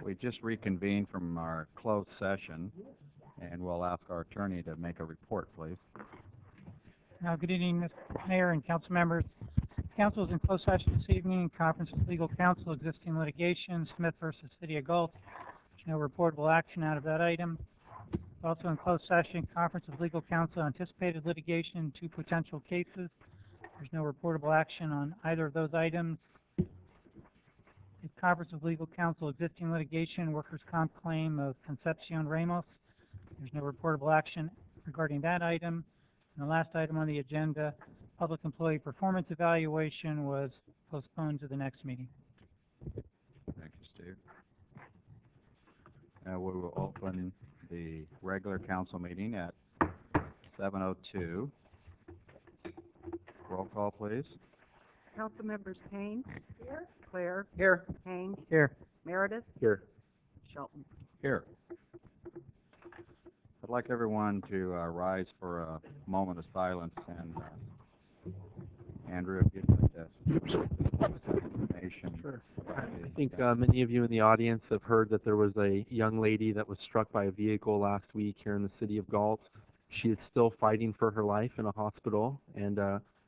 We just reconvened from our closed session, and we'll ask our attorney to make a report, please. Good evening, Mr. Mayor and council members. Council is in closed session this evening in conference with legal counsel, existing litigation, Smith versus City of Galt. There's no reportable action out of that item. Also in closed session, conference with legal counsel, anticipated litigation, 2 potential cases. There's no reportable action on either of those items. In conference with legal counsel, existing litigation, workers' comp claim of Concepcion Ramos. There's no reportable action regarding that item. And the last item on the agenda, public employee performance evaluation, was postponed to the next meeting. Thank you, Steve. Now we will open the regular council meeting at 7:02. Roll call, please. Council members Payne. Here. Claire. Here. Haynes. Here. Meredith. Here. Shelton. Here. I'd like everyone to rise for a moment of silence, and Andrew, if you'd like to information. Sure. I think many of you in the audience have heard that there was a young lady that was struck by a vehicle last week here in the city of Galt. She is still fighting for her life in a hospital, and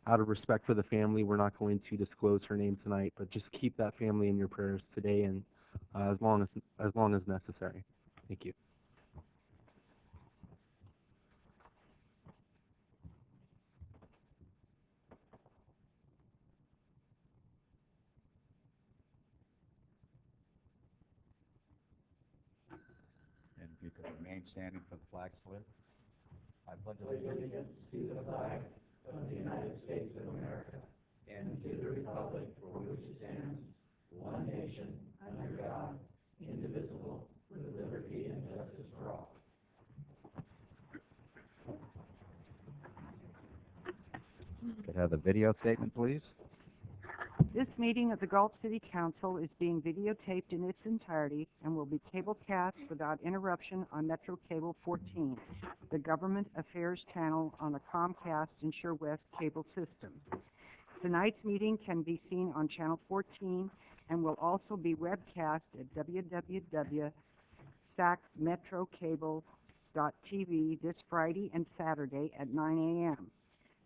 out of respect for the family, we're not going to disclose her name tonight, but just keep that family in your prayers today and as long as necessary. Thank you. And if you could remain standing for the flag salute. I pledge allegiance to the flag of the United States of America and to the republic for which it stands, one nation, under God, indivisible, with liberty and justice for all. Could I have the video statement, please? This meeting of the Galt City Council is being videotaped in its entirety and will be cablecast without interruption on Metro Cable 14, the government affairs channel on the Comcast and SureWest cable system. Tonight's meeting can be seen on Channel 14 and will also be webcast at www.sacmetrocable.tv this Friday and Saturday at 9 a.m.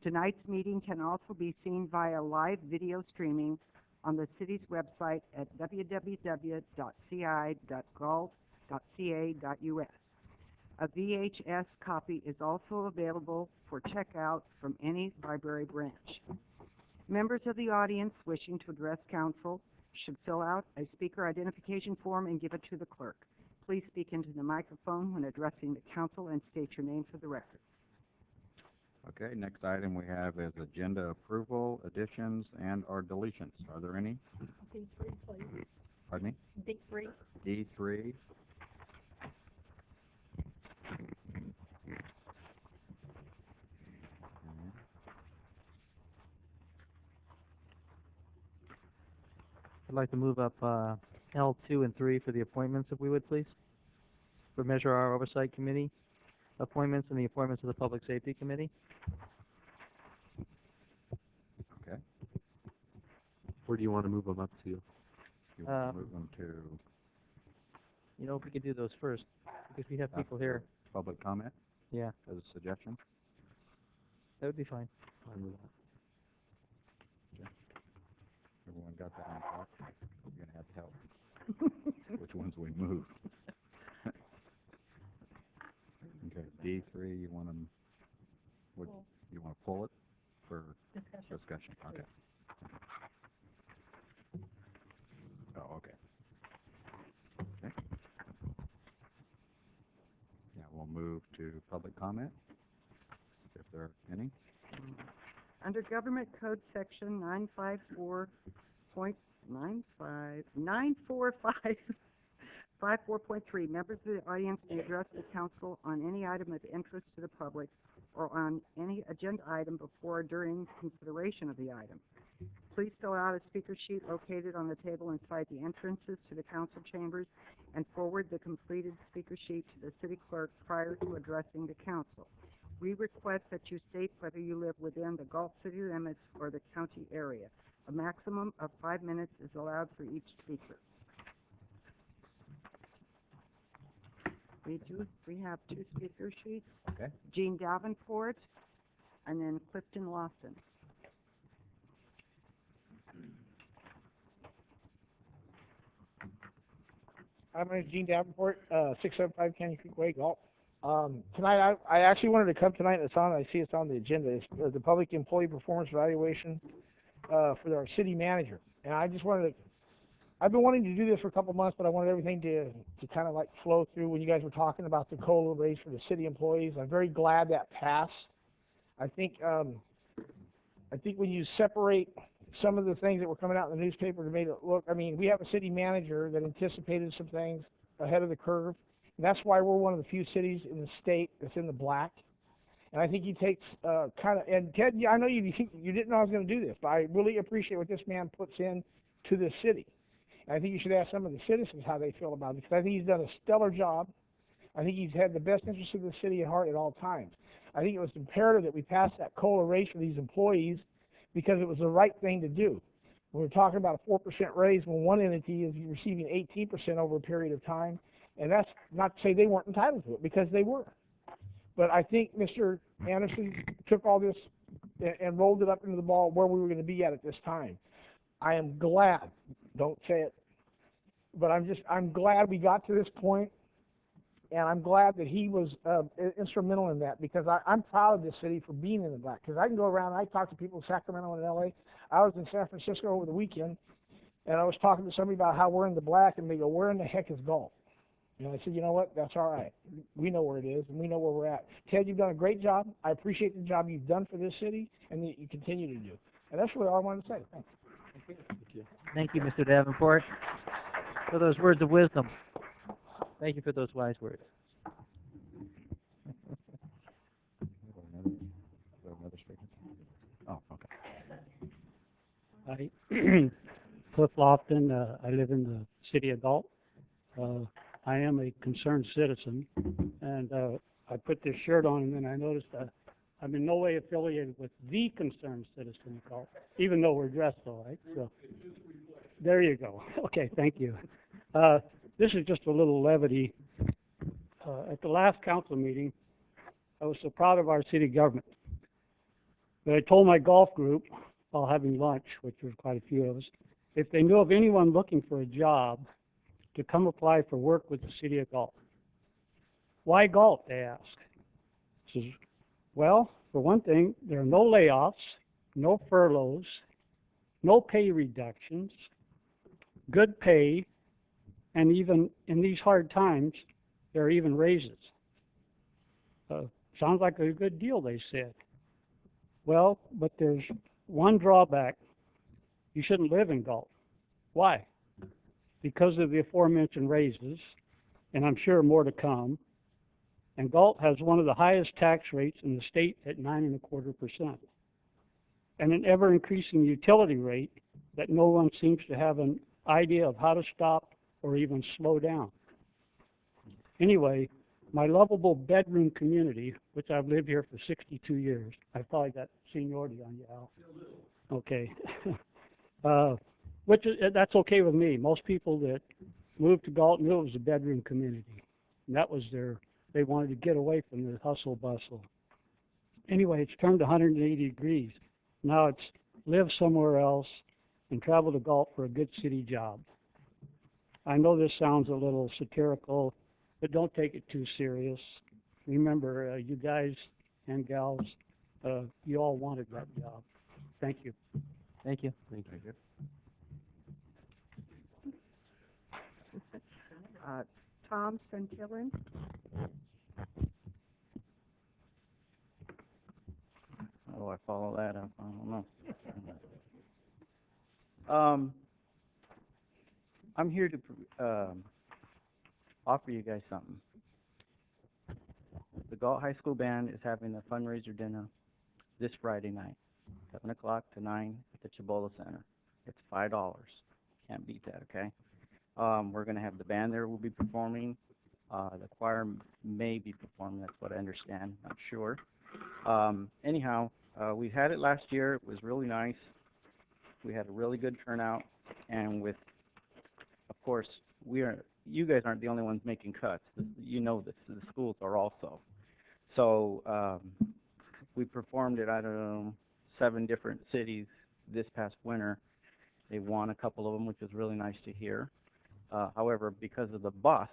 Tonight's meeting can also be seen via live video streaming on the city's website at www.ci.galt.ca.us. A VHS copy is also available for checkout from any library branch. Members of the audience wishing to address council should fill out a speaker identification form and give it to the clerk. Please speak into the microphone when addressing the council and state your name for the record. Okay, next item we have is agenda approval, additions, and or deletions. Are there any? D3, please. Pardon me? D3. D3. I'd like to move up L2 and 3 for the appointments, if we would, please. For Measure Our Oversight Committee appointments and the appointments of the Public Safety Committee. Okay. Where do you want to move them up to? You want to move them to You know, if we could do those first, because we have people here. public comment Yeah, as a suggestion? that would be fine. Fine with that. Everyone got that on top? You're going to have to help. Which ones we move? Okay, D3, you want them, what, you want to pull it for discussion? Okay. Oh, okay. Okay. Yeah, we'll move to public comment, if there are any. Under Government Code Section 945.3, members of the audience may address the council on any item of interest to the public or on any agenda item before or during consideration of the item. Please fill out a speaker sheet located on the table inside the entrances to the council chambers and forward the completed speaker sheet to the city clerk prior to addressing the council. We request that you state whether you live within the Galt city limits or the county area. A maximum of 5 minutes is allowed for each speaker. We have two speaker sheets, Okay. Jean Davenport and then Clifton Lawson. Hi, my name is Gene Davenport, 675 Canyon Creek Way, Galt. Tonight, I actually wanted to come tonight. I see it's on the agenda. It's the Public Employee Performance Evaluation for our city manager. And I just wanted to, I've been wanting to do this for a couple of months, but I wanted everything to kind of like flow through when you guys were talking about the COLA raise for the city employees. I'm very glad that passed. I think when you separate some of the things that were coming out in the newspaper to make it look, I mean, we have a city manager that anticipated some things ahead of the curve, and that's why we're one of the few cities in the state that's in the black. And I think he takes and Ted, I know you didn't know I was going to do this, but I really appreciate what this man puts in to this city. And I think you should ask some of the citizens how they feel about it, because I think he's done a stellar job. I think he's had the best interest of the city at heart at all times. I think it was imperative that we pass that COLA raise for these employees because it was the right thing to do. We're talking about a 4% raise when one entity is receiving 18% over a period of time, and that's not to say they weren't entitled to it, because they were. But I think Mr. Anderson took all this and rolled it up into the ball where we were going to be at this time. I am glad, don't say it, but I'm glad we got to this point. And I'm glad that he was instrumental in that, because I'm proud of this city for being in the black. Because I can go around, I talk to people in Sacramento and L.A. I was in San Francisco over the weekend, and I was talking to somebody about how we're in the black, and they go, "Where in the heck is Galt?" And I said, you know what, that's all right. We know where it is, and we know where we're at. Ted, you've done a great job. I appreciate the job you've done for this city, and that you continue to do. And that's really all I wanted to say. Thanks. Thank you, Mr. Davenport, for those words of wisdom. Thank you for those wise words. Another speaker? Oh, okay. Hi, Cliff Lofton. I live in the city of Galt. I am a concerned citizen, and I put this shirt on, and then I noticed that I'm in no way affiliated with the concerned citizen of Galt, even though we're dressed all right. So there you go. Okay, thank you. This is just a little levity. At the last council meeting, I was so proud of our city government that I told my golf group while having lunch, which was quite a few of us, if they knew of anyone looking for a job, to come apply for work with the city of Galt. Why Galt, they asked. I says, well, for one thing, there are no layoffs, no furloughs, no pay reductions, good pay, and even in these hard times, there are even raises. Sounds like a good deal, they said. Well, but there's one drawback. You shouldn't live in Galt. Why? Because of the aforementioned raises, and I'm sure more to come. And Galt has one of the highest tax rates in the state at 9.25%, and an ever-increasing utility rate that no one seems to have an idea of how to stop or even slow down. Anyway, my lovable bedroom community, which I've lived here for 62 years, I've probably got seniority on you, Al. Okay. That's okay with me. Most people that moved to Galt knew it was a bedroom community, and that was they wanted to get away from the hustle bustle. Anyway, it's turned 180 degrees. Now it's live somewhere else and travel to Galt for a good city job. I know this sounds a little satirical, but don't take it too serious. Remember, you guys and gals, you all wanted that job. Thank you. Thank you. Thank you. Tom Santillan. How do I follow that up? I don't know. I'm here to offer you guys something. The Galt High School Band is having a fundraiser dinner this Friday night, 7 o'clock to 9 at the Cibola Center. It's $5. Can't beat that, okay? We're going to have the band there will be performing. The choir may be performing, that's what I understand, not sure. Anyhow, we had it last year. It was really nice. We had a really good turnout, and with a course, you guys aren't the only ones making cuts. You know this, the schools are also. So we performed it, I don't know, 7 different cities this past winter. They won a couple of them, which was really nice to hear. However, because of the bus,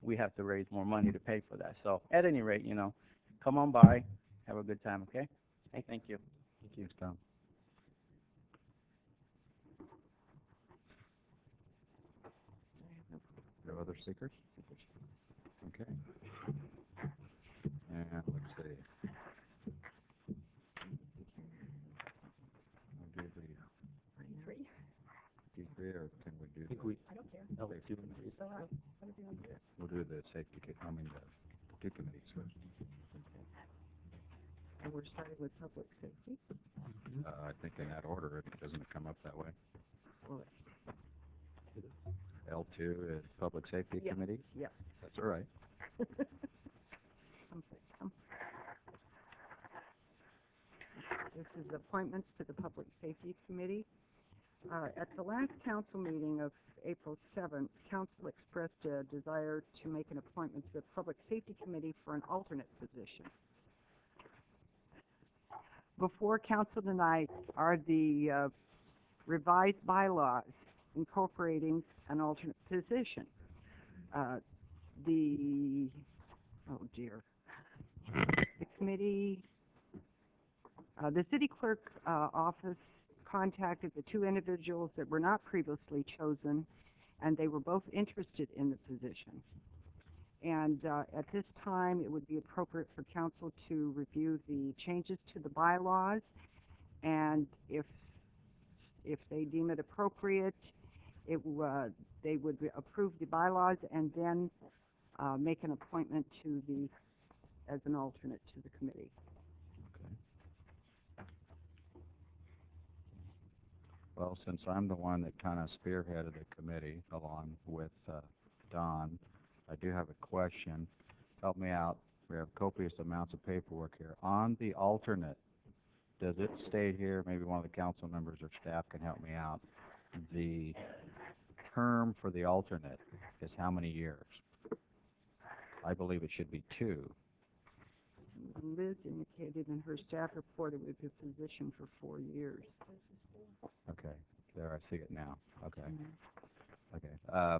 we have to raise more money to pay for that. So at any rate, you know, come on by, have a good time, okay? Thank you. Thank you, Tom. No other speakers? Okay. And let's see. We'll do the 3, or can we do? I don't care. No, 2 and 3. So, whatever you want to do. We'll do the safety, the 2 committees first. And we're starting with public safety. I think in that order, doesn't it come up that way? Well, L2 is Public Safety Yeah. Committee? yeah. That's all right. This is appointments to the Public Safety Committee. At the last council meeting of April 7th, council expressed a desire to make an appointment to the Public Safety Committee for an alternate position. Before council tonight are the revised bylaws incorporating an alternate position. The committee, the city clerk office contacted the 2 individuals that were not previously chosen, and they were both interested in the position. And at this time, it would be appropriate for council to review the changes to the bylaws, and if they deem it appropriate, they would approve the bylaws and then make an appointment as an alternate to the committee. Okay. Well, since I'm the one that kind of spearheaded the committee along with Don, I do have a question. Help me out. We have copious amounts of paperwork here. On the alternate, does it state here, maybe one of the council members or staff can help me out, the term for the alternate is how many years? I believe it should be 2. Liz indicated in her staff report it would be a position for 4 years. Okay, there, I see it now. Okay. Mhm. Okay.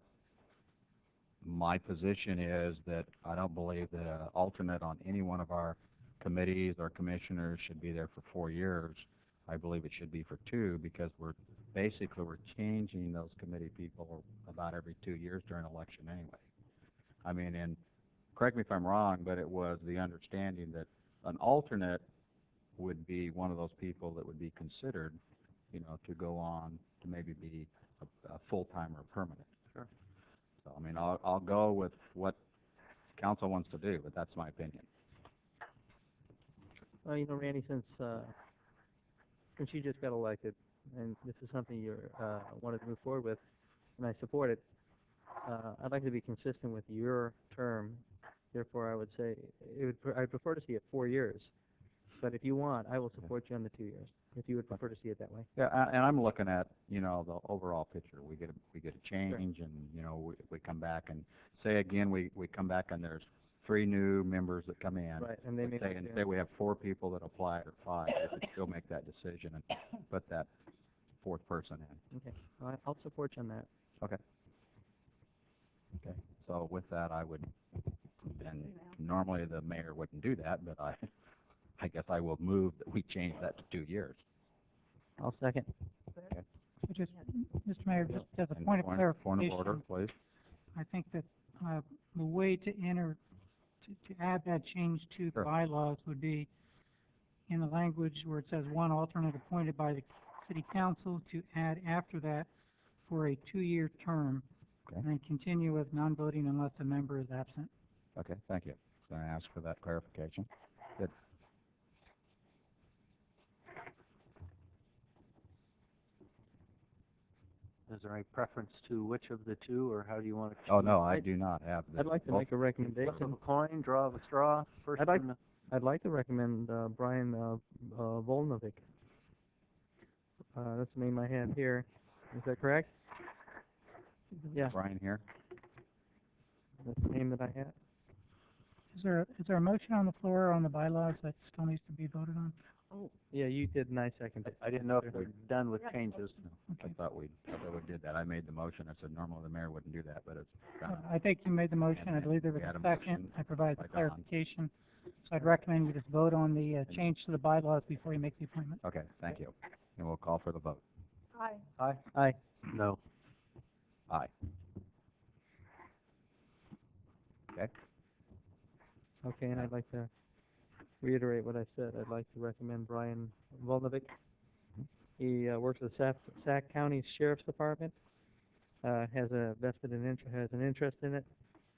My position is that I don't believe that an alternate on any one of our committees or commissioners should be there for 4 years. I believe it should be for 2 because we're changing those committee people about every 2 years during election anyway. I mean, and correct me if I'm wrong, but it was the understanding that an alternate would be one of those people that would be considered, you know, to go on to maybe be a full-time or permanent. Sure. So, I mean, I'll go with what council wants to do, but that's my opinion. Well, you know, Randy, since you just got elected, and this is something you wanted to move forward with, and I support it, I'd like to be consistent with your term. Therefore, I would say I'd prefer to see it 4 years. But if you want, I will support you on the 2 years, if you would prefer to see it that way. Yeah, and I'm looking at, you know, the overall picture. We get a change, and you know, we come back and say again, we come back and there's 3 new members that come in. Right, and they may say we have 4 people that applied or 5. We could still make that decision and put that 4th person in. Okay, well, I'll support you on that. Okay. Okay. So with that, I would, and normally the mayor wouldn't do that, but I guess I will move that we change that to 2 years. I'll second. Okay. So just, Mr. Mayor, just as a And point of clarification. Point of order, please. I think that the way to add that change to the Sure. bylaws would be in the language where it says 1 alternate appointed by the city council to add after that for a 2-year term, Okay. and then continue with non-voting unless a member is absent. Okay, thank you. So I ask for that clarification. Good. Is there any preference to which of the 2, or how do you want to? Oh, no, I do not have the. I'd like to both- make a recommendation. Flip of a coin, draw of a straw, first I'd like- one. I'd like to recommend Brian Volnovic. That's the name I have here. Is that correct? Yeah, Brian here. that's the name that I had. Is there a motion on the floor on the bylaws that still needs to be voted on? Yeah, you did, and I seconded. I didn't know if we're done with changes. I thought we did that. I made the motion. I said normally the mayor wouldn't do that, but it's done. I think you made the motion. I And believe there was we had a a second. motion I provided by the Don. clarification. So I'd recommend you just vote on the change to the bylaws before you make the appointment. Okay, thank you. And we'll call for the vote. Aye. Aye. Aye. No. Aye. Okay. Okay, and I'd like to reiterate what I said. I'd like to recommend Brian Volnovic. He works at the Sac County Sheriff's Department, has a has an interest in it,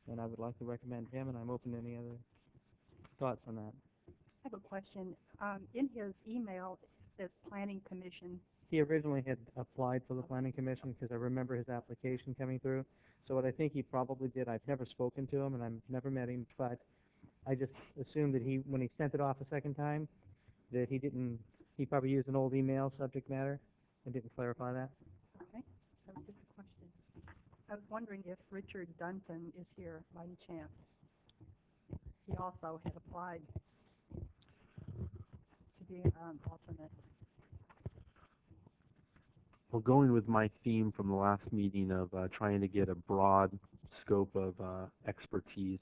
and I would like to recommend him, and I'm open to any other thoughts on that. I have a question. In his email, it says Planning Commission. He originally had applied for the Planning Commission because I remember his application coming through. So what I think he probably did, I've never spoken to him and I've never met him, but I just assumed that when he sent it off a second time, that he probably used an old email subject matter and didn't clarify that. Okay, that was just a question. I was wondering if Richard Dunton is here by any chance. He also had applied to be an alternate. Well, going with my theme from the last meeting of trying to get a broad scope of expertise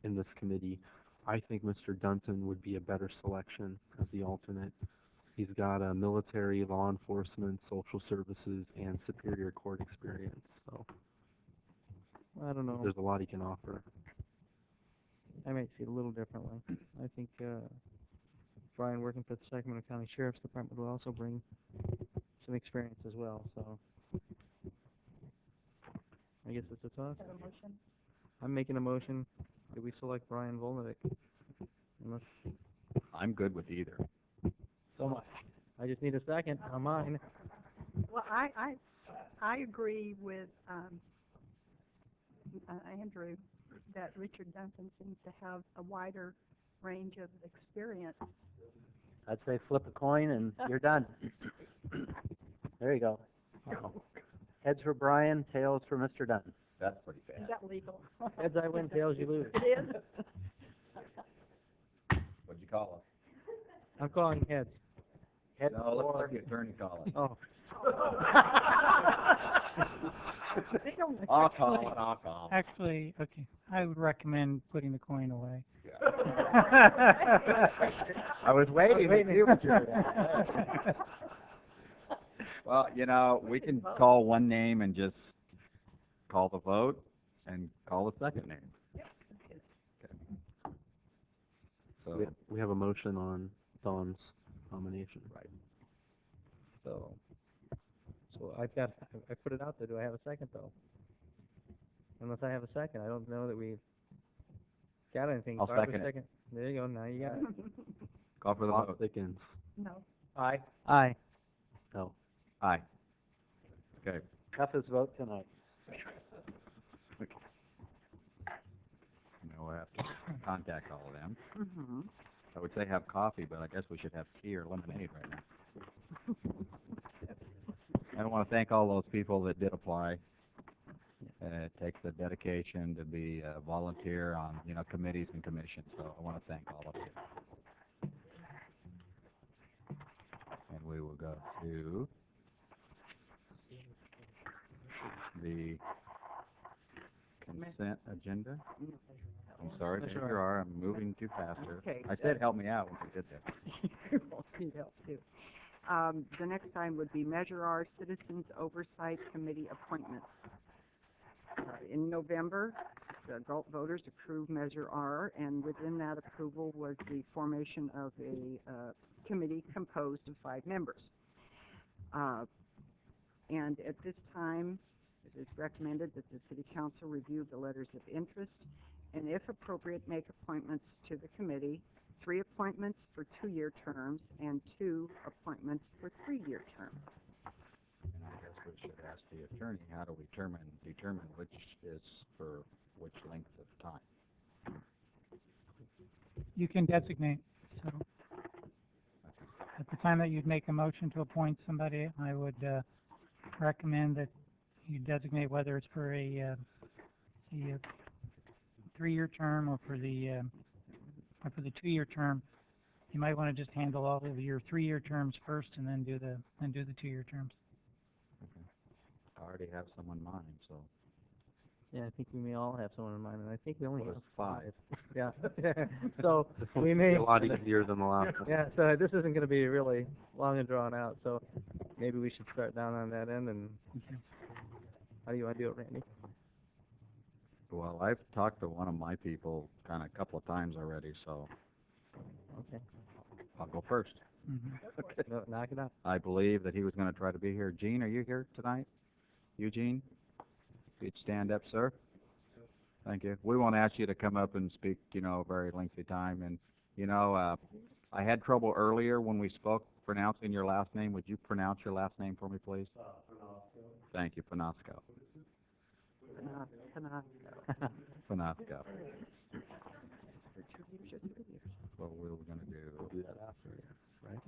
in this committee, I think Mr. Dunton would be a better selection as the alternate. He's got military, law enforcement, social services, and superior court experience. So I don't know. there's a lot he can offer. I might see it a little differently. I think Brian working for the Sacramento County Sheriff's Department will also bring some experience as well, so I guess it's a toss. Have a motion? I'm making a motion that we select Brian Volnovic. Unless, I'm good with either. so much. I just need a second on mine. Well, I agree with Andrew that Richard Dunton seems to have a wider range of experience. I'd say flip a coin and you're done. There you go. Heads for Brian, tails for Mr. Dunn. That's pretty Is fast. that legal? Heads I win, tails you lose. It is? What'd you call I'm calling heads. it? Heads No, let's for... let the attorney call it. Oh, They don't I'll call it, I'll call it. Actually, okay, I would recommend putting the coin away. I was waiting to see what you were doing. Well, you know, we can call one name and just call the vote and call the second name. So, We have a motion on Don's nomination. right. so I put it out there. Do I have a second though? Unless I have a second, I don't know that we've got anything. I'll Barbara, second it. There you go. Now you got it. Call for the Plot vote. thickens. No. Aye. Aye. No. Aye. Okay. Toughest vote tonight. Now we'll have to contact all of them. Mm-hmm. I would say have coffee, but I guess we should have tea or lemonade right now. I want to thank all those people that did apply. It takes a dedication to be a volunteer on, you know, committees and commissions, so I want to thank all of you. And we will go to the consent agenda. I'm sorry, That's there all you right. are, I'm moving too fast here. Okay. I said help me out when we did that. Need help too. The next time would be Measure R Citizens Oversight Committee appointments. In November, the Galt voters approved Measure R, and within that approval was the formation of a committee composed of 5 members. And at this time, it is recommended that the City Council review the letters of interest, and if appropriate, make appointments to the committee, 3 appointments for 2-year terms and 2 appointments for 3-year terms. And I guess we should ask the attorney, how do we determine which is for which length of time? You can designate, so at the time that you'd make a motion to appoint somebody, I would recommend that you designate whether it's for a 3-year term or for the 2-year term. You might want to just handle all of your 3-year terms first and then do the 2-year terms. Okay. I already have someone in mind, so. Yeah, I think we may all have someone in mind, and I think we only Well, have there's 5. Yeah. So This we one's may. a lot easier than the last one. Yeah, so this isn't going to be really long and drawn out, so maybe we should start down on that end, and how do you want to do it, Randy? Well, I've talked to one of my people kind of a couple of times already, so Okay. I'll go first. Mm-hmm. No, knock it out. I believe that he was going to try to be here. Gene, are you here tonight? Eugene? You'd stand up, sir. Thank you. We won't ask you to come up and speak, a very lengthy time. And, I had trouble earlier when we spoke pronouncing your last name. Would you pronounce your last name for me, please? Thank you, Panasco. Panasco. Well, we're going to do that after, right?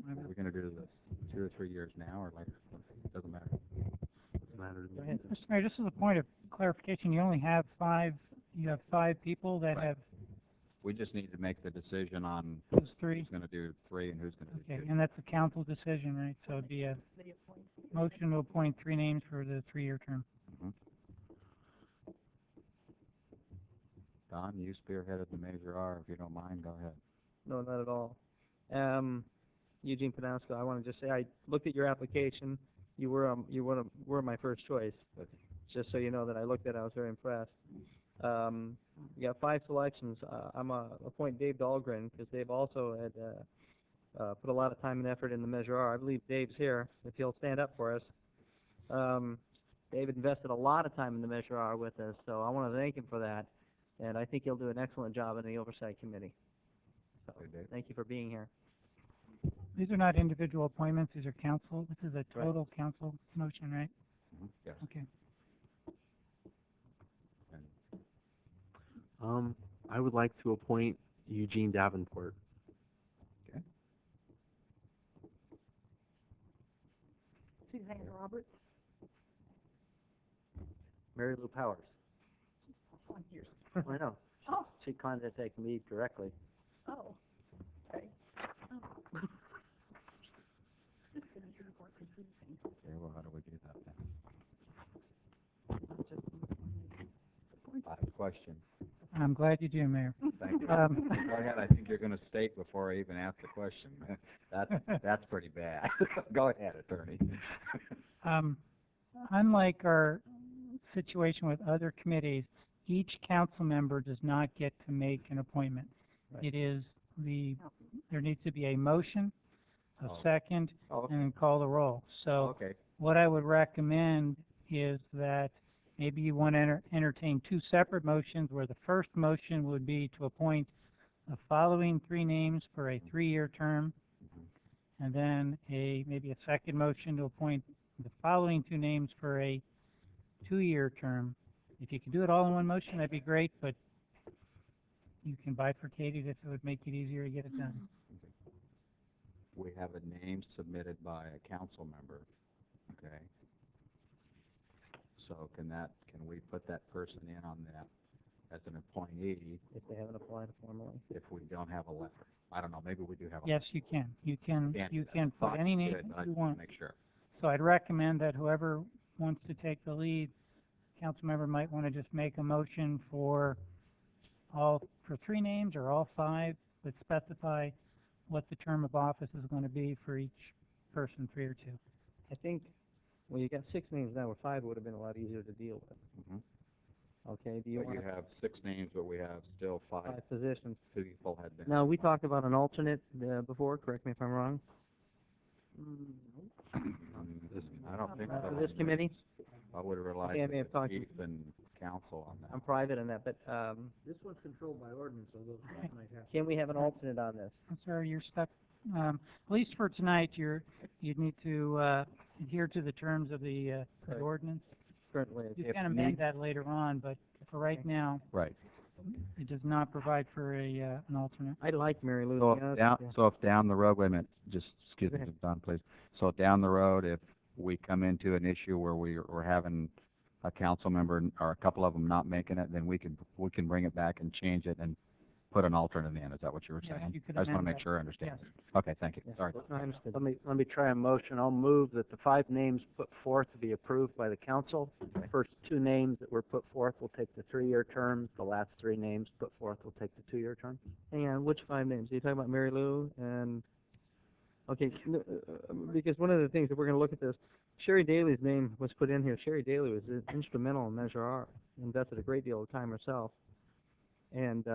We're going to do this 2 or 3 years now or later. Doesn't matter. Doesn't matter to me. Mr. Mayor, just as a point of clarification, you only have 5. You have 5 people that Right. have We just need to make the decision on those 3. who's going to do 3 and who's going to do Okay, 2. and that's a council decision, right? So it'd be a motion to appoint 3 names for the 3-year term. Mhm. Don, you spearheaded the Measure R. If you don't mind, go ahead. No, not at all. Eugene Panasco, I want to just say I looked at your application. You were my first choice. But Just so you know that I looked at it, I was very impressed. You got 5 selections. I'm appoint Dave Dahlgren because Dave also had put a lot of time and effort in the Measure R. I believe Dave's here, if he'll stand up for us. Dave invested a lot of time in the Measure R with us, so I want to thank him for that. And I think he'll do an excellent job in the Oversight Committee. So, Okay, Dave. thank you for being here. These are not individual appointments, these are council. This is a total council motion, right? Yes. Okay. And I would like to appoint Eugene Davenport. okay. Suzanne Roberts. Mary Lou Powers. On yours. I know. Oh. She contacted me directly. Oh. Okay. Oh. This is going to be more confusing. Okay, well, how do we do that then? I have a question. I'm glad you do, Mayor. Thank you. Um, Go ahead. I think you're going to state before I even ask the question. That's pretty bad. Go ahead, attorney. Unlike our situation with other committees, each council member does not get to make an appointment. Right. It is there needs to be a motion, a second, Oh, and then call the roll. So okay. what I would recommend is that maybe you want to entertain 2 separate motions, where the first motion would be to appoint the following 3 names for a 3-year term, and then maybe a second motion to appoint the following 2 names for a 2-year term. If you can do it all in one motion, that'd be great, but you can bifurcate it if it would make it easier to get it done. We have a name submitted by a council member, okay? So can we put that person in on that as an appointee If they haven't applied formally. if we don't have a letter? I don't know, maybe we do have a Yes, you can. You can put Fine, any name good, but I you just wanna want. make sure. So I'd recommend that whoever wants to take the lead, council member might want to just make a motion for 3 names or all 5, but specify what the term of office is going to be for each person, 3 or 2. I think, well, you got 6 names now, where 5 would have been a lot easier to deal with. Mhm. Okay, do you But want you have 6 names, but we have still 5 5 positions? people had been. Now, we talked about an alternate before, correct me if I'm wrong, I don't think so. for this committee? I would rely Okay, I on may have talked to- chief and council on that. I'm private in that, but This one's controlled by ordinance, so those might have. can we have an alternate on this? Sir, you're stuck, at least for tonight, you'd need to adhere to the terms of the Right. ordinance. Currently, You if can amend that later on, but for right now, Right. it does not provide for an alternate. I like Mary Lou, So to be honest with you. so if down the road, wait a minute, just excuse Go me, ahead. Don, please. So down the road, if we come into an issue where we're having a council member or a couple of them not making it, then we can bring it back and change it and put an alternate in. Is that what you were Yeah, saying? you could I just want to amend make that. sure I understand. Yes. Okay, thank you. Yes. Sorry. No, I understood. Let me try a motion. I'll move that the 5 names put forth be approved by the council. The first 2 names that were put forth will take the 3-year terms. The last 3 names put forth will take the 2-year terms. Hang on, which 5 names? Are you talking about Mary Lou and, okay, because one of the things that we're gonna look at this, Sherry Daly's name was put in here. Sherry Daly was instrumental in Measure R, invested a great deal of time herself, and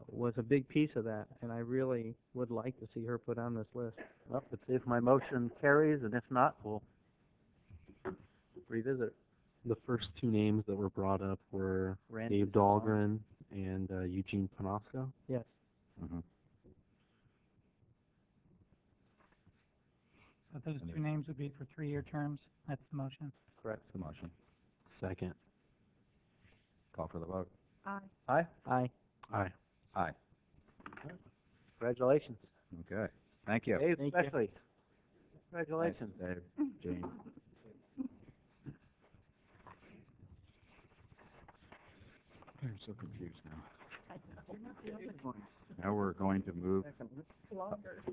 was a big piece of that, and I really would like to see her put on this list. Well, let's see if my motion carries, and if not, we'll revisit it. The first 2 names that were brought up were Randy Dave Dahlgren and Eugene Panasco. Yes. Mm-hmm. So those 2 names would be for 3-year terms. That's the motion. Correct. The motion. Second. Call for the vote. Aye. Aye? Aye. Aye. Aye. Congratulations. Okay. Thank you. Dave Thank you. especially. Congratulations. Dave, Gene. I'm so confused now. Now we're going to move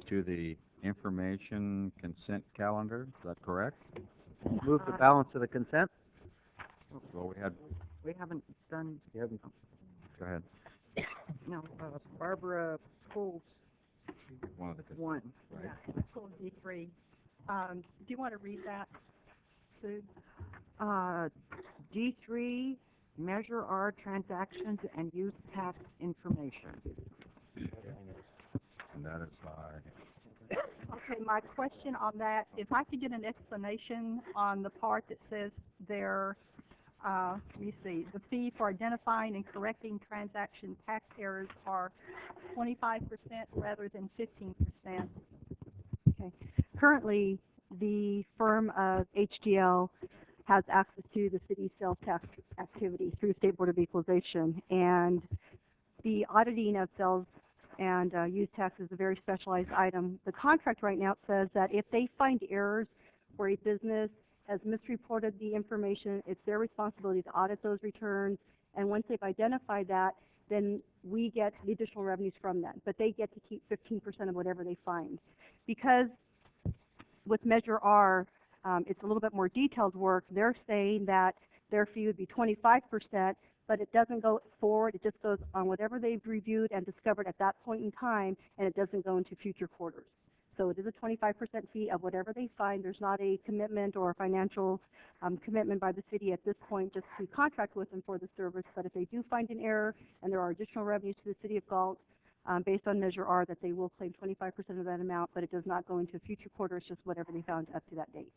to the information consent calendar. Is that correct? Move the balance of the consent. Well, we had, We haven't done, You haven't go ahead. no, Barbara pulled One of the, one. right? Yeah, I pulled D3. Do you want to read that, Sue? D3, Measure R transactions and use tax information. And that is by, Okay, my question on that, if I could get an explanation on the part that says there, let me see, the fee for identifying and correcting transaction tax errors are 25% rather than 15%. Okay. Currently, the firm of HDL has access to the city's sales tax activity through State Board of Equalization, and the auditing of sales and use tax is a very specialized item. The contract right now says that if they find errors where a business has misreported the information, it's their responsibility to audit those returns, and once they've identified that, then we get the additional revenues from that, but they get to keep 15% of whatever they find. Because with Measure R, it's a little bit more detailed work. They're saying that their fee would be 25%, but it doesn't go forward. It just goes on whatever they've reviewed and discovered at that point in time, and it doesn't go into future quarters. So it is a 25% fee of whatever they find. There's not a commitment or a financial commitment by the city at this point just to contract with them for the service. But if they do find an error and there are additional revenues to the city of Galt based on Measure R, that they will claim 25% of that amount, but it does not go into a future quarter. It's just whatever they found up to that date.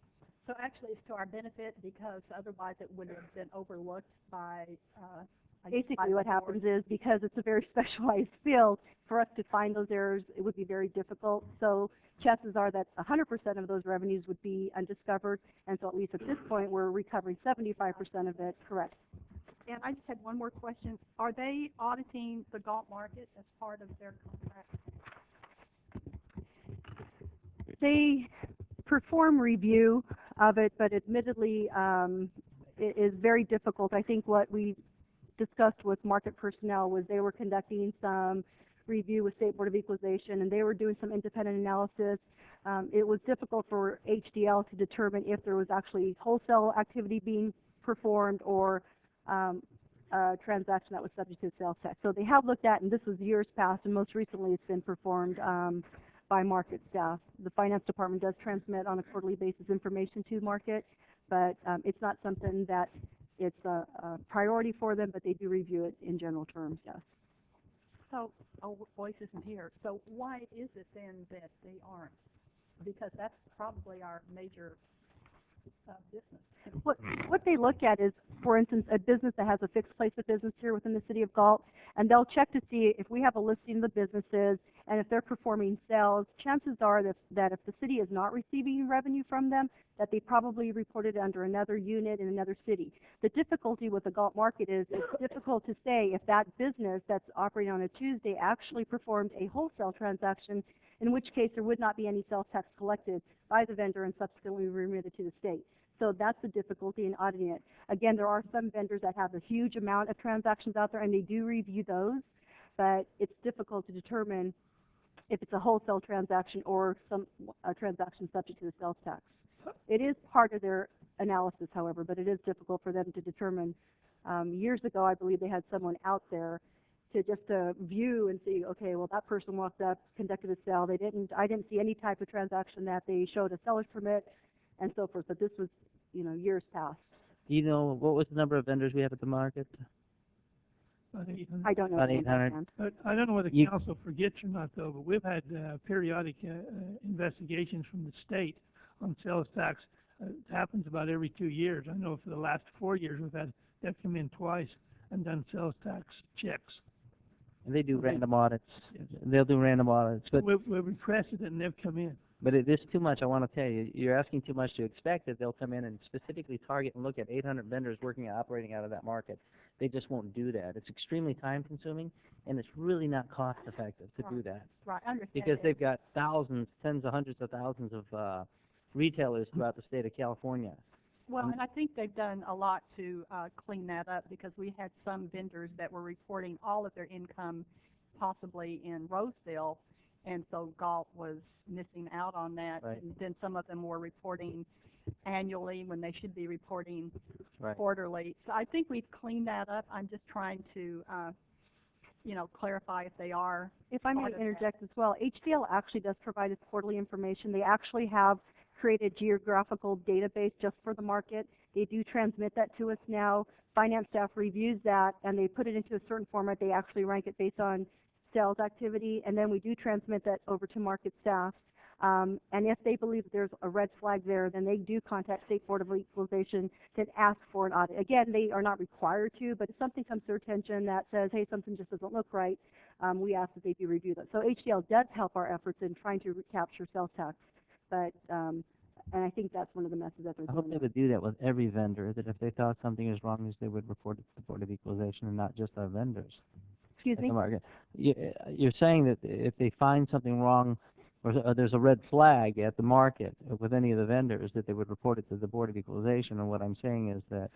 So actually it's to our benefit because otherwise it would have been overlooked by, I guess, by Basically the what board. happens is, because it's a very specialized field, for us to find those errors, it would be very difficult. So chances are that 100% of those revenues would be undiscovered, and so at least at this point, we're recovering 75% of it, correct. And I just had one more question. Are they auditing the Galt market as part of their contract? They perform review of it, but admittedly, it is very difficult. I think what we discussed with market personnel was they were conducting some review with State Board of Equalization, and they were doing some independent analysis. It was difficult for HDL to determine if there was actually wholesale activity being performed or a transaction that was subject to sales tax. So they have looked at, and this was years past, and most recently it's been performed by market staff. The finance department does transmit on a quarterly basis information to market, but it's not something that it's a priority for them, but they do review it in general terms, yes. So, voice isn't here. So why is it then that they aren't? Because that's probably our major business. What they look at is, for instance, a business that has a fixed place of business here within the city of Galt, And they'll check to see if we have a listing of the businesses and if they're performing sales. Chances are that if the city is not receiving revenue from them, that they probably reported under another unit in another city. The difficulty with the Galt market is it's difficult to say if that business that's operating on a Tuesday actually performed a wholesale transaction, in which case there would not be any sales tax collected by the vendor and subsequently remitted to the state. So that's the difficulty in auditing it. Again, there are some vendors that have a huge amount of transactions out there, and they do review those, but it's difficult to determine if it's a wholesale transaction or a transaction subject to the sales tax. It is part of their analysis, however, but it is difficult for them to determine. Years ago, I believe they had someone out there to just view and see, okay, well, that person walked up, conducted a sale. I didn't see any type of transaction that they showed a seller's permit and so forth, but this was, years past. Do you know what was the number of vendors we have at the market? About 800. I don't know. About the 800. answer. But I don't know whether You- council forgets or not, though, but we've had periodic investigations from the state on sales tax. It happens about every 2 years. I know for the last 4 years they've come in twice and done sales tax checks. And they do Okay. random audits. Yes. They'll do random audits, but We've requested it and they've come in. it is too much. I want to tell you, you're asking too much to expect that they'll come in and specifically target and look at 800 vendors working and operating out of that market. They just won't do that. It's extremely time consuming, and it's really not cost effective to do that Right, I understand because that. they've got thousands, tens of hundreds of thousands of retailers throughout the state of California. Well, and I think they've done a lot to clean that up because we had some vendors that were reporting all of their income possibly in Rosedale, and so Galt was missing out on that. Right. And then some of them were reporting annually when they should be reporting Right. quarterly. So I think we've cleaned that up. I'm just trying to, clarify if they are. If I may part of that. interject as well, HDL actually does provide us quarterly information. They actually have created a geographical database just for the market. They do transmit that to us now. Finance staff reviews that, and they put it into a certain format. They actually rank it based on sales activity, and then we do transmit that over to market staff. And if they believe there's a red flag there, then they do contact State Board of Equalization to ask for an audit. Again, they are not required to, but if something comes to their attention that says, hey, something just doesn't look right, we ask that they be reviewed. So HDL does help our efforts in trying to recapture sales tax, but and I think that's one of the methods that they're I hope doing. they would do that with every vendor, that if they thought something is wrong, is they would report it to the Board of Equalization and not just our vendors. Excuse at me? the market. You're saying that if they find something wrong or there's a red flag at the market with any of the vendors, that they would report it to the Board of Equalization. And what I'm saying is that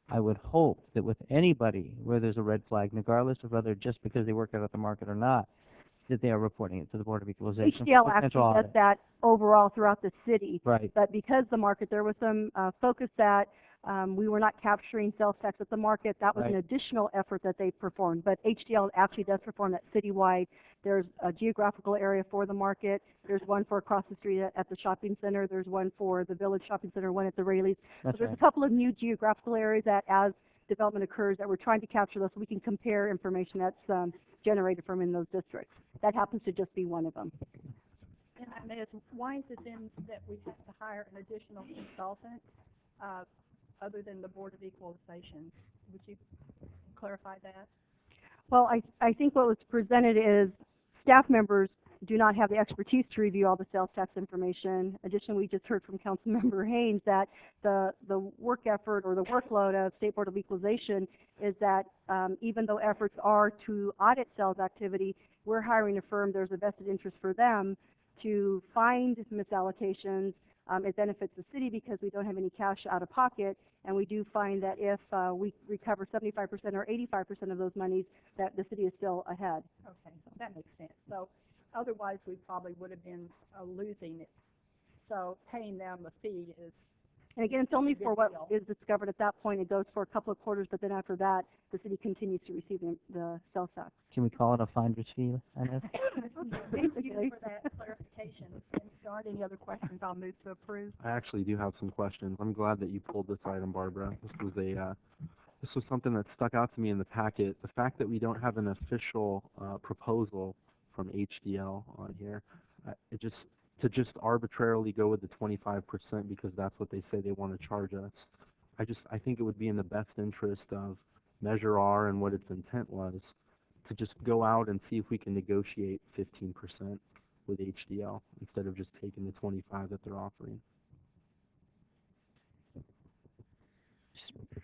I would hope that with anybody where there's a red flag, regardless of whether just because they work out at the market or not, that they are reporting it to the Board of Equalization. HDL for actually potential does audit. that overall throughout the city. Right. But because the market, there was some focus that we were not capturing sales tax at the market. That was an Right. additional effort that they performed. But HDL actually does perform that citywide. There's a geographical area for the market. There's one for across the street at the shopping center. There's one for the Village Shopping Center, one at the Rayleigh's. So That's there's right. a couple of new geographical areas that, as development occurs, that we're trying to capture those so we can compare information that's generated from in those districts. That happens to just be one of them. And I mean, why is it then that we have to hire an additional consultant, other than the Board of Equalization? Would you clarify that? Well, I think what was presented is staff members do not have the expertise to review all the sales tax information. Additionally, we just heard from Councilmember Haynes that the work effort or the workload of State Board of Equalization is that even though efforts are to audit sales activity, we're hiring a firm, there's a vested interest for them to find misallocations. It benefits the city because we don't have any cash out of pocket, and we do find that if we recover 75% or 85% of those monies, that the city is still ahead. Okay, so that makes sense. So otherwise, we probably would have been losing it. So paying them a fee is, And again, it's only Good for what deal. is discovered at that point. It goes for a couple of quarters, but then after that, the city continues to receive the sales tax. Can we call it a finder's fee on this? thank you for that clarification. And if there aren't any other questions, I'll move to approve. I actually do have some questions. I'm glad that you pulled this item, Barbara. This was something that stuck out to me in the packet. The fact that we don't have an official proposal from HDL on here, to just arbitrarily go with the 25% because that's what they say they want to charge us. I think it would be in the best interest of Measure R and what its intent was to just go out and see if we can negotiate 15% with HDL instead of just taking the 25 that they're offering.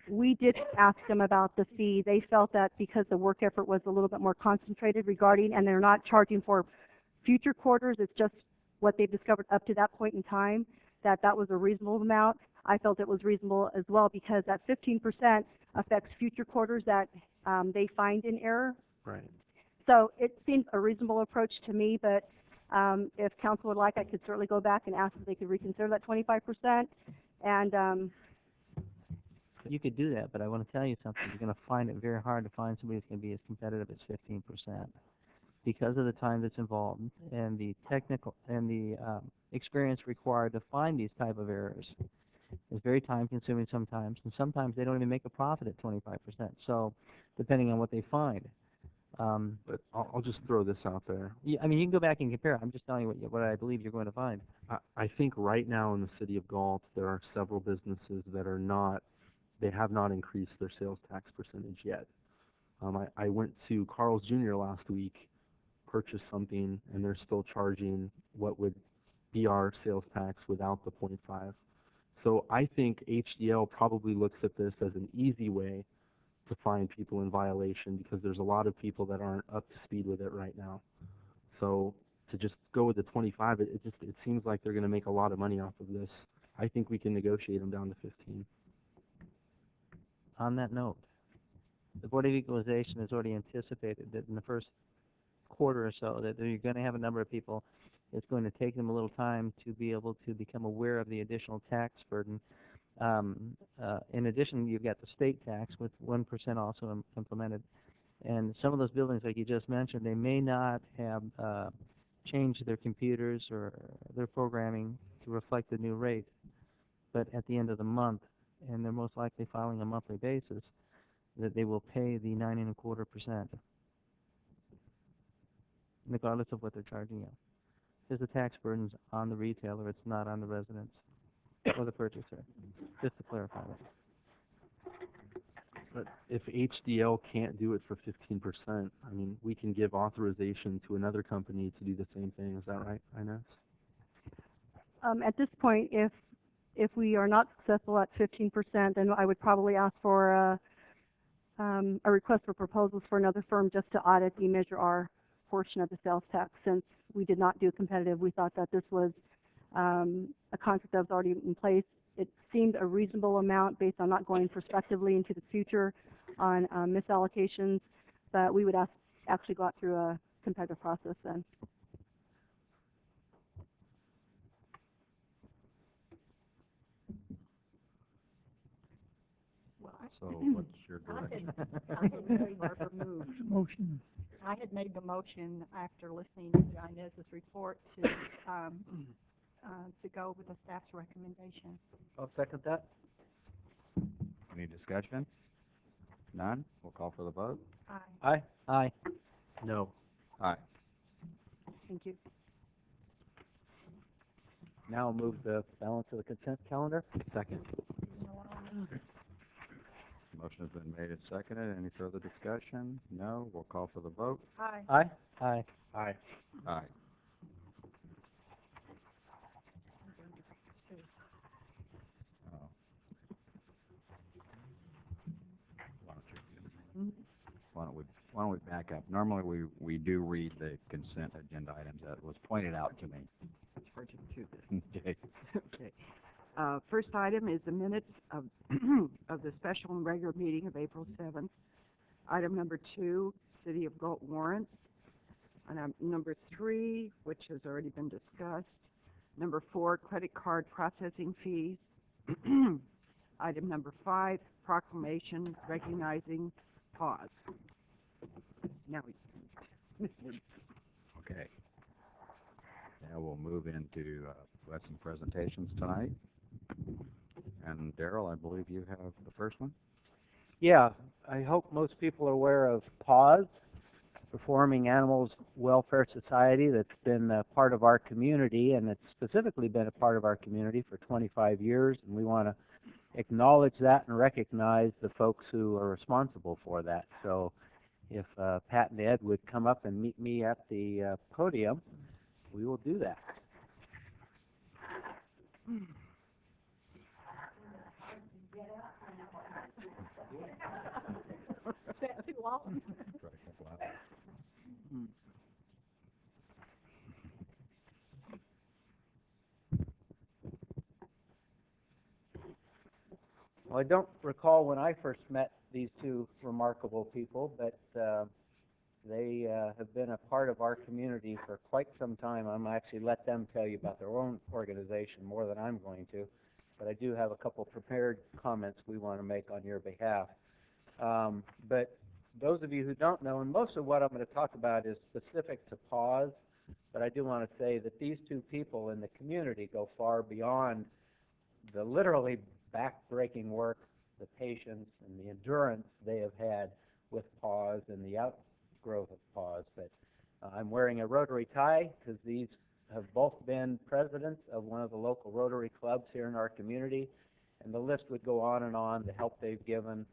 We did ask them about the fee. They felt that because the work effort was a little bit more concentrated regarding, and they're not charging for future quarters, it's just what they've discovered up to that point in time, that that was a reasonable amount. I felt it was reasonable as well because that 15% affects future quarters that they find in error. Right. So it seems a reasonable approach to me, but if council would like, I could certainly go back and ask if they could reconsider that 25%. And You could do that, but I want to tell you something. You're going to find it very hard to find somebody who's going to be as competitive as 15% because of the time that's involved and the technical and the experience required to find these type of errors. It's very time-consuming sometimes, and sometimes they don't even make a profit at 25%. So, depending on what they find. But I'll just throw this out there. Yeah, I mean, you can go back and compare. I'm just telling you what I believe you're going to find. I think right now in the city of Galt, there are several businesses that are not, they have not increased their sales tax percentage yet. I went to Carl's Jr. last week, purchased something, and they're still charging what would be our sales tax without the 0.5. So I think HDL probably looks at this as an easy way to find people in violation because there's a lot of people that aren't up to speed with it right now. So to just go with the 25, it seems like they're going to make a lot of money off of this. I think we can negotiate them down to 15. On that note, the Board of Equalization has already anticipated that in the first quarter or so that you're going to have a number of people. It's going to take them a little time to be able to become aware of the additional tax burden. In addition, you've got the state tax with 1% also implemented. And some of those buildings, like you just mentioned, they may not have changed their computers or their programming to reflect the new rate. But at the end of the month, and they're most likely filing a monthly basis, that they will pay the 9.25%, regardless of what they're charging you. Because the tax burden's on the retailer, it's not on the residents or the purchaser, just to clarify that. But if HDL can't do it for 15%, I mean, we can give authorization to another company to do the same thing. Is that right, Inez? at this point, if we are not successful at 15%, then I would probably ask for a request for proposals for another firm just to audit the Measure R portion of the sales tax. Since we did not do competitive, we thought that this was a concept that was already in place. It seemed a reasonable amount based on not going prospectively into the future on misallocations, but we would actually go out through a competitive process then. So what's your direction? Motion. I had made the motion after listening to Inez's report to go with the staff's recommendation. I'll second that. Any discussion? None? We'll call for the vote. Aye. Aye. Aye. No. Aye. Thank you. Now I'll move the balance of the consent calendar. Second. Motion has been made and seconded. Any further discussion? No? We'll call for the vote. Aye. Aye. Aye. Aye. Aye. Oh. Why don't we back up? Normally we do read the consent agenda items that was pointed out to me. Okay. Okay. First item is the minutes of of the special and regular meeting of April 7th. Item number 2, City of Galt warrants. Number 3, which has already been discussed. Number 4, credit card processing fees. Item number 5, proclamation recognizing pause. Now Okay. Now we'll move into lesson presentations tonight. And Darrell, I believe you have the first one. Yeah, I hope most people are aware of PAWS, Performing Animals Welfare Society, that's been a part of our community, and it's specifically been a part of our community for 25 years, and we want to acknowledge that and recognize the folks who are responsible for that. So if Pat and Ed would come up and meet me at the podium, we will do that. Well, I don't recall when I first met these two remarkable people, but they have been a part of our community for quite some time. I'm actually let them tell you about their own organization more than I'm going to, but I do have a couple prepared comments we want to make on your behalf. But those of you who don't know, and most of what I'm going to talk about is specific to PAWS, but I do want to say that these two people in the community go far beyond the literally back-breaking work, the patience, and the endurance they have had with PAWS and the outgrowth of PAWS. But I'm wearing a Rotary tie because these have both been presidents of one of the local Rotary clubs here in our community, and the list would go on and on, the help they've given.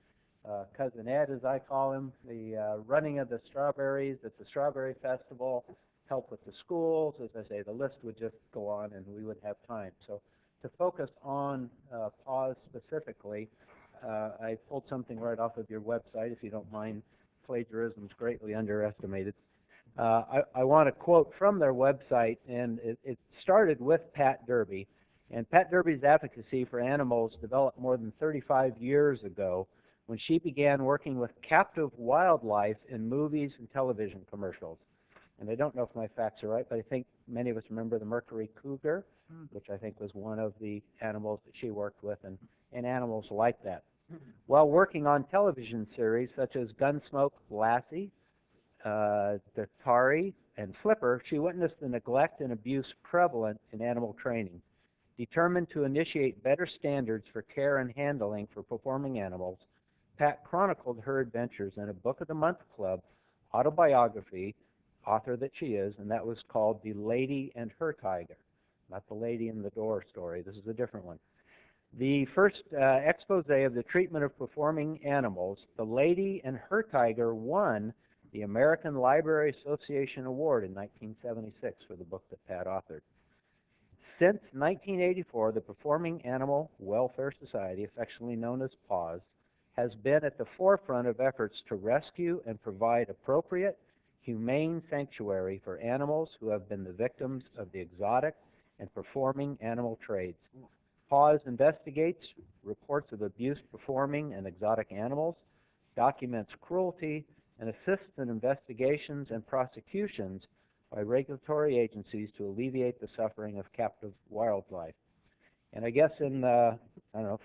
Cousin Ed, as I call him, the running of the strawberries at the Strawberry Festival, help with the schools. As I say, the list would just go on and we wouldn't have time. So to focus on PAWS specifically, I pulled something right off of your website, if you don't mind. Plagiarism is greatly underestimated. I want to quote from their website, and it started with Pat Derby. And Pat Derby's advocacy for animals developed more than 35 years ago when she began working with captive wildlife in movies and television commercials. And I don't know if my facts are right, but I think many of us remember the Mercury cougar, which I think was one of the animals that she worked with, and animals like that. While working on television series such as Gunsmoke, Lassie, Datari, and Flipper, she witnessed the neglect and abuse prevalent in animal training. Determined to initiate better standards for care and handling for performing animals, Pat chronicled her adventures in a Book of the Month Club autobiography, author that she is, and that was called The Lady and Her Tiger. Not the Lady in the Door story. This is a different one. The first expose of the treatment of performing animals, The Lady and Her Tiger, won the American Library Association Award in 1976 for the book that Pat authored. Since 1984, the Performing Animal Welfare Society, affectionately known as PAWS, has been at the forefront of efforts to rescue and provide appropriate, humane sanctuary for animals who have been the victims of the exotic and performing animal trades. PAWS investigates reports of abuse performing and exotic animals, documents cruelty, and assists in investigations and prosecutions by regulatory agencies to alleviate the suffering of captive wildlife. And I guess in,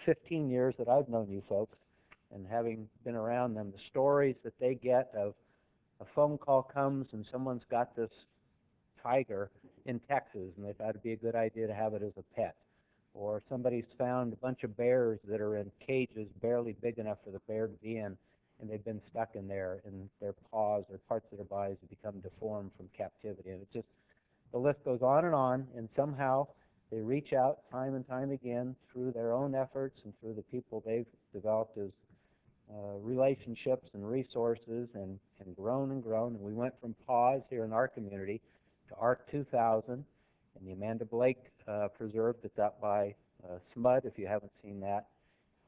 15 years that I've known you folks, and having been around them, the stories that they get of a phone call comes and someone's got this tiger in Texas and they thought it'd be a good idea to have it as a pet. Or somebody's found a bunch of bears that are in cages barely big enough for the bear to be in, and they've been stuck in there, and their paws or parts of their bodies have become deformed from captivity. And it just, the list goes on, and somehow they reach out time and time again through their own efforts and through the people they've developed as relationships and resources, and grown and grown. And we went from PAWS here in our community to ARC 2000 and the Amanda Blake Preserve that's up by SMUD, if you haven't seen that.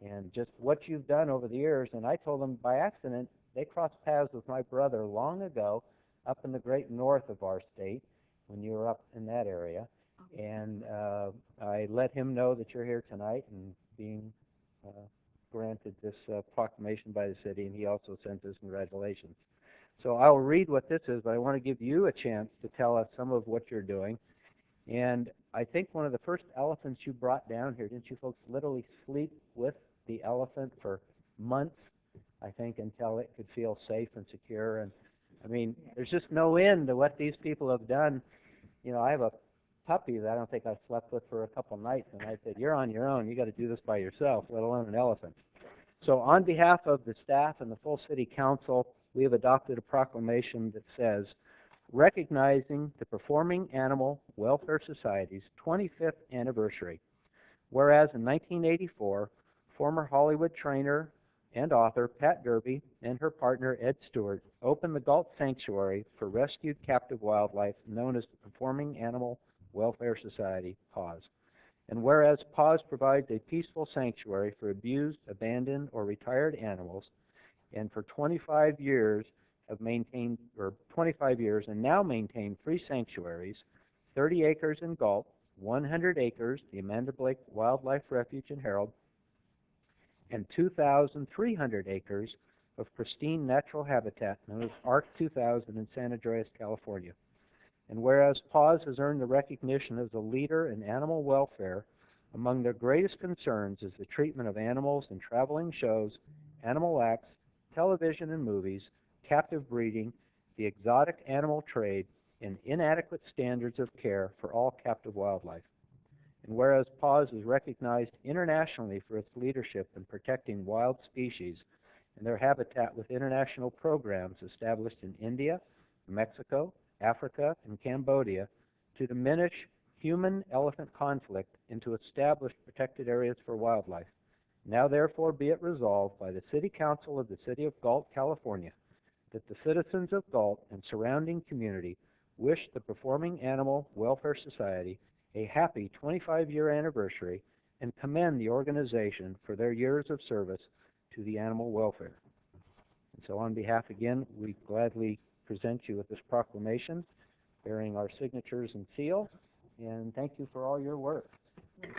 And just what you've done over the years. And I told them by accident, they crossed paths with my brother long ago up in the great north of our state when you were up in that area. And I let him know that you're here tonight and being granted this proclamation by the city, and he also sent us congratulations. So I'll read what this is, but I want to give you a chance to tell us some of what you're doing. And I think one of the first elephants you brought down here, didn't you folks literally sleep with the elephant for months, I think, until it could feel safe and secure? And I mean, there's just no end to what these people have done. You know, I have a puppy that I don't think I slept with for a couple nights, and I said, you're on your own. You got to do this by yourself, let alone an elephant. So on behalf of the staff and the full city council, we have adopted a proclamation that says, recognizing the Performing Animal Welfare Society's 25th anniversary. Whereas in 1984, former Hollywood trainer and author Pat Derby and her partner Ed Stewart opened the Galt Sanctuary for rescued captive wildlife known as the Performing Animal Welfare Society, PAWS. And whereas PAWS provides a peaceful sanctuary for abused, abandoned, or retired animals, and for 25 years and now maintain free sanctuaries, 30 acres in Galt, 100 acres, the Amanda Blake Wildlife Refuge in Harold, and 2,300 acres of pristine natural habitat known as ARC 2000 in San Andreas, California. And whereas PAWS has earned the recognition as a leader in animal welfare, among their greatest concerns is the treatment of animals in traveling shows, animal acts, television and movies, captive breeding, the exotic animal trade, and inadequate standards of care for all captive wildlife. And whereas PAWS is recognized internationally for its leadership in protecting wild species and their habitat with international programs established in India, Mexico, Africa, and Cambodia to diminish human-elephant conflict and to establish protected areas for wildlife. Now therefore be it resolved by the City Council of the City of Galt, California, that the citizens of Galt and surrounding community wish the Performing Animal Welfare Society a happy 25-year anniversary and commend the organization for their years of service to the animal welfare. And so on behalf again, we gladly present you with this proclamation bearing our signatures and seal, and thank you for all your work. Thank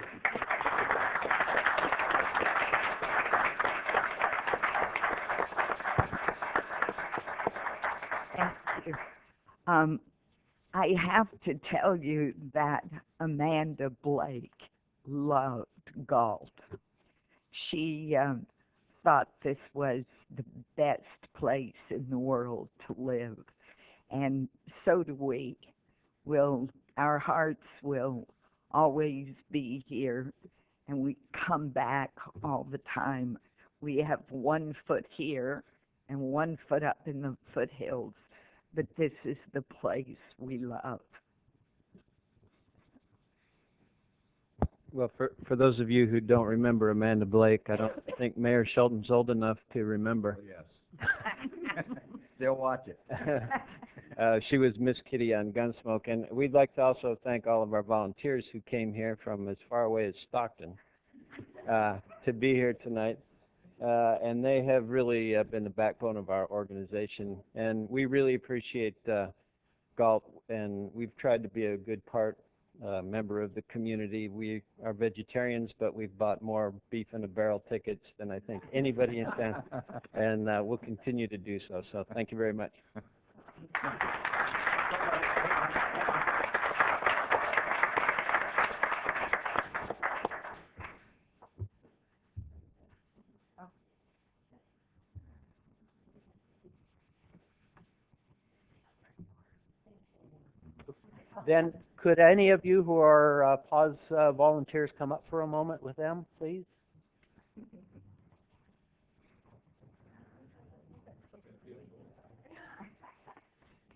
you. I have to tell you that Amanda Blake loved Galt. She thought this was the best place in the world to live, and so do we. Our hearts will always be here, and we come back all the time. We have 1 foot here and 1 foot up in the foothills, but this is the place we love. Well, for those of you who don't remember Amanda Blake, I don't think Mayor Shelton's old enough to remember. Oh, yes. Still watch it. She was Miss Kitty on Gunsmoke, and we'd like to also thank all of our volunteers who came here from as far away as Stockton to be here tonight. And they have really been the backbone of our organization, and we really appreciate Galt, and we've tried to be a good member of the community. We are vegetarians, but we've bought more beef in a barrel tickets than I think anybody in town, and we'll continue to do so. So thank you very much. Then could any of you who are PAWS volunteers come up for a moment with them, please?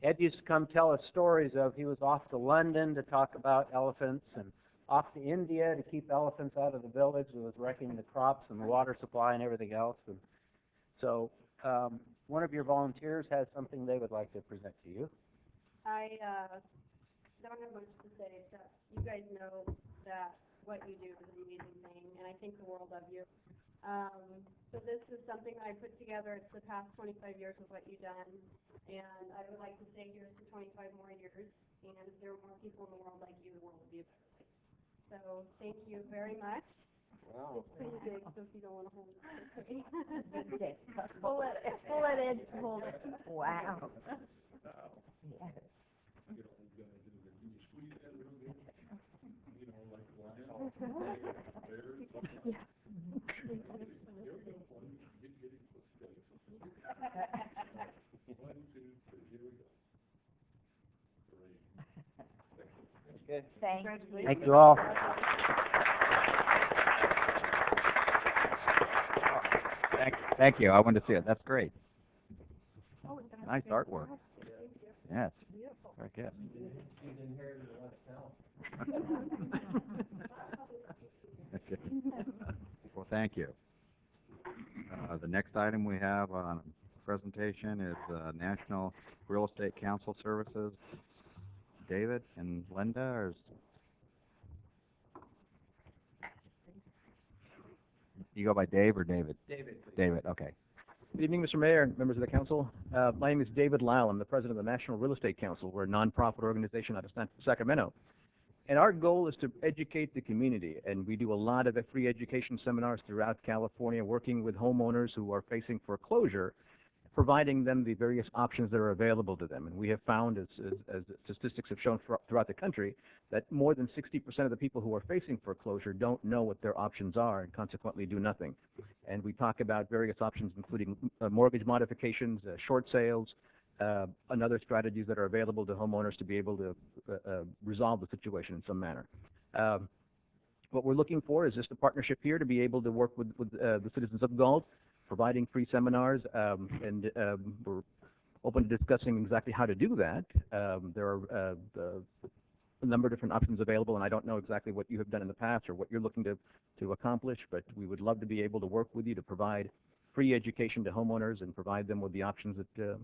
Ed used to come tell us stories of he was off to London to talk about elephants and off to India to keep elephants out of the village that was wrecking the crops and the water supply and everything else. And so one of your volunteers has something they would like to present to you. I don't have much to say except you guys know that what you do is an amazing thing, and I think the world of you. So this is something I put together. It's the past 25 years of what you've done, and I would like to say here's to 25 more years, and if there are more people in the world like you, the world will be a better place. So thank you very much. Wow. It's pretty big, so if you don't want to hold it, it's okay. Pull it in, hold it. Wow. Yes. Okay. Thank you all. Thank you. I wanted to see it. That's great. Nice artwork. Yes. Very good. Well, thank you. The next item we have on presentation is National Real Estate Council Services. David and Linda, or is... You go by Dave or David? David, please. David, okay. Good evening, Mr. Mayor and members of the council. My name is David Lyle. I'm the president of the National Real Estate Council. We're a nonprofit organization out of Sacramento. And our goal is to educate the community, and we do a lot of free education seminars throughout California, working with homeowners who are facing foreclosure, providing them the various options that are available to them. And we have found, as statistics have shown throughout the country, that more than 60% of the people who are facing foreclosure don't know what their options are and consequently do nothing. And we talk about various options, including mortgage modifications, short sales, and other strategies that are available to homeowners to be able to resolve the situation in some manner. What we're looking for is just a partnership here to be able to work with the citizens of Galt, providing free seminars, and we're open to discussing exactly how to do that. There are a number of different options available, and I don't know exactly what you have done in the past or what you're looking to accomplish, but we would love to be able to work with you to provide free education to homeowners and provide them with the options that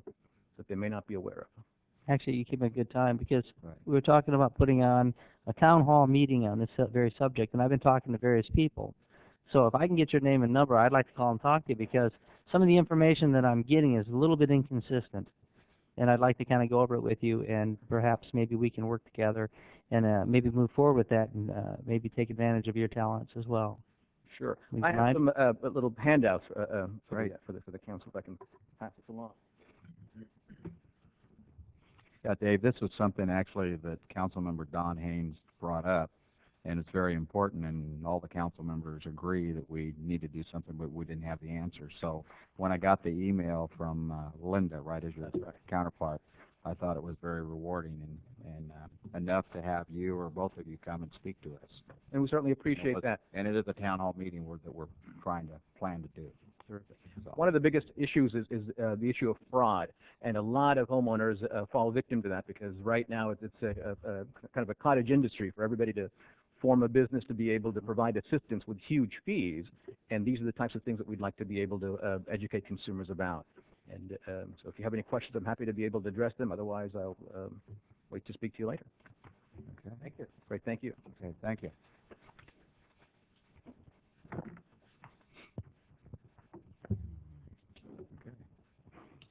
they may not be aware of. Actually, you keep a good time because we were talking about putting on a town hall meeting on this very subject, and I've been talking to various people. So if I can get your name and number, I'd like to call and talk to you because some of the information that I'm getting is a little bit inconsistent, and I'd like to kind of go over it with you, and perhaps maybe we can work together and maybe move forward with that and maybe take advantage of your talents as well. Sure. Would I you have mind? some little handouts for the council if I can pass this along. Yeah, Dave, this was something actually that Councilmember Don Haynes brought up, and it's very important, and all the council members agree that we need to do something, but we didn't have the answer. So when I got the email from Linda, right, as your counterpart, I thought it was very rewarding and enough to have you or both of you come and speak to us. And we certainly appreciate that. And it is a town hall meeting that we're trying to plan to do. Terrific. So. One of the biggest issues is the issue of fraud, and a lot of homeowners fall victim to that because right now it's a kind of a cottage industry for everybody to form a business to be able to provide assistance with huge fees, and these are the types of things that we'd like to be able to educate consumers about. And so if you have any questions, I'm happy to be able to address them. Otherwise, I'll wait to speak to you later. Okay. Thank you. Great, thank you. Okay, thank you. Okay.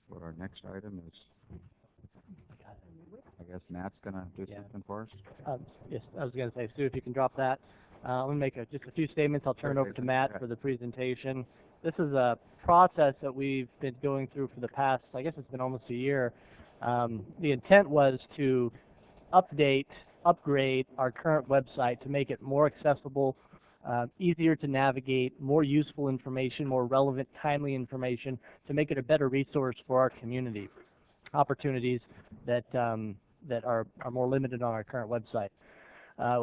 What our next item is, I guess Matt's gonna do something for us? Yes, I was going to say, Sue, if you can drop that. I'm going to make just a few statements. I'll turn it over to Matt for the presentation. This is a process that we've been going through for the past, I guess it's been almost a year. The intent was to upgrade our current website to make it more accessible, easier to navigate, more useful information, more relevant, timely information, to make it a better resource for our community. Opportunities that are more limited on our current website.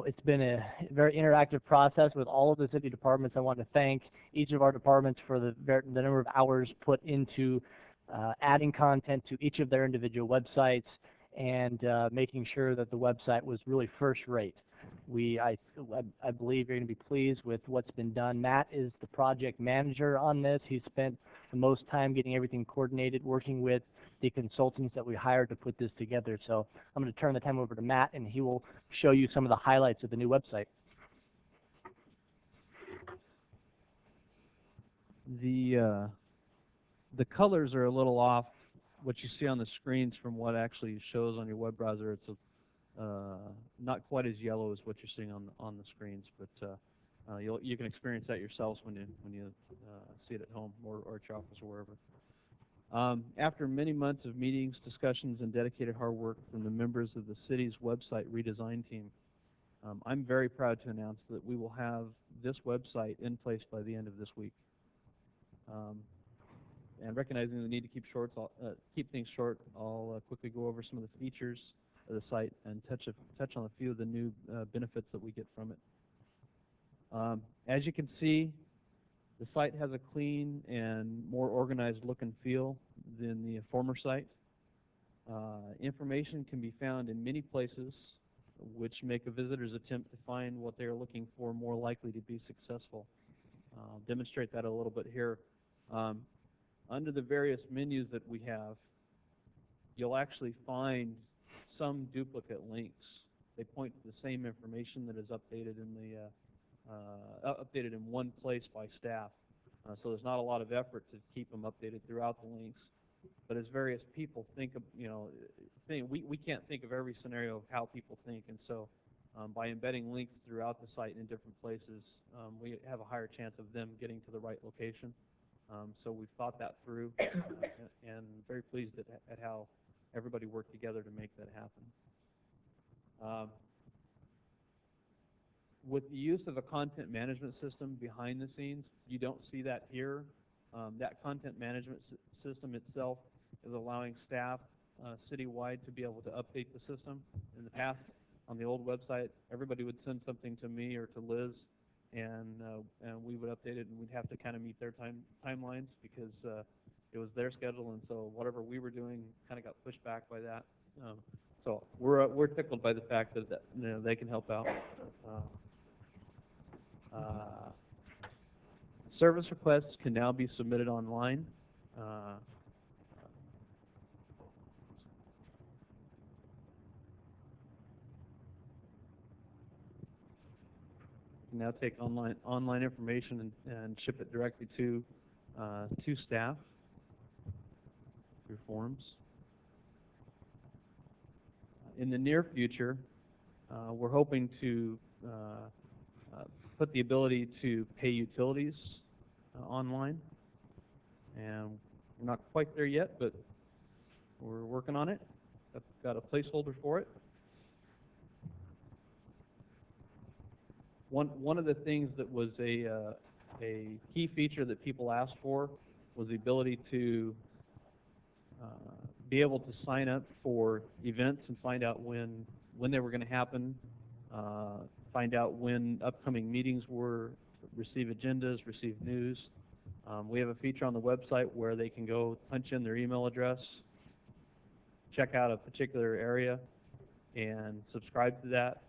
It's been a very interactive process with all of the city departments. I want to thank each of our departments for the number of hours put into adding content to each of their individual websites and making sure that the website was really first rate. I believe you're going to be pleased with what's been done. Matt is the project manager on this. He spent the most time getting everything coordinated, working with the consultants that we hired to put this together. So I'm going to turn the time over to Matt, and he will show you some of the highlights of the new website. The colors are a little off. What you see on the screens from what actually shows on your web browser, it's not quite as yellow as what you're seeing on the screens, but you can experience that yourselves when you see it at home or at your office or wherever. After many months of meetings, discussions, and dedicated hard work from the members of the city's website redesign team, I'm very proud to announce that we will have this website in place by the end of this week. And recognizing the need to keep things short, I'll quickly go over some of the features of the site and touch on a few of the new benefits that we get from it. As you can see, the site has a clean and more organized look and feel than the former site. Information can be found in many places, which make a visitor's attempt to find what they are looking for more likely to be successful. I'll demonstrate that a little bit here. Under the various menus that we have, you'll actually find some duplicate links. They point to the same information that is updated in the updated in one place by staff. So there's not a lot of effort to keep them updated throughout the links. But as various people think of, we can't think of every scenario of how people think, and so by embedding links throughout the site in different places, we have a higher chance of them getting to the right location. So we've thought that through, and very pleased at how everybody worked together to make that happen. With the use of a content management system behind the scenes, you don't see that here. That content management system itself is allowing staff citywide to be able to update the system. In the past, on the old website, everybody would send something to me or to Liz, and we would update it, and we'd have to kind of meet their timelines because it was their schedule, and so whatever we were doing kind of got pushed back by that. So we're tickled by the fact that they can help out. Service requests can now be submitted online. You can now take online information and ship it directly to staff through forms. In the near future, we're hoping to put the ability to pay utilities online, and we're not quite there yet, but we're working on it. I've got a placeholder for it. One of the things that was a key feature that people asked for was the ability to be able to sign up for events and find out when they were going to happen, find out when upcoming meetings were, receive agendas, receive news. We have a feature on the website where they can go punch in their email address, check out a particular area, and subscribe to that.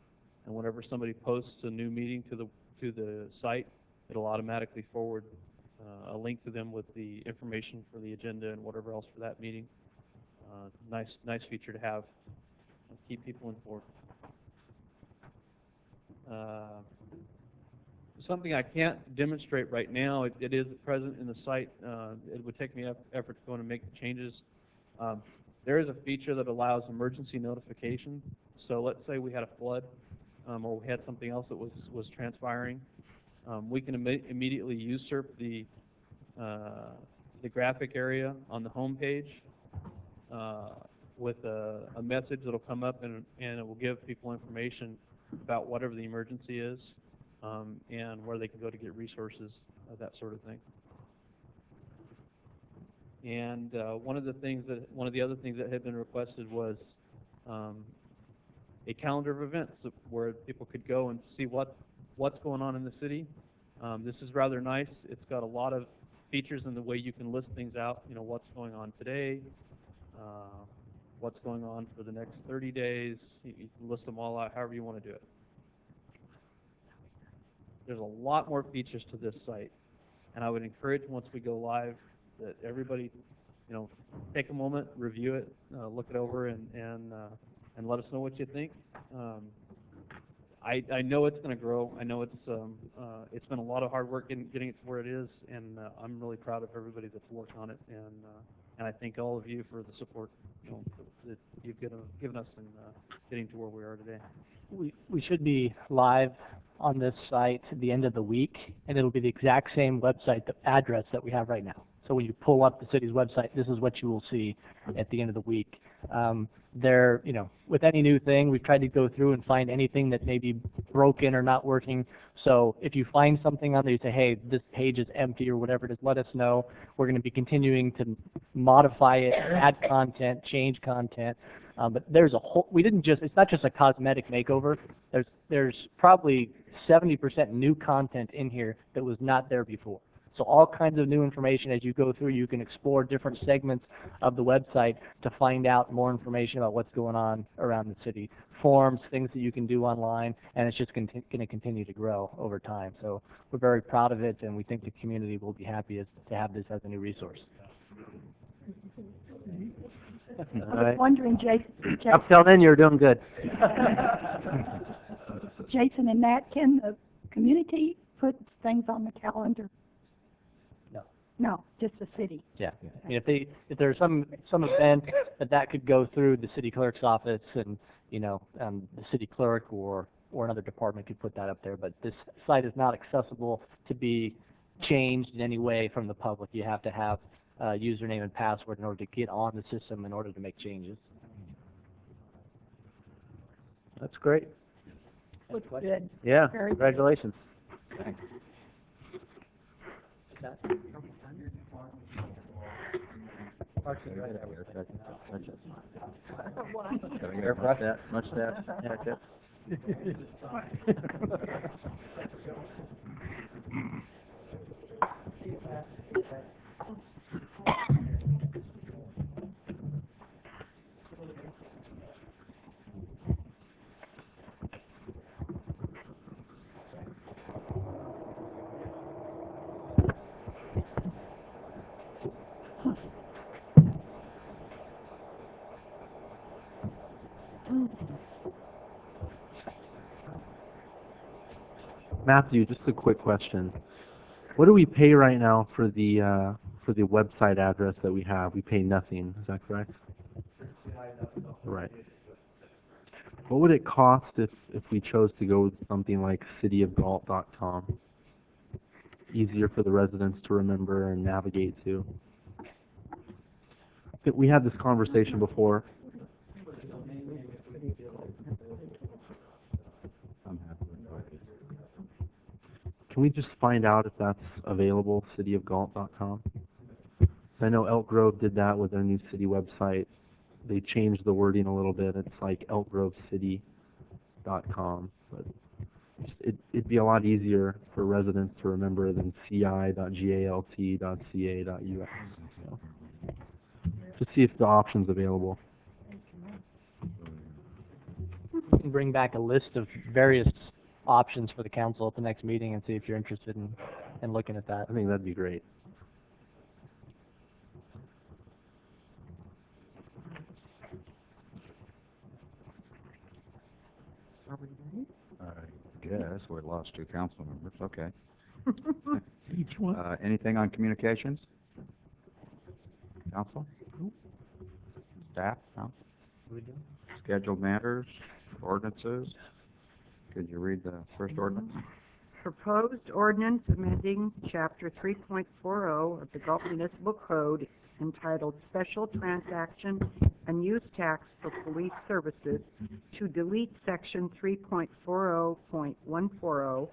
And whenever somebody posts a new meeting to the site, it'll automatically forward a link to them with the information for the agenda and whatever else for that meeting. Nice feature to have. Keep people informed. Something I can't demonstrate right now, it is present in the site. It would take me effort to go in and make the changes. There is a feature that allows emergency notification. So let's say we had a flood or we had something else that was transpiring. We can immediately usurp the graphic area on the home page with a message that will come up, and it will give people information about whatever the emergency is and where they can go to get resources, that sort of thing. And one of the other things that had been requested was a calendar of events where people could go and see what's going on in the city. This is rather nice. It's got a lot of features in the way you can list things out. You know, what's going on today, what's going on for the next 30 days. You can list them all out however you want to do it. There's a lot more features to this site, and I would encourage, once we go live, that everybody, take a moment, review it, look it over, and let us know what you think. I know it's going to grow. I know it's been a lot of hard work getting it to where it is, and I'm really proud of everybody that's worked on it, and I thank all of you for the support that you've given us in getting to where we are today. We should be live on this site at the end of the week, and it'll be the exact same website address that we have right now. So when you pull up the city's website, this is what you will see at the end of the week. With any new thing, we've tried to go through and find anything that may be broken or not working. So if you find something on there, you say, hey, this page is empty or whatever it is, let us know. We're going to be continuing to modify it, add content, change content. But there's a whole, it's not just a cosmetic makeover. There's probably 70% new content in here that was not there before. So all kinds of new information as you go through. You can explore different segments of the website to find out more information about what's going on around the city. Forms, things that you can do online, and it's just going to continue to grow over time. So we're very proud of it, and we think the community will be happy to have this as a new resource. I was wondering, Jason. Up till then, you're doing good. Jason and Nat, can the community put things on the calendar? No. No, just the city. Yeah. I mean, if there's some event that could go through the city clerk's office, and the city clerk or another department could put that up there. But this site is not accessible to be changed in any way from the public. You have to have username and password in order to get on the system in order to make changes. That's great. Looks good. Yeah, Very good. congratulations. Thanks. Mustache, haircut. Matthew, just a quick question. What do we pay right now for the website address that we have? We pay nothing. Is that correct? Right. What would it cost if we chose to go with something like cityofgalt.com? Easier for the residents to remember and navigate to. We had this conversation before. Can we just find out if that's available, cityofgalt.com? I know Elk Grove did that with their new city website. They changed the wording a little bit. It's like elkgrovecity.com. But it'd be a lot easier for residents to remember than ci.galt.ca.us. So, just see if the option's available. We can bring back a list of various options for the council at the next meeting and see if you're interested in looking at that. I think that'd be great. I guess we lost 2 council members. Okay. Each one. Anything on communications? Council? Staff? No? Scheduled matters? Ordinances? Could you read the first ordinance? Proposed ordinance amending Chapter 3.40 of the Galt Municipal Code entitled Special Transaction and Use Tax for Police Services to delete Section 3.40.140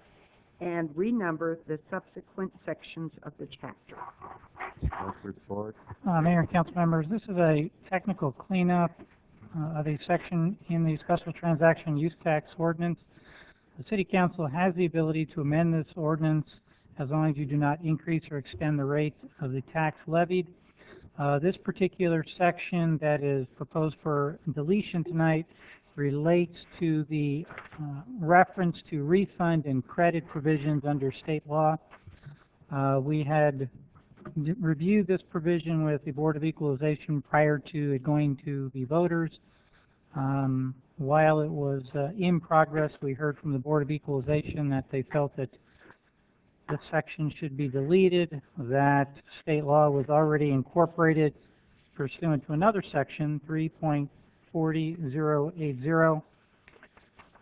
and renumber the subsequent sections of the chapter. Clerk's report. Mayor and council members, this is a technical cleanup of a section in the Special Transaction Use Tax Ordinance. The City Council has the ability to amend this ordinance as long as you do not increase or extend the rate of the tax levied. This particular section that is proposed for deletion tonight relates to the reference to refund and credit provisions under state law. We had reviewed this provision with the Board of Equalization prior to it going to the voters. While it was in progress, we heard from the Board of Equalization that they felt that this section should be deleted, that state law was already incorporated pursuant to another section, 3.40080.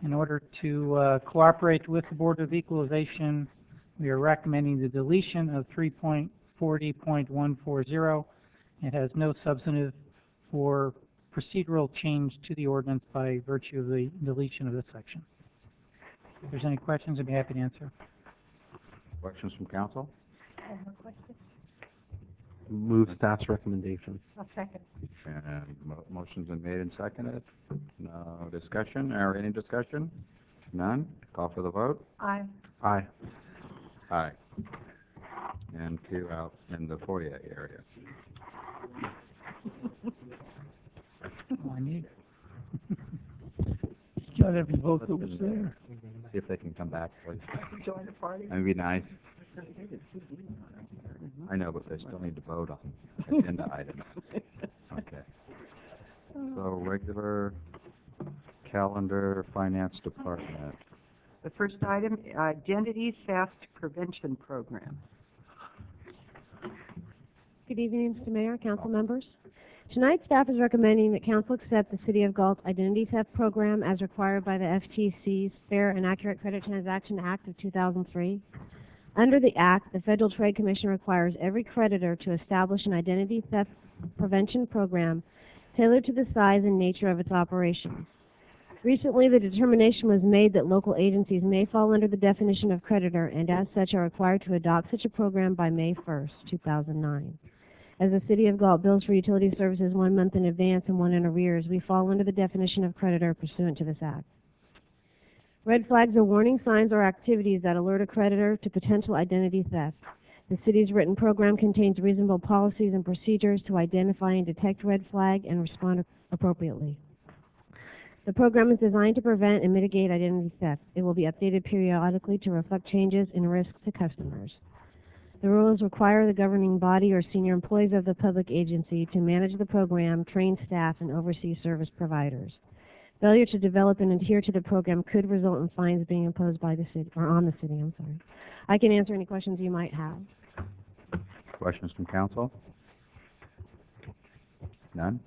In order to cooperate with the Board of Equalization, we are recommending the deletion of 3.40.140. It has no substantive or procedural change to the ordinance by virtue of the deletion of this section. If there's any questions, I'd be happy to answer. Questions from council? I have a question. Move staff's recommendation. I'll second. And motion's been made and seconded. No discussion, or any discussion? None? Call for the vote. Aye. Aye. Aye. and 2 out in the foyer area. Oh, I need it. Got every vote that was there. See if they can come back, please. Join the party. That'd be nice. I know, but they still need to vote on agenda items. Okay. So regular calendar, finance department. The first item, Identity Theft Prevention Program. Good evening, Mr. Mayor, council members. Tonight, staff is recommending that council accept the City of Galt Identity Theft Program as required by the FTC's Fair and Accurate Credit Transaction Act of 2003. Under the Act, the Federal Trade Commission requires every creditor to establish an identity theft prevention program tailored to the size and nature of its operations. Recently, the determination was made that local agencies may fall under the definition of creditor and as such are required to adopt such a program by May 1st, 2009. As the City of Galt bills for utility services 1 month in advance and 1 in arrears, we fall under the definition of creditor pursuant to this Act. Red flags are warning signs or activities that alert a creditor to potential identity theft. The City's written program contains reasonable policies and procedures to identify and detect red flag and respond appropriately. The program is designed to prevent and mitigate identity theft. It will be updated periodically to reflect changes in risk to customers. The rules require the governing body or senior employees of the public agency to manage the program, train staff, and oversee service providers. Failure to develop and adhere to the program could result in fines being imposed by the city, or on the city, I'm sorry. I can answer any questions you might have. Questions from council? None?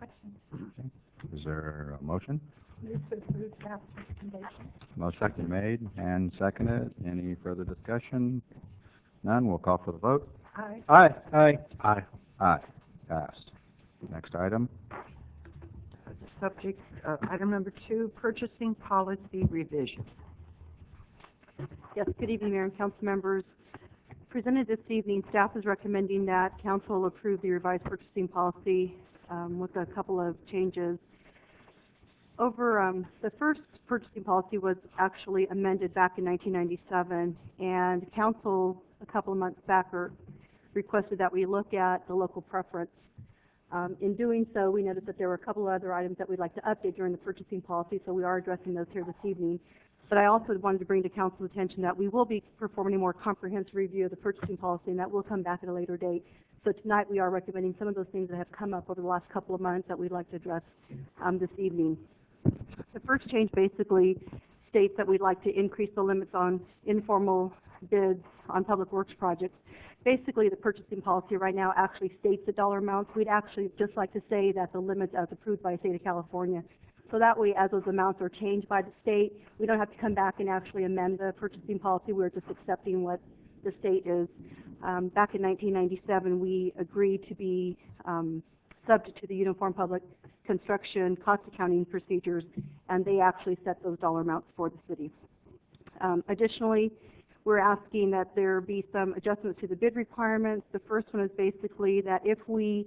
Okay. Is there a motion? Move to approve staff's recommendation. Motion made and seconded. Any further discussion? None. We'll call for the vote. Aye. Aye. Aye. Aye. Aye. Passed. Next item. Subject, item number 2, Purchasing Policy Revision. Yes, good evening, Mayor and council members. Presented this evening, staff is recommending that council approve the revised purchasing policy with a couple of changes. The first purchasing policy was actually amended back in 1997, and council a couple of months back requested that we look at the local preference. In doing so, we noticed that there were a couple of other items that we'd like to update during the purchasing policy, so we are addressing those here this evening. But I also wanted to bring to council's attention that we will be performing a more comprehensive review of the purchasing policy, and that will come back at a later date. So tonight we are recommending some of those things that have come up over the last couple of months that we'd like to address this evening. The first change basically states that we'd like to increase the limits on informal bids on public works projects. Basically, the purchasing policy right now actually states the dollar amounts. We'd actually just like to say that the limits as approved by the state of California. So that way, as those amounts are changed by the state, we don't have to come back and actually amend the purchasing policy. We're just accepting what the state is. Back in 1997, we agreed to be subject to the Uniform Public Construction Cost Accounting Procedures, and they actually set those dollar amounts for the city. Additionally, we're asking that there be some adjustments to the bid requirements. The first one is basically that if we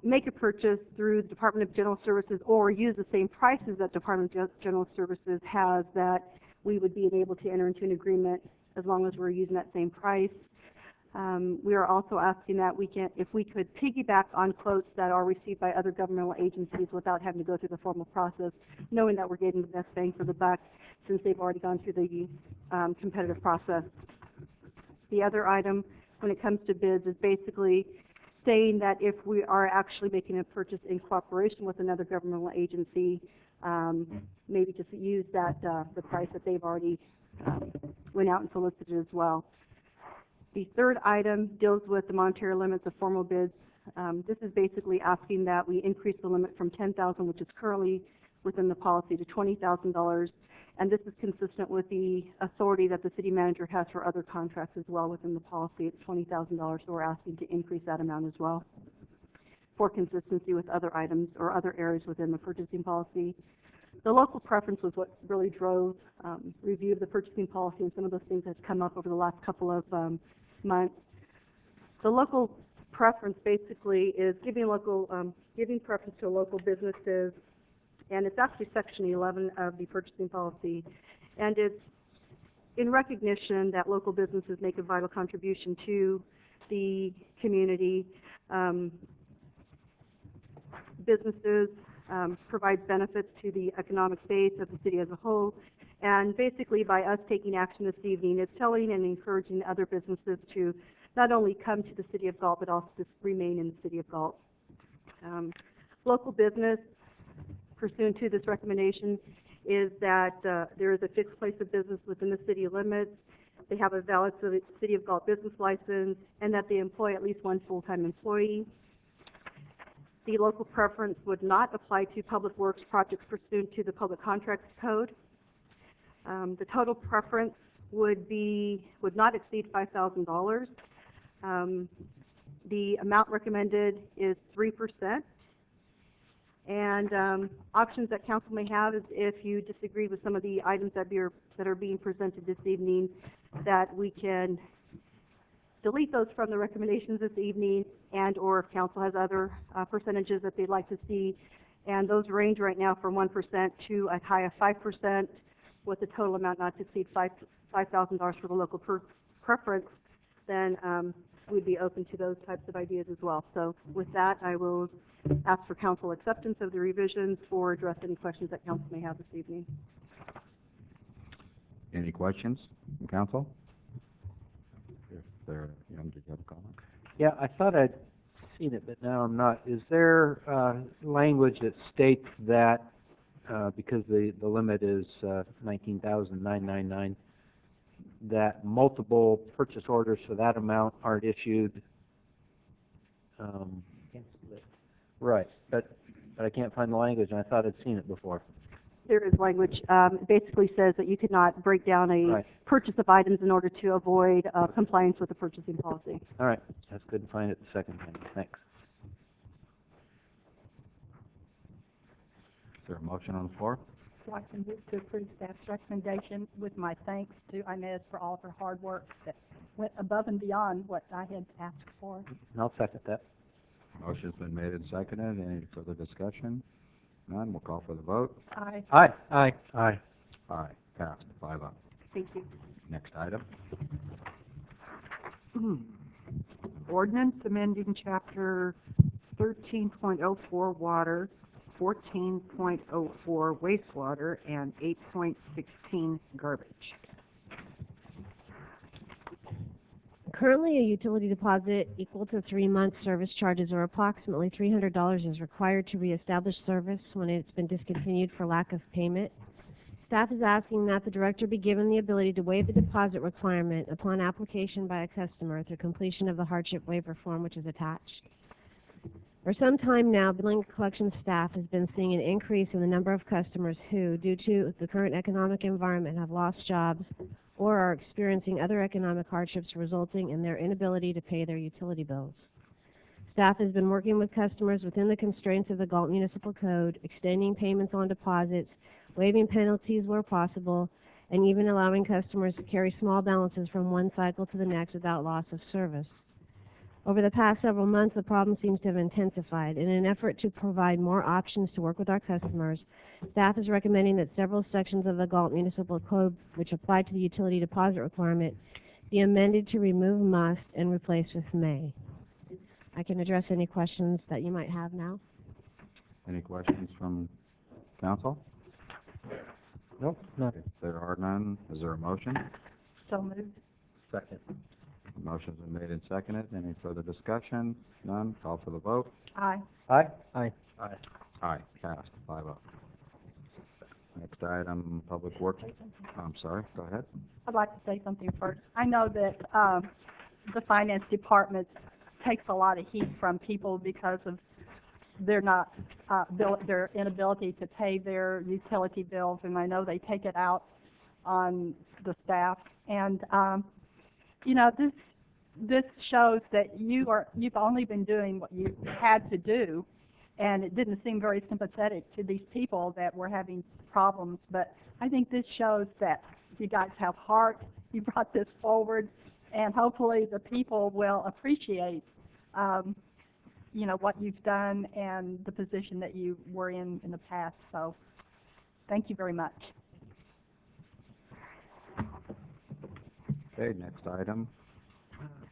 make a purchase through the Department of General Services or use the same prices that Department of General Services has, that we would be able to enter into an agreement as long as we're using that same price. We are also asking that if we could piggyback on quotes that are received by other governmental agencies without having to go through the formal process, knowing that we're getting the best bang for the buck since they've already gone through the competitive process. The other item when it comes to bids is basically saying that if we are actually making a purchase in cooperation with another governmental agency, maybe just use that the price that they've already went out and solicited as well. The third item deals with the monetary limits of formal bids. This is basically asking that we increase the limit from $10,000, which is currently within the policy, to $20,000, and this is consistent with the authority that the city manager has for other contracts as well within the policy. It's $20,000, so we're asking to increase that amount as well for consistency with other items or other areas within the purchasing policy. The local preference was what really drove review of the purchasing policy, and some of those things have come up over the last couple of months. The local preference basically is giving preference to local businesses, and it's actually Section 11 of the purchasing policy, and in recognition that local businesses make a vital contribution to the community. Businesses provide benefits to the economic base of the city as a whole, and basically by us taking action this evening, it's telling and encouraging other businesses to not only come to the city of Galt, but also to remain in the city of Galt. Local business, pursuant to this recommendation, is that there is a fixed place of business within the city limits, they have a valid City of Galt business license, and that they employ at least one full-time employee. The local preference would not apply to public works projects pursuant to the Public Contracts Code. The total preference would not exceed $5,000. The amount recommended is 3%. And options that council may have is, if you disagree with some of the items that are being presented this evening, that we can delete those from the recommendations this evening, and or if council has other percentages that they'd like to see. And those range right now from 1% to a high of 5%, with the total amount not to exceed $5,000 for the local preference. Then we'd be open to those types of ideas as well. So with that, I will ask for council acceptance of the revisions or address any questions that council may have this evening. Any questions from council? If they're young, do you have a comment? Yeah, I thought I'd seen it, but now I'm not. Is there language that states that because the limit is $19,999, that multiple purchase orders for that amount aren't issued? Right, but I can't find the language, and I thought I'd seen it before. There is language. It basically says that you could not break down a purchase of items in order to avoid compliance with the purchasing policy. All right, that's good to find it the second time. Thanks. Is there a motion on the floor? So I can move to approve staff's recommendation with my thanks to Inez for all of her hard work that went above and beyond what I had asked for. And I'll second that. Motion's been made and seconded. Any further discussion? None. We'll call for the vote. Aye. Aye. Aye. Aye. Aye. Passed. 5-0. Thank you. Next item. Ordinance amending Chapter 13.04 Water, 14.04 Wastewater, and 8.16 Garbage. Currently, a utility deposit equal to 3 months service charges or approximately $300 is required to reestablish service when it's been discontinued for lack of payment. Staff is asking that the director be given the ability to waive the deposit requirement upon application by a customer through completion of the hardship waiver form, which is attached. For some time now, billing and collection staff has been seeing an increase in the number of customers who, due to the current economic environment, have lost jobs or are experiencing other economic hardships resulting in their inability to pay their utility bills. Staff has been working with customers within the constraints of the Galt Municipal Code, extending payments on deposits, waiving penalties where possible, and even allowing customers to carry small balances from one cycle to the next without loss of service. Over the past several months, the problem seems to have intensified. In an effort to provide more options to work with our customers, staff is recommending that several sections of the Galt Municipal Code, which apply to the utility deposit requirement, be amended to remove must and replace with may. I can address any questions that you might have now. Any questions from council? Nope. No. If there are none, is there a motion? So moved. Second. Motion's been made and seconded. Any further discussion? None. Call for the vote. Aye. Aye. Aye. Aye. Aye. Passed. 5-0. Next item, Public Works. I'm sorry. Go ahead. I'd like to say something first. I know that the finance department takes a lot of heat from people because of their inability to pay their utility bills, and I know they take it out on the staff. And you know, this shows that you've only been doing what you had to do, and it didn't seem very sympathetic to these people that were having problems. But I think this shows that you guys have heart. You brought this forward, and hopefully the people will appreciate you know, what you've done and the position that you were in the past. So thank you very much. Okay, next item.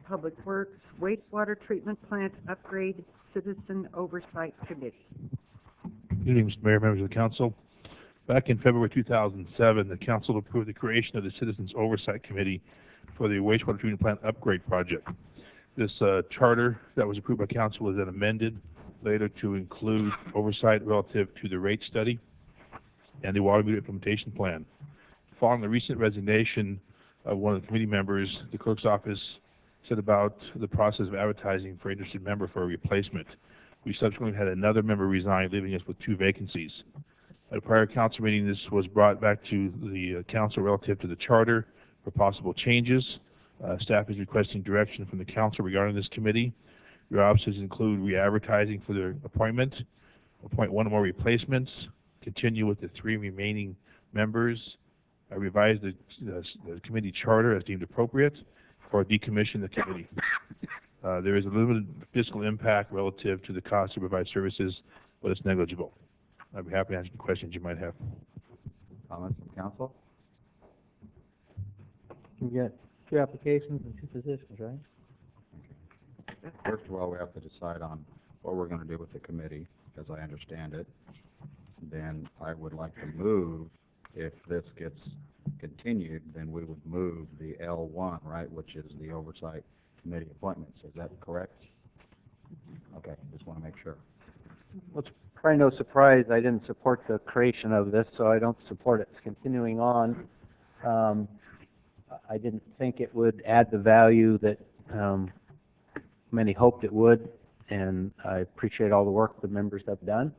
Public Works Wastewater Treatment Plant Upgrade Citizen Oversight Committee. Good evening, Mr. Mayor, members of the council. Back in February 2007, the council approved the creation of the Citizens Oversight Committee for the wastewater treatment plant upgrade project. This charter that was approved by council was then amended later to include oversight relative to the rate study and the water meter implementation plan. Following the recent resignation of one of the committee members, the clerk's office set about the process of advertising for interested member for a replacement. We subsequently had another member resign, leaving us with 2 vacancies. At a prior council meeting, this was brought back to the council relative to the charter for possible changes. Staff is requesting direction from the council regarding this committee. Your options include re-advertising for their appointment, appoint 1 or more replacements, continue with the 3 remaining members, revise the committee charter as deemed appropriate, or decommission the committee. There is a limited fiscal impact relative to the cost to provide services, but it's negligible. I'd be happy to answer the questions you might have. Comments from council? You got 2 applications and 2 positions, right? First of all, we have to decide on what we're going to do with the committee, as I understand it. Then I would like to move, if this gets continued, then we would move the L1, right, which is the oversight committee appointments. Is that correct? Okay, just want to make sure. Well, it's probably no surprise I didn't support the creation of this, so I don't support its continuing on. I didn't think it would add the value that many hoped it would, and I appreciate all the work the members have done.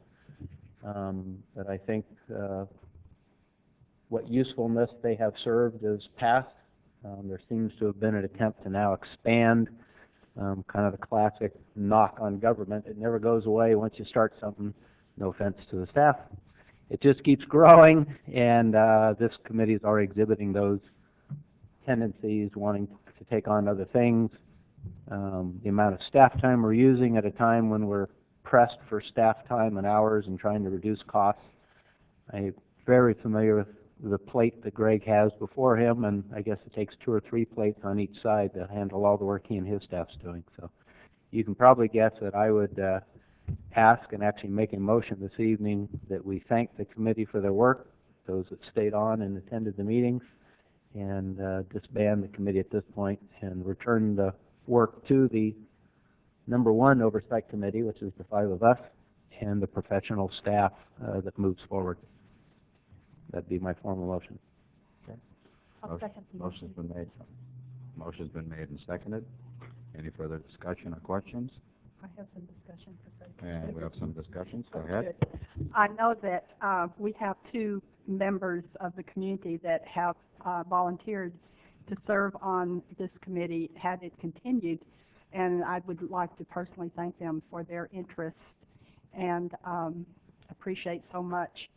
But I think what usefulness they have served is past. There seems to have been an attempt to now expand, kind of the classic knock on government. It never goes away once you start something, no offense to the staff. It just keeps growing, and this committee is already exhibiting those tendencies, wanting to take on other things. The amount of staff time we're using at a time when we're pressed for staff time and hours and trying to reduce costs. I'm very familiar with the plate that Greg has before him, and I guess it takes 2 or 3 plates on each side to handle all the work he and his staff's doing. So you can probably guess that I would ask and actually make a motion this evening that we thank the committee for their work, those that stayed on and attended the meetings, and disband the committee at this point and return the work to the number 1 oversight committee, which is the 5 of us, and the professional staff that moves forward. That'd be my formal motion. Okay. I'll second the Motion's been made. Motion's been made and seconded. Any further discussion or questions? I have some discussion. And we have some discussions. Go ahead. I know that we have 2 members of the community that have volunteered to serve on this committee had it continued, and I would like to personally thank them for their interest and appreciate so much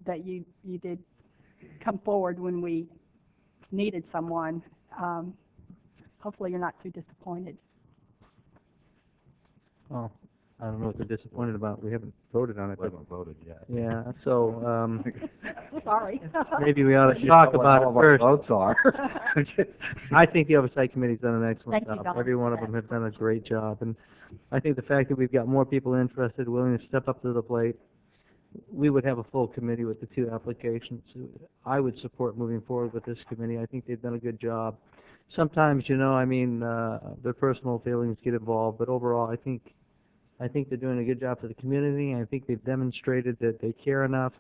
that you did come forward when we needed someone. Hopefully you're not too disappointed. Oh, I don't know what they're disappointed about. We haven't voted on it. We haven't voted yet. Yeah, so Sorry. maybe we ought to talk about it first. Votes are. I think the Oversight Committee's done an excellent Thank you, job. Galt. Every one of them have done a great job, and I think the fact that we've got more people interested, willing to step up to the plate, we would have a full committee with the 2 applications. I would support moving forward with this committee. I think they've done a good job. Sometimes, you know, I mean, their personal feelings get involved, but overall, I think they're doing a good job for the community. I think they've demonstrated that they care enough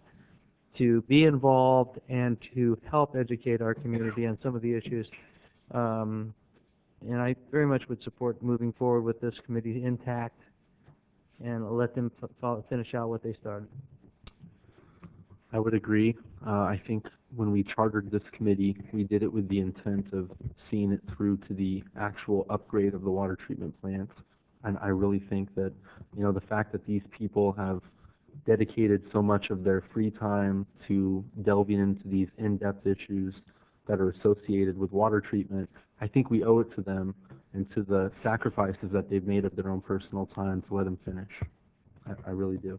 to be involved and to help educate our community on some of the issues. And I very much would support moving forward with this committee intact and let them finish out what they started. I would agree. I think when we chartered this committee, we did it with the intent of seeing it through to the actual upgrade of the water treatment plant. And I really think that, you know, the fact that these people have dedicated so much of their free time to delving into these in-depth issues that are associated with water treatment, I think we owe it to them and to the sacrifices that they've made of their own personal time to let them finish. I really do.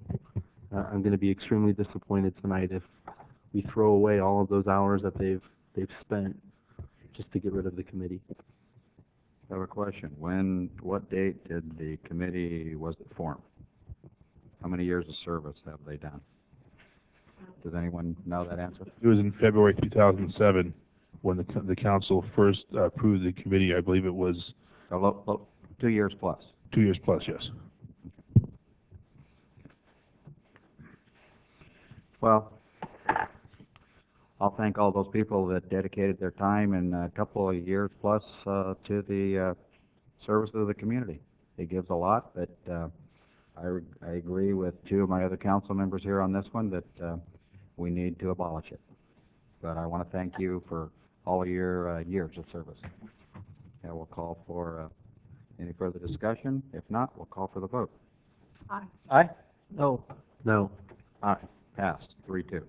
I'm going to be extremely disappointed tonight if we throw away all of those hours that they've spent just to get rid of the committee. I have a question. What date did the committee, was it formed? How many years of service have they done? Does anyone know that answer? It was in February 2007 when the council first approved the committee. I believe it was 2 years plus. 2 years plus, yes. Well, I'll thank all those people that dedicated their time and a couple of years plus to the service of the community. It gives a lot, but I agree with two of my other council members here on this one that we need to abolish it. But I want to thank you for all of your years of service. Yeah, we'll call for any further discussion. If not, we'll call for the vote. Aye. Aye? No. No. Aye. Passed. 3-2.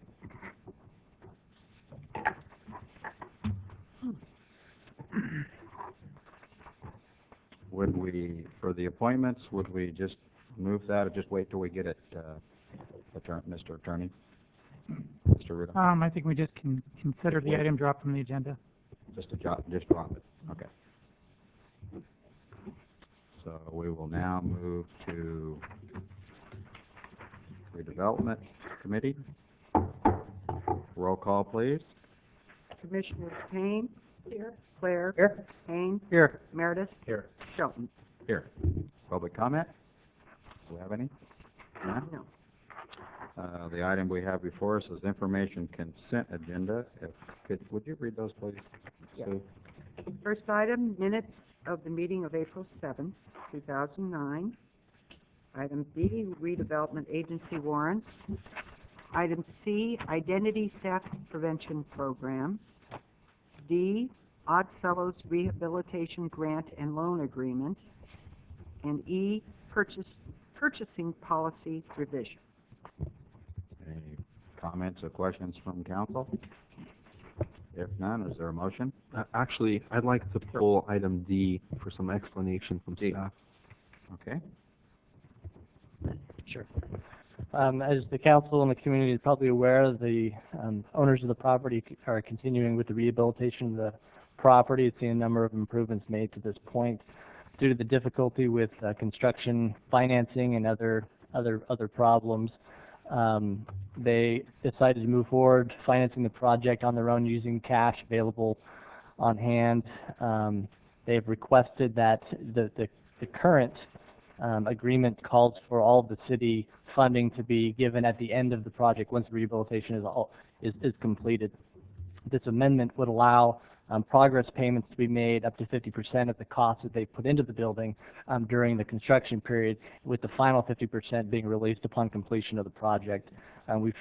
Would we, for the appointments, would we just move that or just wait till we get it, Mr. Attorney? Mr. Ruda? I think we just can consider the item dropped from the agenda. Just drop it. Okay. So we will now move to Redevelopment Committee. Roll call, please. Commissioners Payne. Here. Claire. Here. Haynes. Here. Meredith. Here. Shelton. Here. Public comment? Do we have any? None? No. The item we have before us is information consent agenda. Would you read those, please? Yeah. Sue? First item, minutes of the meeting of April 7th, 2009. Item B, redevelopment agency warrants. Item C, identity theft prevention program. D, Oddfellows Rehabilitation Grant and Loan Agreement. And E, purchasing policy revision. Any comments or questions from council? If none, is there a motion? Actually, I'd like to pull item D for some explanation from staff. Okay. Sure. As the council and the community is probably aware, the owners of the property are continuing with the rehabilitation of the property. It's seen a number of improvements made to this point. Due to the difficulty with construction financing and other problems, they decided to move forward financing the project on their own using cash available on hand. They've requested that the current agreement calls for all of the city funding to be given at the end of the project once the rehabilitation is completed. This amendment would allow progress payments to be made up to 50% of the cost that they put into the building during the construction period, with the final 50% being released upon completion of the project. We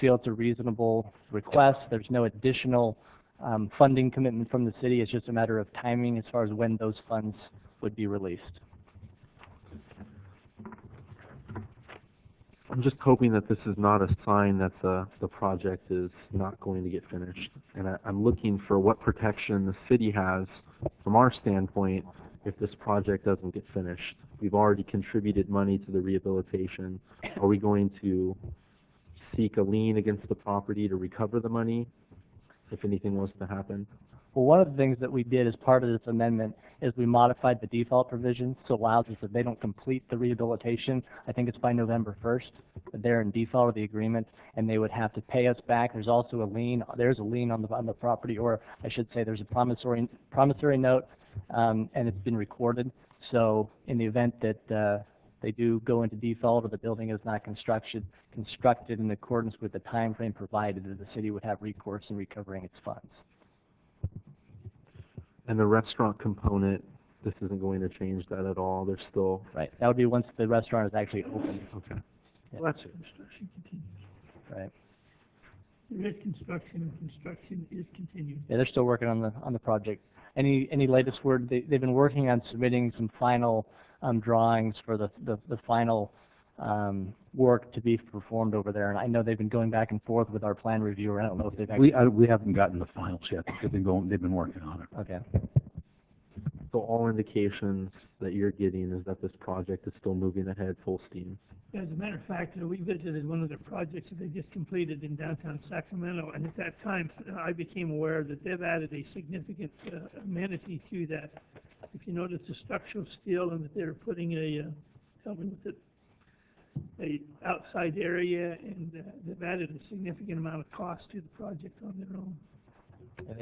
feel it's a reasonable request. There's no additional funding commitment from the city. It's just a matter of timing as far as when those funds would be released. I'm just hoping that this is not a sign that the project is not going to get finished. And I'm looking for what protection the city has from our standpoint if this project doesn't get finished. We've already contributed money to the rehabilitation. Are we going to seek a lien against the property to recover the money if anything was to happen? Well, one of the things that we did as part of this amendment is we modified the default provisions, so it allows us, if they don't complete the rehabilitation, I think it's by November 1st, that they're in default of the agreement, and they would have to pay us back. There's also a lien. There's a lien on the property, or I should say there's a promissory note, and it's been recorded. So in the event that they do go into default or the building is not constructed in accordance with the time frame provided, that the city would have recourse in recovering its funds. And the restaurant component, this isn't going to change that at all. There's still... Right. That would be once the restaurant is actually open. Okay. Yeah. Well, that's it. Construction continues. Right. There is construction, and construction is continuing. Yeah, they're still working on the project. Any latest word? They've been working on submitting some final drawings for the final work to be performed over there, and I know they've been going back and forth with our plan reviewer. I don't know if they've actually... We haven't gotten the finals yet. They've been working on it. Okay. So all indications that you're getting is that this project is still moving ahead full steam. As a matter of fact, we visited one of the projects that they just completed in downtown Sacramento, and at that time, I became aware that they've added a significant amenity to that. If you notice the structural steel, and that they're putting help me with it, a outside area, and they've added a significant amount of cost to the project on their own. And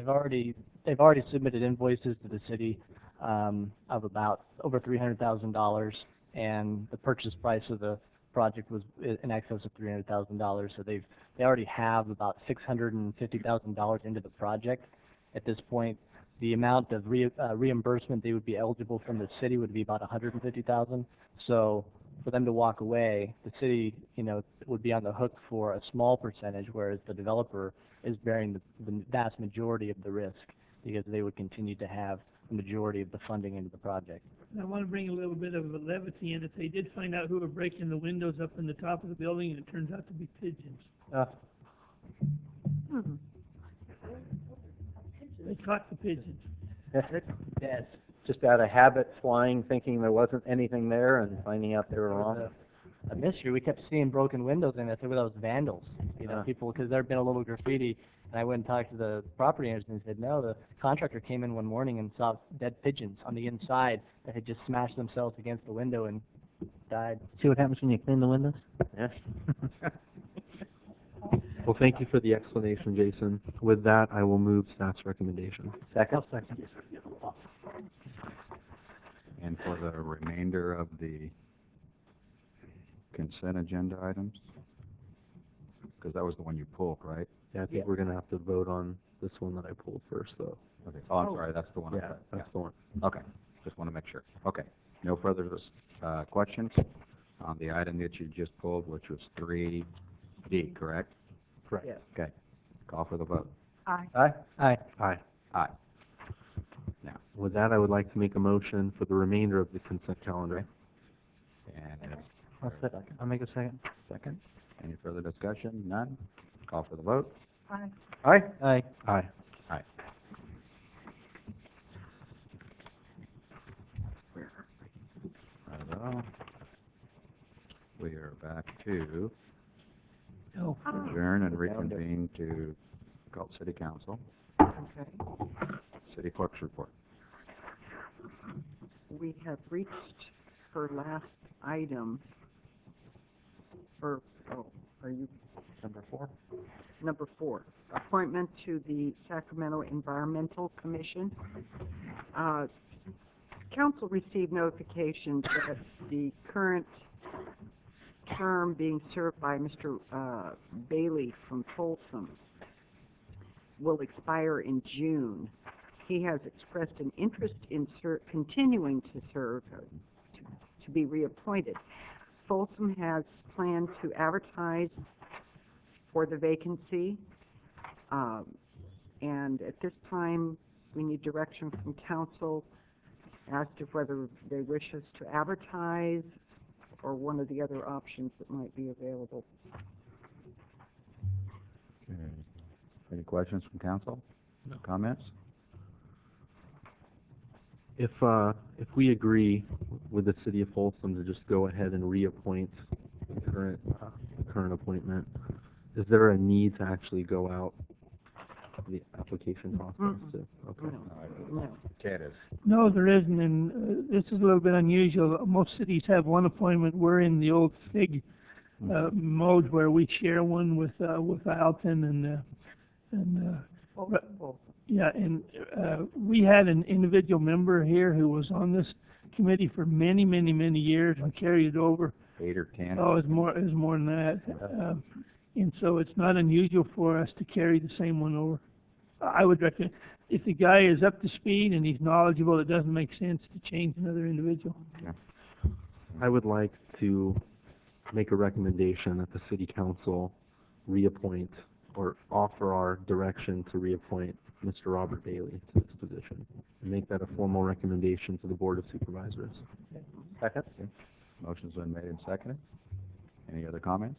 they've already submitted invoices to the city of about over $300,000, and the purchase price of the project was in excess of $300,000. So they already have about $650,000 into the project. At this point, the amount of reimbursement they would be eligible from the city would be about $150,000. So for them to walk away, the city, would be on the hook for a small percentage, whereas the developer is bearing the vast majority of the risk, because they would continue to have the majority of the funding into the project. And I want to bring a little bit of a levity in it. They did find out who were breaking the windows up in the top of the building, and it turns out to be pigeons. They caught the pigeons. Yes. Just out of habit, flying, thinking there wasn't anything there, and finding out they were wrong. This year, we kept seeing broken windows, and I think that was vandals. People, because there had been a little graffiti, and I went and talked to the property owners, and they said, no, the contractor came in one morning and saw dead pigeons on the inside that had just smashed themselves against the window and died. See what happens when you clean the windows? Yeah. Well, thank you for the explanation, Jason. With that, I will move staff's recommendation. Second? Second. And for the remainder of the consent agenda items? Because that was the one you pulled, right? Yeah, I think we're going to have to vote on this one that I pulled first, though. Okay. Oh, I'm sorry, that's the one. Yeah, that's the one. Okay, just want to make sure. Okay, no further questions on the item that you just pulled, which was 3D, correct? Correct. Yes. Okay, call for the vote. Aye. Aye? Aye. Aye. Aye. Now, With that, I would like to make a motion for the remainder of the consent calendar. and I'll make a second. second, any further discussion? None? Call for the vote. Aye. Aye? Aye. Aye. Aye. Righto. We are back to Oh, adjourn and reconvene to Galt City Council. Okay. City Clerk's report. We have reached her last item for, are you? Number 4. Number 4, appointment to the Sacramento Environmental Commission. Council received notification that the current term being served by Mr. Bailey from Folsom will expire in June. He has expressed an interest in continuing to serve, to be reappointed. Folsom has planned to advertise for the vacancy, and at this time, we need direction from council as to whether they wish us to advertise or one of the other options that might be available. Okay. Any questions from council? No. Comments? If we agree with the city of Folsom to just go ahead and reappoint the current appointment, is there a need to actually go out the application process? Okay. No. Ted is. no, there isn't, and this is a little bit unusual. Most cities have one appointment. We're in the old FIG mode where we share one with Alton yeah, and we had an individual member here who was on this committee for many, many, many years and carried it over. 8 or 10? Oh, it was more than that. And so it's not unusual for us to carry the same one over. I would recommend, if the guy is up to speed and he's knowledgeable, it doesn't make sense to change another individual. Yeah. I would like to make a recommendation that the city council reappoint or offer our direction to reappoint Mr. Robert Bailey to this position, and make that a formal recommendation to the Board of Supervisors. Second? Okay. Motion's been made and seconded. Any other comments?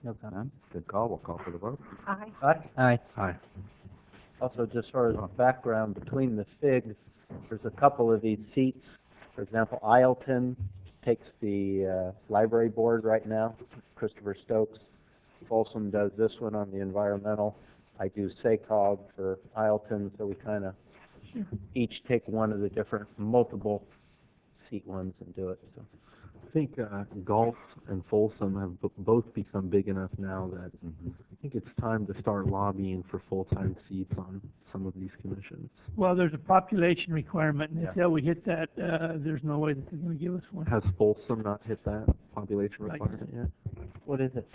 No comment. None? Good call. We'll call for the vote. Aye. Aye? Aye. Aye. Also, just sort of background between the FIG There's a couple of these seats. For example, Ileton takes the library board right now. Christopher Stokes. Folsom does this one on the environmental. I do SACOG for Ileton, so we kind of each take one of the different multiple seat ones and do it. So. I think Galt and Folsom have both become big enough now that I think it's time to start lobbying for full-time seats on some of these commissions. Well, there's a population requirement, and Yeah. until we hit that, there's no way that they're going to give us one. Has Folsom not hit that population Right. requirement yet? What is it?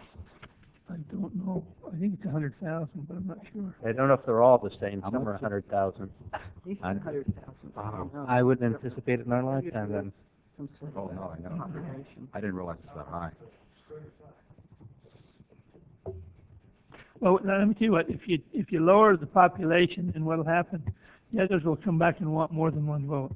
I don't know. I think it's 100,000, but I'm not sure. I don't know if they're all the same. How Some much are is it? 100,000. These I- 100,000. Wow. I wouldn't anticipate it in our lifetime then. Oh, no, I know. I didn't realize it's that high. Well, now, let me tell you what, if you lower the population, then what'll happen, the others will come back and want more than one vote.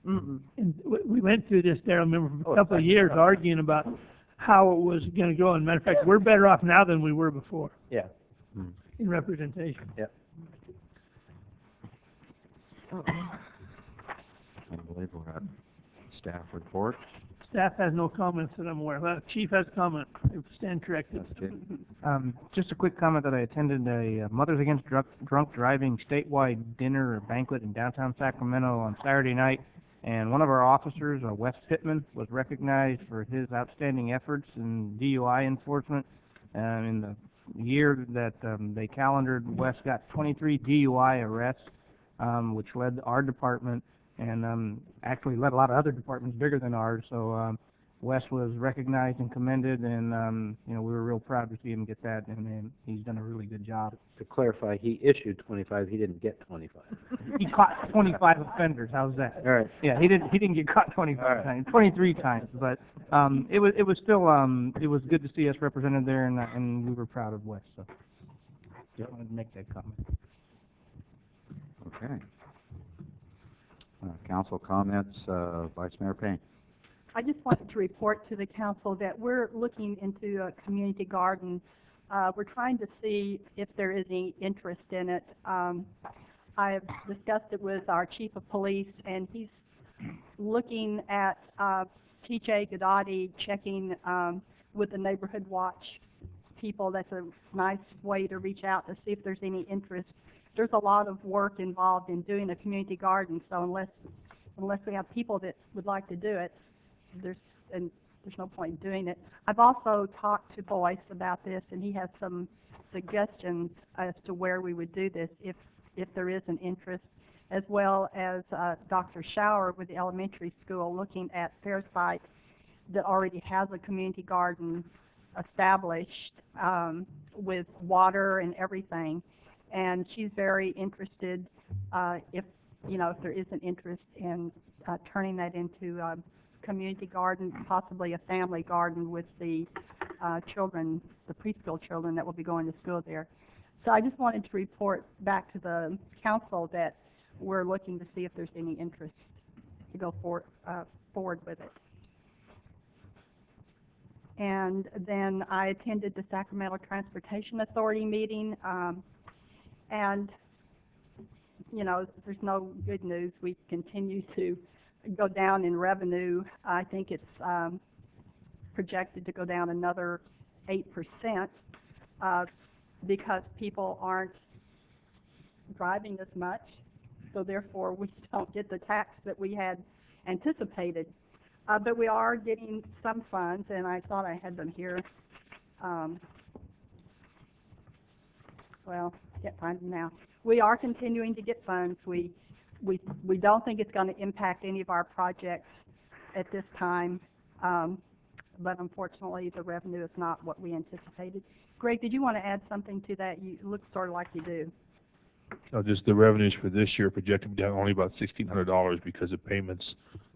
Mm-mm. And we went through this there, I remember, for a couple of years arguing about how it was going to go. And matter of fact, we're better off now than we were before Yeah. in representation. Yeah. Unbelievable. That staff report. Staff has no comments that I'm aware of. Chief has a comment. If stand corrected. Just a quick comment that I attended a Mothers Against Drunk Driving statewide dinner or banquet in downtown Sacramento on Saturday night, and one of our officers, Wes Pittman, was recognized for his outstanding efforts in DUI enforcement. In the year that they calendared, Wes got 23 DUI arrests, which led our department and actually led a lot of other departments bigger than ours. So Wes was recognized and commended, and we were real proud to see him get that, and he's done a really good job. To clarify, he issued 25. He didn't get 25. He caught 25 offenders. How's that? All right. Yeah, he didn't get caught 25 times, 23 times, but it was still it was good to see us represented there, and we were proud of Wes. So just wanted to make that comment. Okay. Council comments, Vice Mayor Payne. I just wanted to report to the council that we're looking into a community garden. We're trying to see if there is any interest in it. I've discussed it with our chief of police, and he's looking at TJ Gadati checking with the Neighborhood Watch people. That's a nice way to reach out to see if there's any interest. There's a lot of work involved in doing a community garden, so unless we have people that would like to do it, there's no point in doing it. I've also talked to Boyce about this, and he has some suggestions as to where we would do this if there is an interest, as well as Dr. Schauer with the elementary school looking at their site that already has a community garden established with water and everything. And she's very interested if there is an interest in turning that into a community garden, possibly a family garden with the children, the preschool children that will be going to school there. So I just wanted to report back to the council that we're looking to see if there's any interest to go forward with it. And then I attended the Sacramento Transportation Authority meeting. And, there's no good news. We continue to go down in revenue. I think it's projected to go down another 8% because people aren't driving as much. So therefore, we don't get the tax that we had anticipated. But we are getting some funds, and I thought I had them here. Well, I can't find them now. We are continuing to get funds. We don't think it's going to impact any of our projects at this time, but unfortunately the revenue is not what we anticipated. Greg, did you want to add something to that? You look sort of like you do. Just the revenues for this year projected to be down only about $1,600 because of payments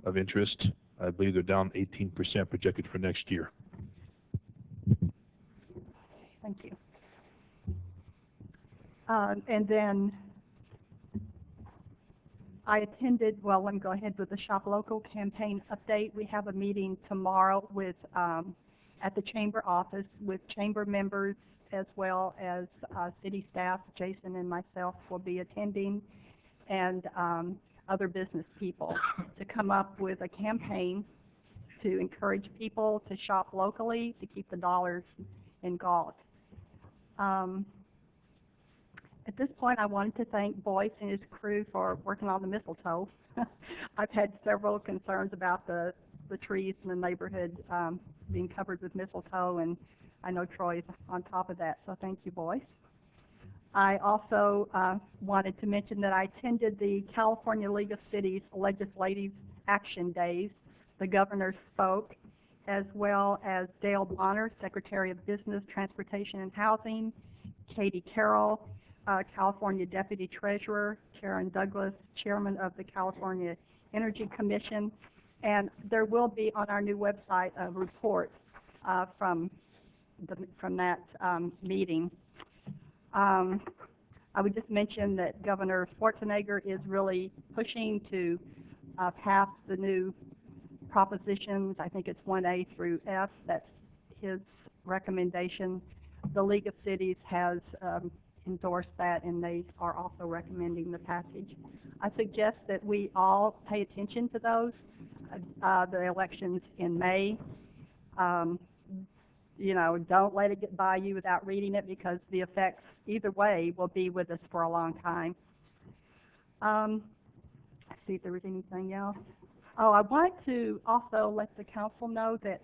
of interest. I believe they're down 18% projected for next year. Thank you. And then I attended, well, let me go ahead with the Shop Local campaign update. We have a meeting tomorrow with at the chamber office with chamber members as well as city staff. Jason and myself will be attending. And other business people to come up with a campaign to encourage people to shop locally, to keep the dollars in Galt. At this point, I wanted to thank Boyce and his crew for working on the mistletoe. I've had several concerns about the trees in the neighborhood being covered with mistletoe, and I know Troy's on top of that, so thank you, Boyce. I also wanted to mention that I attended the California League of Cities Legislative Action Days. The governor spoke, as well as Dale Bonner, Secretary of Business, Transportation, and Housing, Katie Carroll, California Deputy Treasurer, Karen Douglas, Chairman of the California Energy Commission, and there will be on our new website a report from that meeting. I would just mention that Governor Schwarzenegger is really pushing to pass the new propositions. I think it's 1A through F. That's his recommendation. The League of Cities has endorsed that, and they are also recommending the passage. I suggest that we all pay attention to those. The elections in May. You know, don't let it get by you without reading it, because the effects either way will be with us for a long time. Let's see if there was anything else. Oh, I wanted to also let the council know that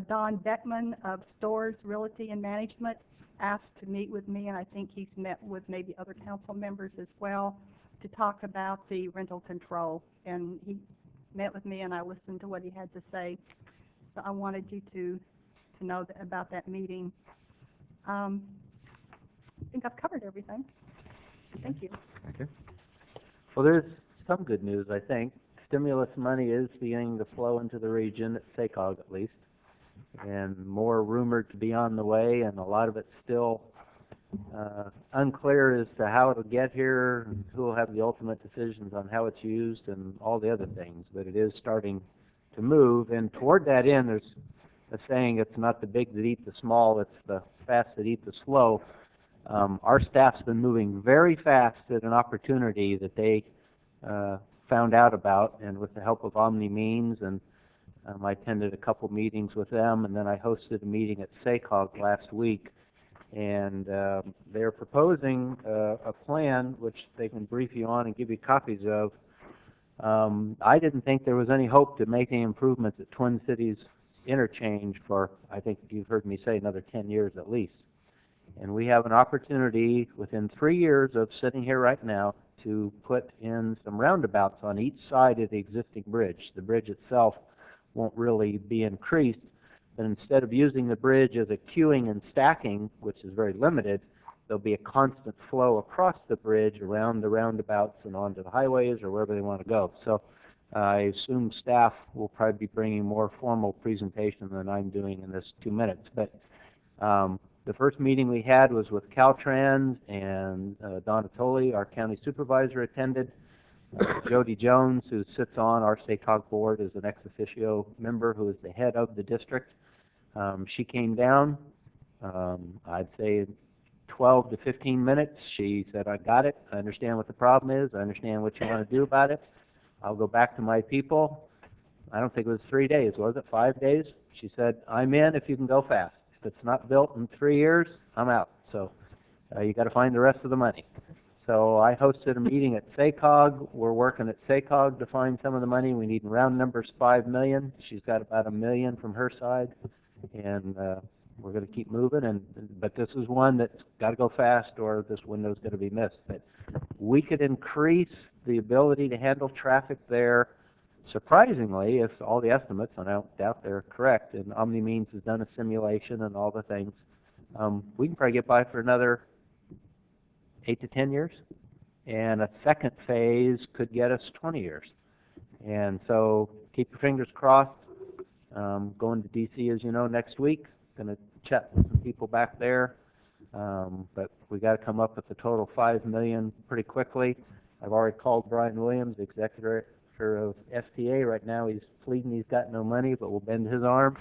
Don Beckman of Stores Realty and Management asked to meet with me, and I think he's met with maybe other council members as well, to talk about the rental control. And he met with me, and I listened to what he had to say. So I wanted you to know about that meeting. I think I've covered everything. Thank you. Okay. Well, there's some good news, I think. Stimulus money is beginning to flow into the region, at SACOG at least, and more rumored to be on the way, and a lot of it's still unclear as to how it'll get here, and who will have the ultimate decisions on how it's used, and all the other things. But it is starting to move, and toward that end, there's a saying, it's not the big that eat the small, it's the fast that eat the slow. Our staff's been moving very fast at an opportunity that they found out about, and with the help of Omni Means, and I attended a couple meetings with them, and then I hosted a meeting at SACOG last week, and they're proposing a plan which they can brief you on and give you copies of. I didn't think there was any hope to make any improvements at Twin Cities Interchange for, I think you've heard me say, another 10 years at least. And we have an opportunity within 3 years of sitting here right now to put in some roundabouts on each side of the existing bridge. The bridge itself won't really be increased, but instead of using the bridge as a queuing and stacking, which is very limited, there'll be a constant flow across the bridge around the roundabouts and onto the highways or wherever they want to go. So I assume staff will probably be bringing more formal presentation than I'm doing in this 2 minutes. But the first meeting we had was with Caltrans, and Donna Tolley, our county supervisor, attended. Jody Jones, who sits on our SACOG board, is an ex officio member who is the head of the district. She came down, I'd say 12 to 15 minutes. She said, I got it. I understand what the problem is. I understand what you want to do about it. I'll go back to my people. I don't think it was 3 days, was it? 5 days? She said, I'm in if you can go fast. If it's not built in 3 years, I'm out. So you got to find the rest of the money. So I hosted a meeting at SACOG. We're working at SACOG to find some of the money. We need in round numbers $5 million. She's got about $1 million from her side, and we're going to keep moving. But this is one that's got to go fast, or this window's going to be missed. But we could increase the ability to handle traffic there. Surprisingly, if all the estimates, and I don't doubt they're correct, and Omni Means has done a simulation and all the things, we can probably get by for another 8 to 10 years, and a second phase could get us 20 years. And so keep your fingers crossed. Going to D.C., as you know, next week. Going to chat with some people back there, but we got to come up with a total $5 million pretty quickly. I've already called Brian Williams, the executive of FTA. Right now he's pleading he's got no money, but we'll bend his arm.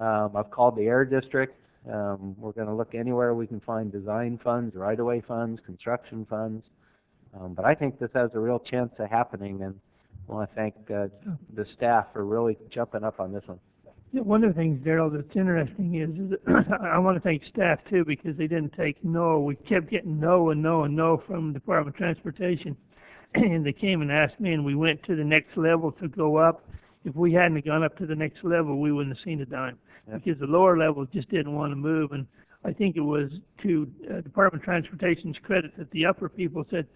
I've called the Air District. We're going to look anywhere we can find design funds, right-of-way funds, construction funds. But I think this has a real chance of happening, and I want to thank the staff for really jumping up on this one. Yeah, one of the things, Darrell, that's interesting is that I want to thank staff too, because they didn't take no. We kept getting no and no and no from the Department of Transportation. And they came and asked me, and we went to the next level to go up. If we hadn't gone up to the next level, we wouldn't have seen a dime. Yep. Because the lower level just didn't want to move. And I think it was to Department of Transportation's credit that the upper people said,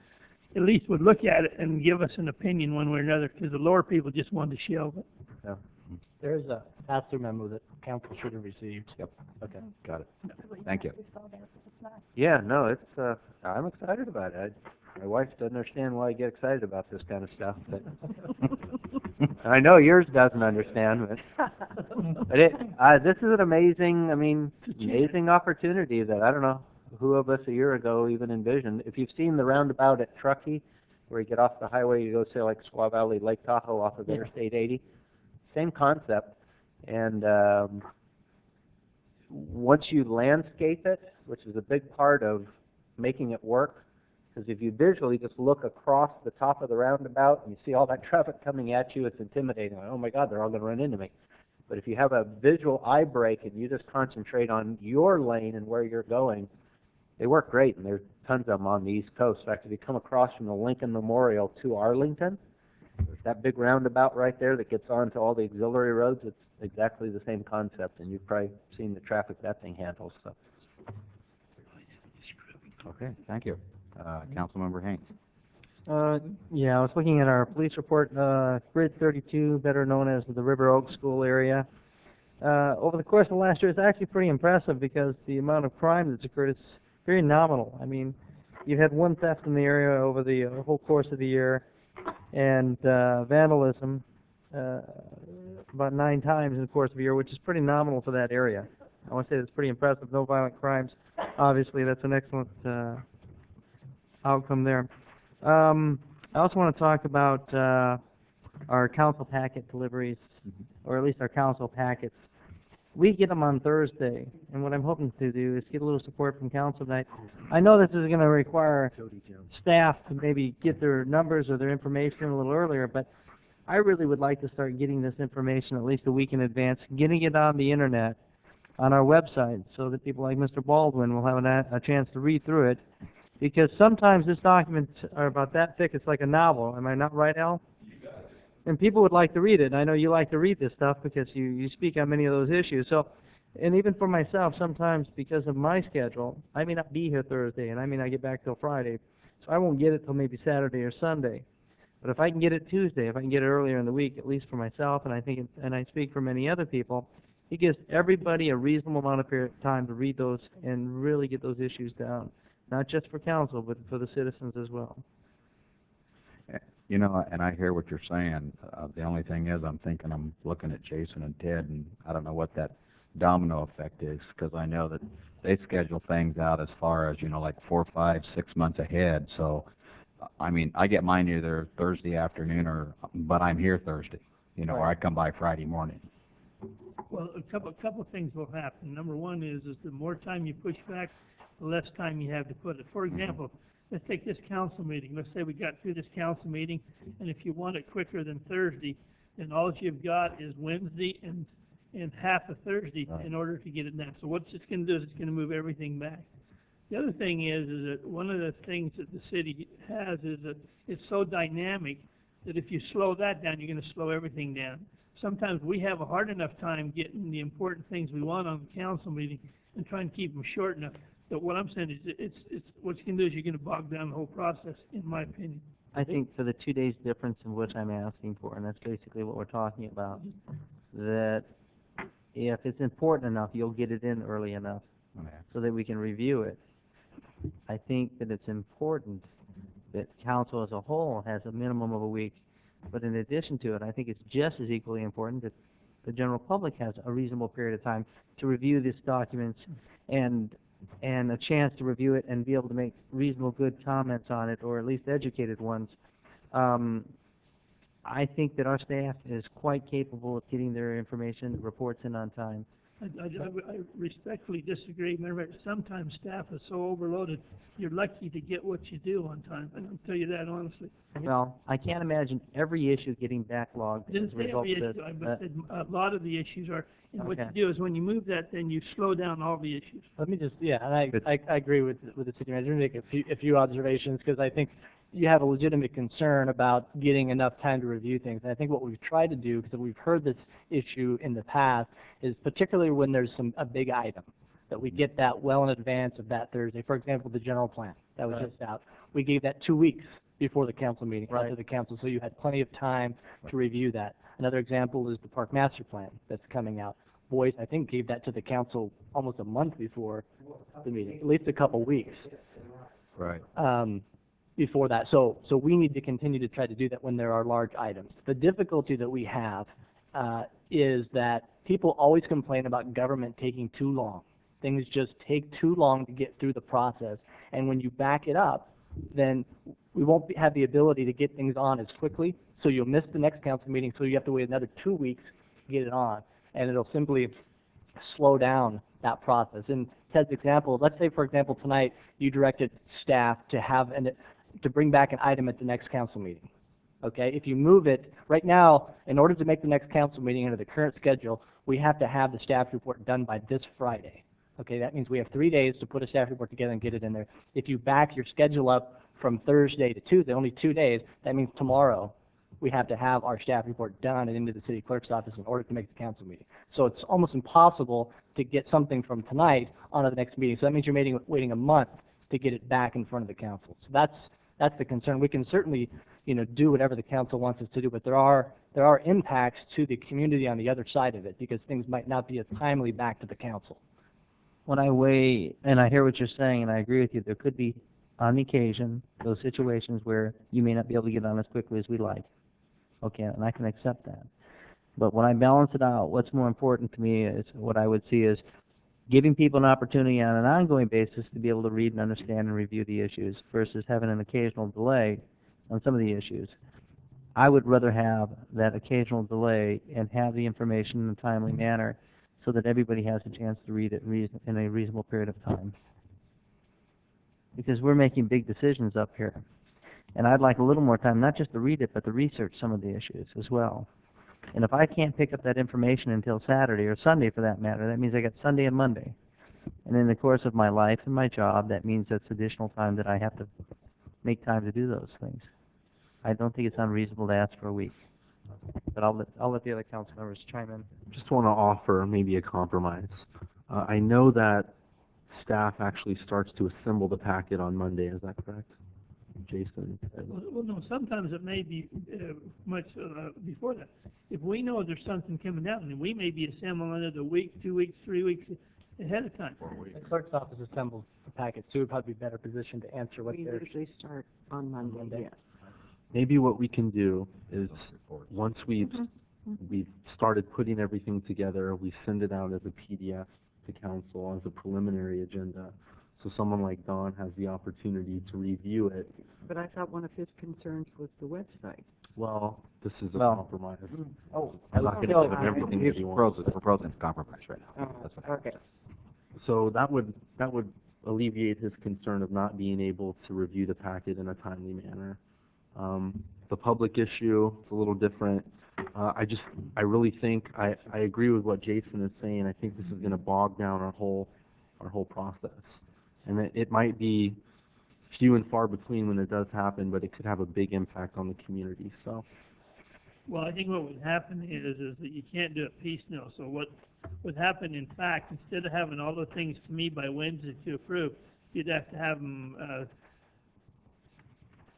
at least would look at it and give us an opinion one way or another, because the lower people just wanted to shelve it. Yeah. There's a pass-through memo that council should have received. Yep. Okay, got it. Thank you. Yeah, no, it's, I'm excited about it. My wife doesn't understand why I get excited about this kind of stuff, but I know yours doesn't understand, but this is an amazing, amazing opportunity that I don't know who of us a year ago even envisioned. If you've seen the roundabout at Truckee, where you get off the highway, you go say like Squaw Valley, Lake Tahoe off of Interstate 80, same concept, and once you landscape it, which is a big part of making it work, because if you visually just look across the top of the roundabout and you see all that traffic coming at you, it's intimidating. Like, oh my God, they're all going to run into me. But if you have a visual eye break and you just concentrate on your lane and where you're going, they work great, and there's tons of them on the East Coast. In fact, if you come across from the Lincoln Memorial to Arlington, there's that big roundabout right there that gets onto all the auxiliary roads. It's exactly the same concept, and you've probably seen the traffic that thing handles. So. Okay, thank you. Councilmember Haynes. Yeah, I was looking at our police report, Grid 32, better known as the River Oak School area. Over the course of last year, it's actually pretty impressive because the amount of crime that's occurred is very nominal. I mean, you've had one theft in the area over the whole course of the year, and vandalism about 9 times in the course of the year, which is pretty nominal for that area. I want to say that's pretty impressive. No violent crimes. Obviously, that's an excellent outcome there. I also want to talk about our council packet deliveries, or at least our council packets. We get them on Thursday, and what I'm hoping to do is get a little support from council tonight. I know this is going to require staff to maybe get their numbers or their information a little earlier, but I really would like to start getting this information at least a week in advance, getting it on the internet, on our website, so that people like Mr. Baldwin will have a chance to read through it. Because sometimes this documents are about that thick, it's like a novel. Am I not right, Al? And people would like to read it. I know you like to read this stuff because you speak on many of those issues. So, and even for myself, sometimes because of my schedule, I may not be here Thursday, and I may not get back till Friday. So I won't get it till maybe Saturday or Sunday. But if I can get it Tuesday, if I can get it earlier in the week, at least for myself, and I think, and I speak for many other people, it gives everybody a reasonable amount of time to read those and really get those issues down. Not just for council, but for the citizens as well. You know, and I hear what you're saying. The only thing is, I'm looking at Jason and Ted, and I don't know what that domino effect is, because I know that they schedule things out as far as, like 4, 5, 6 months ahead. So, I get mine either Thursday afternoon but I'm here Thursday, or I come by Friday morning. Well, a couple of things will happen. Number one is the more time you push back, the less time you have to put it. For example, let's take this council meeting. Let's say we got through this council meeting, and if you want it quicker than Thursday, then all you've got is Wednesday and half of Thursday in order to get it done. So what's it's going to do is it's going to move everything back. The other thing is that one of the things that the city has is that it's so dynamic that if you slow that down, you're going to slow everything down. Sometimes we have a hard enough time getting the important things we want on the council meeting and trying to keep them short enough. But what I'm saying is it's what you can do is you're going to bog down the whole process, in my opinion. I think for the 2 days difference in which I'm asking for, and that's basically what we're talking about, that if it's important enough, you'll get it in early enough so that we can review it. I think that it's important that council as a whole has a minimum of a week, but in addition to it, I think it's just as equally important that the general public has a reasonable period of time to review these documents and a chance to review it and be able to make reasonable good comments on it, or at least educated ones. I think that our staff is quite capable of getting their information, reports in on time. I respectfully disagree. Remember, sometimes staff is so overloaded, you're lucky to get what you do on time, and I'll tell you that honestly. Well, I can't imagine every issue getting backlogged as Didn't a say result every of this. issue, I said a lot of the issues are, and what you Okay. do is when you move that, then you slow down all the issues. Let me just, yeah, and I agree with the city manager. Make a few observations, because I think you have a legitimate concern about getting enough time to review things. And I think what we've tried to do, because we've heard this issue in the past, is particularly when there's a big item, that we get that well in advance of that Thursday. For example, the general plan that was just out. We gave that 2 weeks before the council meeting, out to the council, so you had plenty of time to review that. Another example is the park master plan that's coming out. Boyce, I think, gave that to the council almost a month before the meeting, at least a couple weeks. Right. Before that. So we need to continue to try to do that when there are large items. The difficulty that we have is that people always complain about government taking too long. Things just take too long to get through the process. And when you back it up, then we won't have the ability to get things on as quickly. So you'll miss the next council meeting, so you have to wait another 2 weeks to get it on. And it'll simply slow down that process. In Ted's example, let's say, for example, tonight you directed staff to bring back an item at the next council meeting. Okay, if you move it, right now, in order to make the next council meeting under the current schedule, we have to have the staff report done by this Friday. Okay, that means we have 3 days to put a staff report together and get it in there. If you back your schedule up from Thursday to Tuesday, only 2 days, that means tomorrow we have to have our staff report done and into the city clerk's office in order to make the council meeting. So it's almost impossible to get something from tonight onto the next meeting. So that means you're waiting a month to get it back in front of the council. So that's the concern. We can certainly, do whatever the council wants us to do, but there are impacts to the community on the other side of it, because things might not be as timely back to the council. When I weigh, and I hear what you're saying, and I agree with you, there could be, on occasion, those situations where you may not be able to get on as quickly as we like. Okay, and I can accept that. But when I balance it out, what's more important to me is what I would see is giving people an opportunity on an ongoing basis to be able to read and understand and review the issues versus having an occasional delay on some of the issues. I would rather have that occasional delay and have the information in a timely manner so that everybody has a chance to read it in a reasonable period of time. Because we're making big decisions up here. And I'd like a little more time, not just to read it, but to research some of the issues as well. And if I can't pick up that information until Saturday, or Sunday for that matter, that means I got Sunday and Monday. And in the course of my life and my job, that means that's additional time that I have to make time to do those things. I don't think it's unreasonable to ask for a week. But I'll let the other council members chime in. Just want to offer maybe a compromise. I know that staff actually starts to assemble the packet on Monday. Is that correct, Jason? Well, no, sometimes it may be much before that. If we know there's something coming down, then we may be assembling it a week, 2 weeks, 3 weeks ahead of time. The clerk's office assembles the packet, so we'd probably be better positioned to answer what We they're... usually start on Monday, yes. Maybe what we can do is once we've started putting everything together, we send it out as a PDF to council as a preliminary agenda. So someone like Don has the opportunity to review it. But I thought one of his concerns was the website. Well, this is a compromise. Oh, I'm not going to give him everything that he wants. We're proposing compromise right now. That's what okay. So that would alleviate his concern of not being able to review the packet in a timely manner. The public issue is a little different. I really think I agree with what Jason is saying. I think this is going to bog down our whole process, and it might be few and far between when it does happen, but it could have a big impact on the community. So. Well, I think what would happen is that you can't do it piecemeal. So what would happen, in fact, instead of having all the things to me by Wednesday to approve, you'd have to have them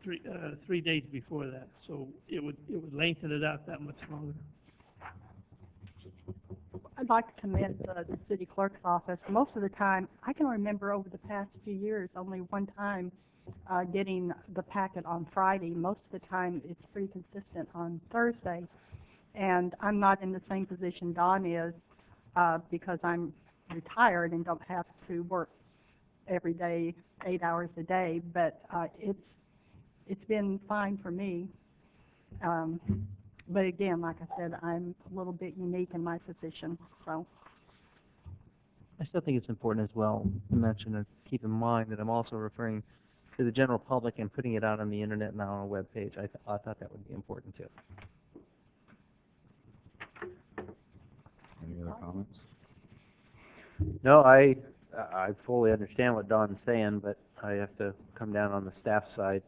3 days before that. So it would lengthen it out that much longer. I'd like to commend the city clerk's office. Most of the time, I can remember over the past few years only one time getting the packet on Friday. Most of the time, it's pretty consistent on Thursday. And I'm not in the same position Don is because I'm retired and don't have to work every day, 8 hours a day. But it's been fine for me. But again, like I said, I'm a little bit unique in my position, so. still think it's important as well to mention and keep in mind that I'm also referring to the general public and putting it out on the internet now on a web page. I thought that would be important too. Any other comments? No, I fully understand what Don's saying, but I have to come down on the staff side,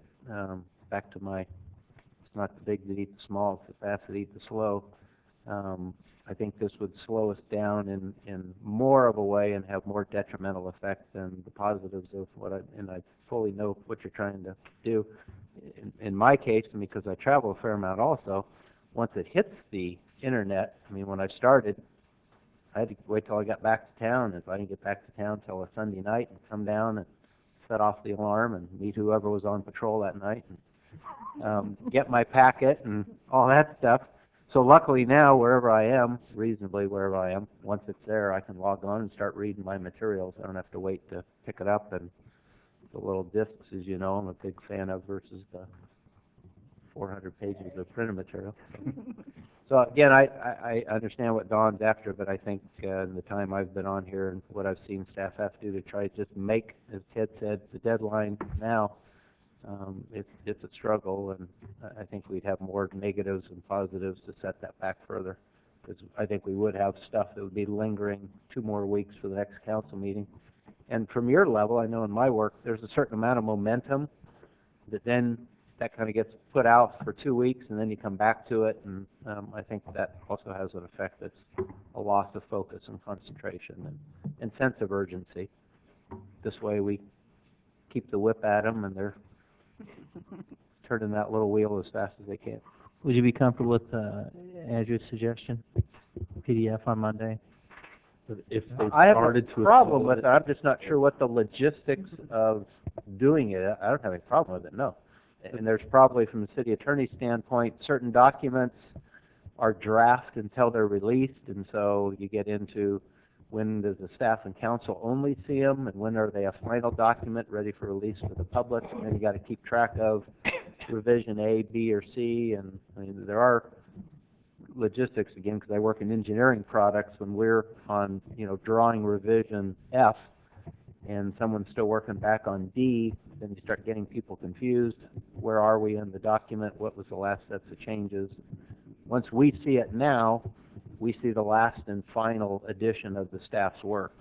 back to my, it's not the big that eat the small, it's the fast that eat the slow. I think this would slow us down in more of a way and have more detrimental effect than the positives of and I fully know what you're trying to do. In my case, and because I travel a fair amount also, once it hits the internet, I mean, when I started, I had to wait till I got back to town. If I didn't get back to town till a Sunday night and come down and set off the alarm and meet whoever was on patrol that night and get my packet and all that stuff. So luckily now, wherever I am, reasonably wherever I am, once it's there, I can log on and start reading my materials. I don't have to wait to pick it up. And the little discs, as you know, I'm a big fan of versus the 400 pages of printed material. So again, I understand what Don's after, but I think in the time I've been on here and what I've seen staff have to do to try to just make, as Ted said, the deadline now, it's a struggle, and I think we'd have more negatives and positives to set that back further. Because I think we would have stuff that would be lingering 2 more weeks for the next council meeting. And from your level, I know in my work, there's a certain amount of momentum that then that kind of gets put out for 2 weeks, and then you come back to it, and I think that also has an effect that's a loss of focus and concentration and sense of urgency. This way we keep the whip at them, and they're turning that little wheel as fast as they can. Would you be comfortable with Andrew's suggestion, PDF on Monday? If they started to, I have a problem with it. I'm just not sure what the logistics of doing it. I don't have any problem with it, no. And there's probably, from the city attorney's standpoint, certain documents are draft until they're released, and so you get into when does the staff and council only see them, and when are they a final document ready for release to the public, and then you got to keep track of revision A, B, or C, and I mean, there are logistics, again, because I work in engineering products, when we're on, drawing revision F, and someone's still working back on D, then you start getting people confused. Where are we in the document? What was the last sets of changes? Once we see it now, we see the last and final edition of the staff's work.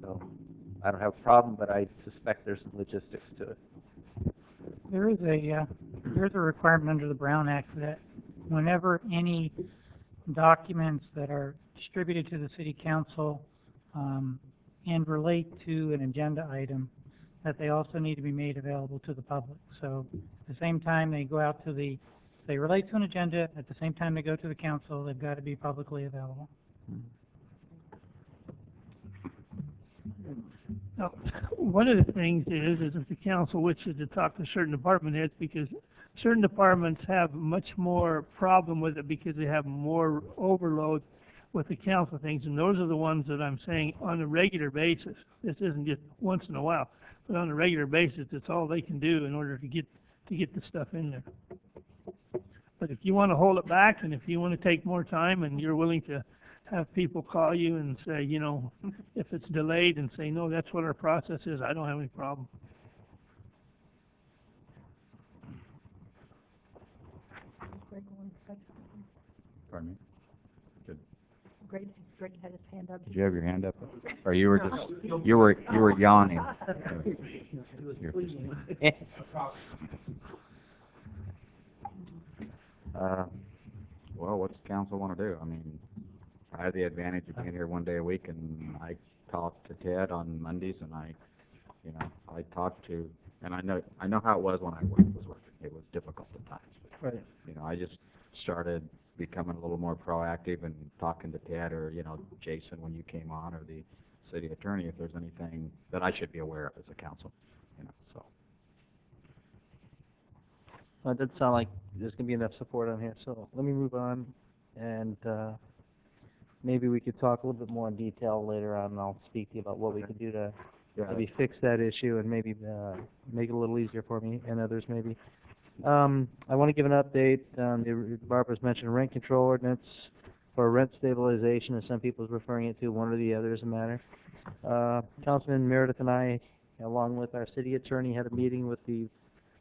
So I don't have a problem, but I suspect there's some logistics to it. There's a requirement under the Brown Act that whenever any documents that are distributed to the city council and relate to an agenda item, that they also need to be made available to the public. So at the same time they go out to they relate to an agenda, at the same time they go to the council, they've got to be publicly available. Now, one of the things is if the council wishes to talk to certain department heads, because certain departments have much more problem with it because they have more overload with the council things, and those are the ones that I'm saying on a regular basis. This isn't just once in a while, but on a regular basis, it's all they can do in order to get the stuff in there. But if you want to hold it back, and if you want to take more time, and you're willing to have people call you and say, if it's delayed, and say, no, that's what our process is, I don't have any problem. Pardon me? Good. Greg had his hand up. Did you have your hand up? Or you were just, you were yawning. Well, what's the council want to do? I mean, I have the advantage of being here one day a week, and I talk to Ted on Mondays, and I talk to, and I know how it was when I was working. It was difficult at times. But, Right. I just started becoming a little more proactive and talking to Ted or, Jason when you came on, or the city attorney, if there's anything that I should be aware of as a council, so. Well, it does sound like there's going to be enough support on here, so let me move on, and maybe we could talk a little bit more in detail later on, and I'll speak to you about what we can do to maybe fix that issue and maybe make it a little easier for me and others maybe. I want to give an update. Barbara's mentioned rent control ordinance. for rent stabilization, as some people is referring it to, one or the other doesn't matter. Councilman Meredith and I, along with our city attorney, had a meeting with the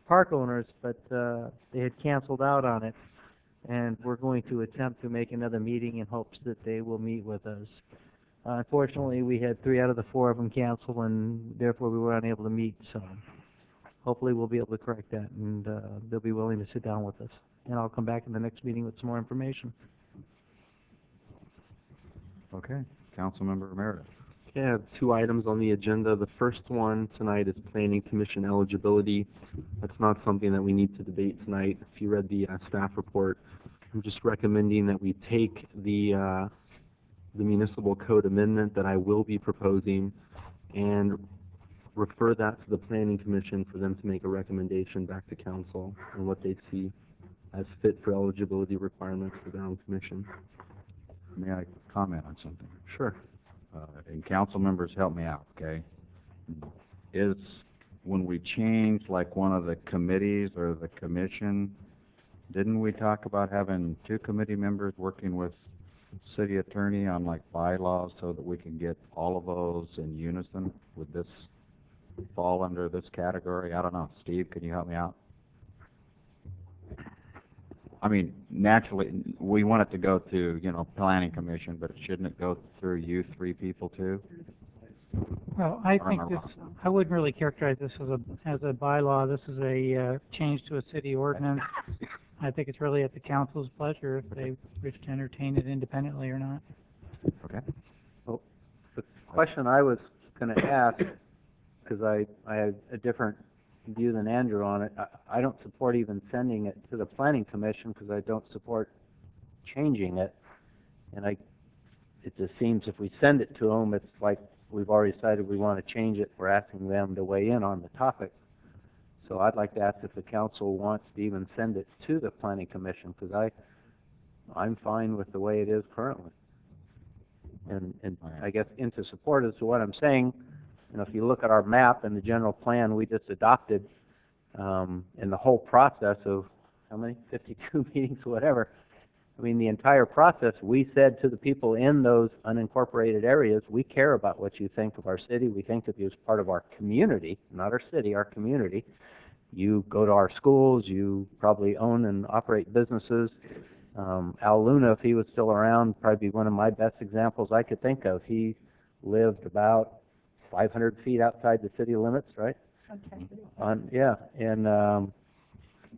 park owners, but they had canceled out on it, and we're going to attempt to make another meeting in hopes that they will meet with us. Unfortunately, we had 3 out of the 4 of them cancel, and therefore we were unable to meet, so hopefully we'll be able to correct that, and they'll be willing to sit down with us. And I'll come back in the next meeting with some more information. Okay, Councilmember Meredith. Okay, I have 2 items on the agenda. The first one tonight is Planning Commission eligibility. That's not something that we need to debate tonight. If you read the staff report, I'm just recommending that we take the municipal code amendment that I will be proposing and refer that to the Planning Commission for them to make a recommendation back to council on what they see as fit for eligibility requirements for their own commission. May I comment on something? Sure. And council members, help me out, okay? Is when we change like one of the committees or the commission, didn't we talk about having 2 committee members working with city attorney on like bylaws so that we can get all of those in unison? Would this fall under this category? I don't know. Steve, can you help me out? I mean, naturally, we want it to go to, you know, planning commission, but shouldn't it go through you 3 people too? Well, I think this, I wouldn't really characterize this as a bylaw. This is a change to a city ordinance. I think it's really at the council's pleasure if they wish to entertain it independently or not. Okay. Well, the question I was going to ask, because I have a different view than Andrew on it, I don't support even sending it to the Planning Commission because I don't support changing it. And it just seems if we send it to them, it's like we've already decided we want to change it. We're asking them to weigh in on the topic. So I'd like to ask if the council wants to even send it to the Planning Commission, because I'm fine with the way it is currently. And I guess into support as to what I'm saying, you know, if you look at our map and the general plan we just adopted, in the whole process of, how many, 52 meetings, whatever, I mean, the entire process, we said to the people in those unincorporated areas, we care about what you think of our city. We think of you as part of our community, not our city, our community. You go to our schools, you probably own and operate businesses. Al Luna, if he was still around, probably be one of my best examples I could think of. He lived about 500 feet outside the city limits, right? Okay. Yeah, and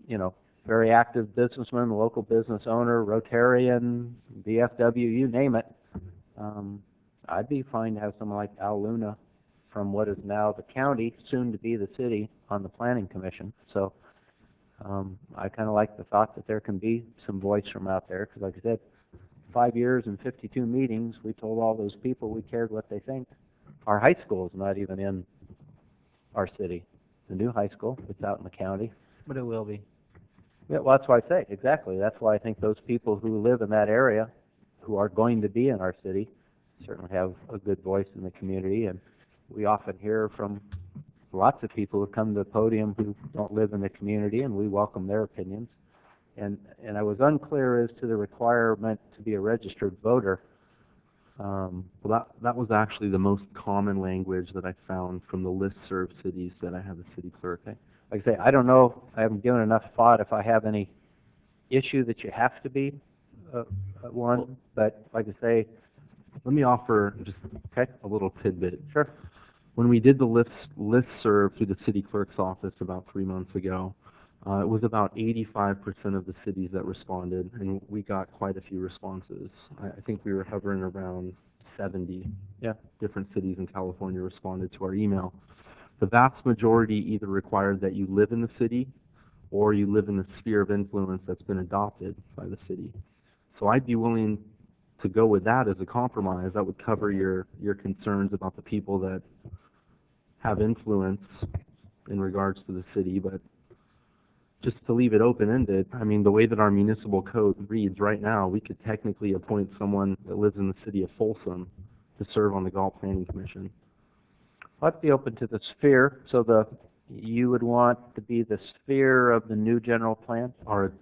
you know, very active businessman, local business owner, Rotarian, VFW, you name it. I'd be fine to have someone like Al Luna from what is now the county, soon to be the city, on the Planning Commission. So I kind of like the thought that there can be some voice from out there, because like I said, 5 years and 52 meetings, we told all those people we cared what they think. Our high school is not even in our city. The new high school, it's out in the county. But it will be. Yeah, well, that's why I say, exactly. That's why I think those people who live in that area, who are going to be in our city, certainly have a good voice in the community. And we often hear from lots of people who come to the podium who don't live in the community, and we welcome their opinions. And I was unclear as to the requirement to be a registered voter. Well, that was actually the most common language that I found from the listserv cities that I have a city clerk. Okay. Like I say, I don't know, I haven't given enough thought if I have any issue that you have to be one, but like I say, let me offer just a little tidbit. Sure. When we did the listserv through the city clerk's office about 3 months ago, it was about 85% of the cities that responded, and we got quite a few responses. I think we were hovering around 70 different cities in California responded to our email. The vast majority either required that you live in the city or you live in the sphere of influence that's been adopted by the city. So I'd be willing to go with that as a compromise. That would cover your concerns about the people that have influence in regards to the city, but just to leave it open-ended, I mean, the way that our municipal code reads right now, we could technically appoint someone that lives in the city of Folsom to serve on the Galt Planning Commission. I'd be open to the sphere, so you would want to be the sphere of the new general plan? Our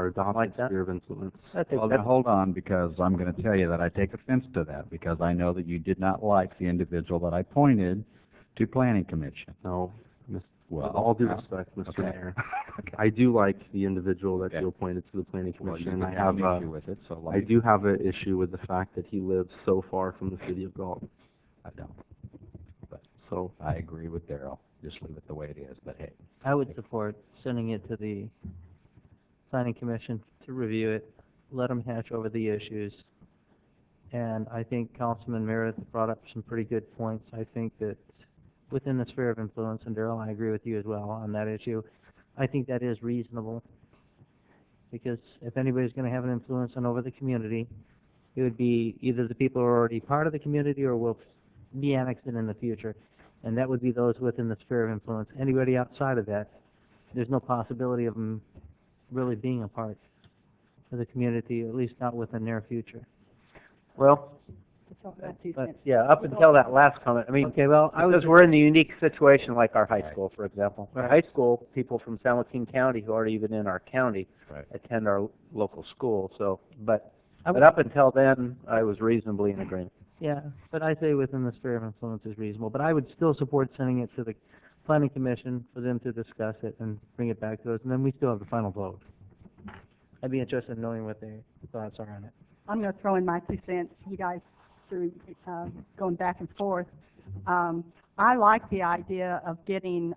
adopted Like that? sphere of influence. Well, now hold on, because I'm going to tell you that I take offense to that, because I know that you did not like the individual that I pointed to Planning Commission. No, Well, with all due now- respect, Mr. okay. Mayor, Okay. I do like the individual that Okay. you appointed to the Planning Well, you Commission. could I have have an issue with it, so let I me- do have an issue with the fact that he lives so far from the city of Galt. I don't. But So I agree with Darrell. Just leave it the way it is, but hey. I would support sending it to the planning commission to review it, let them hash over the issues. And I think Councilman Meredith brought up some pretty good points. I think that within the sphere of influence, and Darrell, I agree with you as well on that issue, I think that is reasonable. Because if anybody's going to have an influence on over the community, it would be either the people who are already part of the community or will be annexed in the future. And that would be those within the sphere of influence. Anybody outside of that, there's no possibility of them really being a part of the community, at least not within the near future. Well, but, yeah, up until that last comment, I mean, Okay, well, I was because we're in a unique situation like our high Right. school, for example. Our Right. high school, people from San Joaquin County who aren't even in our county Right. attend our local school, so, but I would- up until then, I was reasonably in agreement. Yeah, but I say within the sphere of influence is reasonable. But I would still support sending it to the planning commission for them to discuss it and bring it back to us, and then we still have the final vote. I'd be interested in knowing what their thoughts are on it. I'm going to throw in my 2 cents, you guys, through going back and forth. I like the idea of getting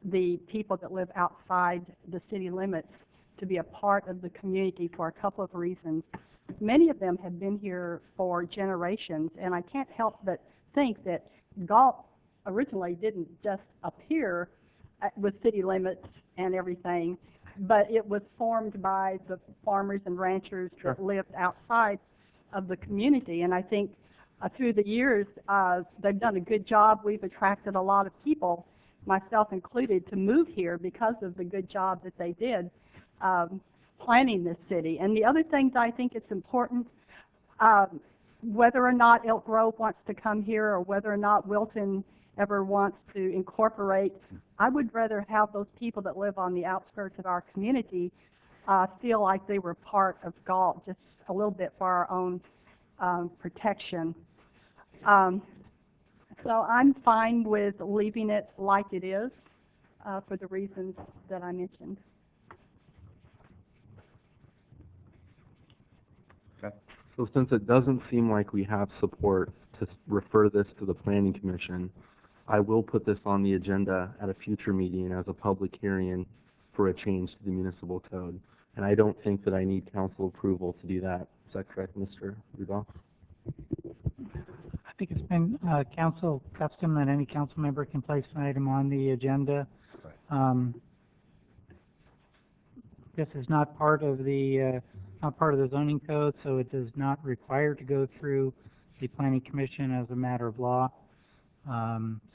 the people that live outside the city limits to be a part of the community for a couple of reasons. Many of them have been here for generations, and I can't help but think that Galt originally didn't just appear with city limits and everything, but it was formed by the farmers and ranchers that lived outside of the community. And I think through the years, they've done a good job. We've attracted a lot of people, myself included, to move here because of the good job that they did planning this city. And the other things I think it's important, whether or not Elk Grove wants to come here or whether or not Wilton ever wants to incorporate, I would rather have those people that live on the outskirts of our community feel like they were part of Galt just a little bit for our own protection. So I'm fine with leaving it like it is for the reasons that I mentioned. So since it doesn't seem like we have support to refer this to the Planning Commission, I will put this on the agenda at a future meeting as a public hearing for a change to the municipal code. And I don't think that I need council approval to do that. Is that correct, Mr. Rudolph? I think it's been council custom that any council member can place an item on the agenda. This is not part of the zoning code, so it does not require to go through the Planning Commission as a matter of law.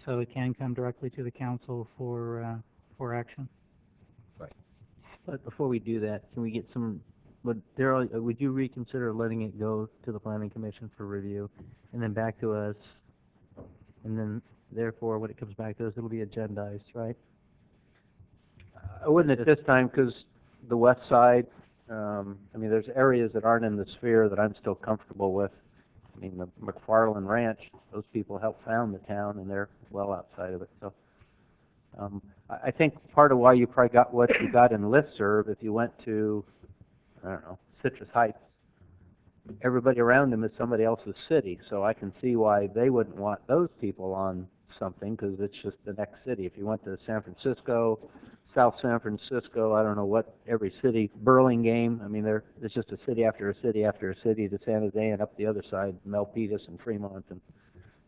So it can come directly to the council for action. But before we do that, can we get some, Darrell, would you reconsider letting it go to the planning commission for review and then back to us? And then therefore, when it comes back to us, it'll be agendized, right? I wouldn't at this time, because the west side, I mean, there's areas that aren't in the sphere that I'm still comfortable with. I mean, the McFarland Ranch, those people helped found the town, and they're well outside of it. So I think part of why you probably got what you got in listserv, if you went to, I don't know, Citrus Heights, everybody around them is somebody else's city. So I can see why they wouldn't want those people on something, because it's just the next city. If you went to San Francisco, South San Francisco, I don't know what, every city, Burlingame, I mean, it's just a city after a city after a city to San Jose and up the other side, Milpitas and Fremont. And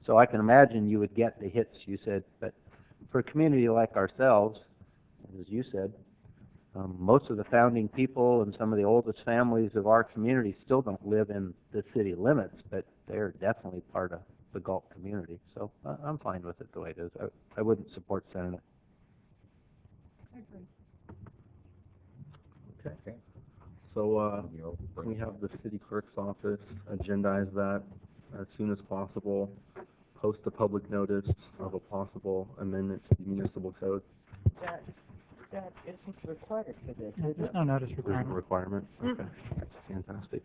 so I can imagine you would get the hits you said, but for a community like ourselves, as you said, most of the founding people and some of the oldest families of our community still don't live in the city limits, but they're definitely part of the Galt community. So I'm fine with it the way it is. I wouldn't support sending it. Okay. So we have the city clerk's office agendize that as soon as possible, post a public notice of a possible amendment to the municipal code. That isn't required for this, No, is there's it? no notice There's no requirement. requirement? Okay, fantastic.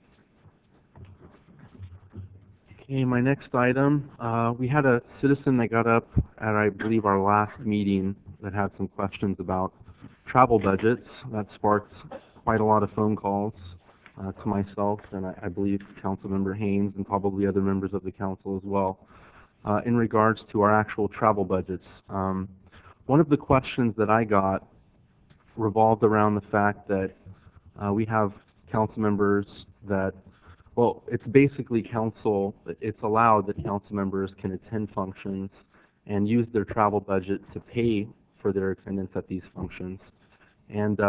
Okay, my next item, we had a citizen that got up at, I believe, our last meeting that had some questions about travel budgets. That sparked quite a lot of phone calls to myself and I believe Councilmember Haynes and probably other members of the council as well in regards to our actual travel budgets. One of the questions that I got revolved around the fact that we have council members that, well, it's basically council, it's allowed that council members can attend functions and use their travel budget to pay for their attendance at these functions. And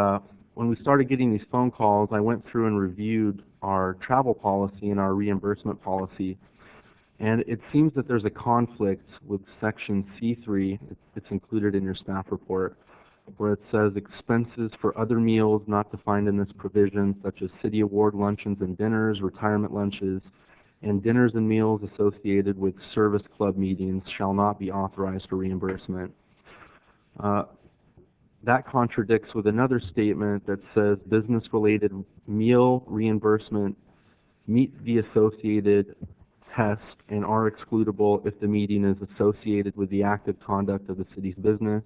when we started getting these phone calls, I went through and reviewed our travel policy and our reimbursement policy. And it seems that there's a conflict with section C3, it's included in your staff report, where it says expenses for other meals not defined in this provision, such as city award luncheons and dinners, retirement lunches, and dinners and meals associated with service club meetings shall not be authorized for reimbursement. That contradicts with another statement that says business-related meal reimbursement meet the associated test and are excludable if the meeting is associated with the active conduct of the city's business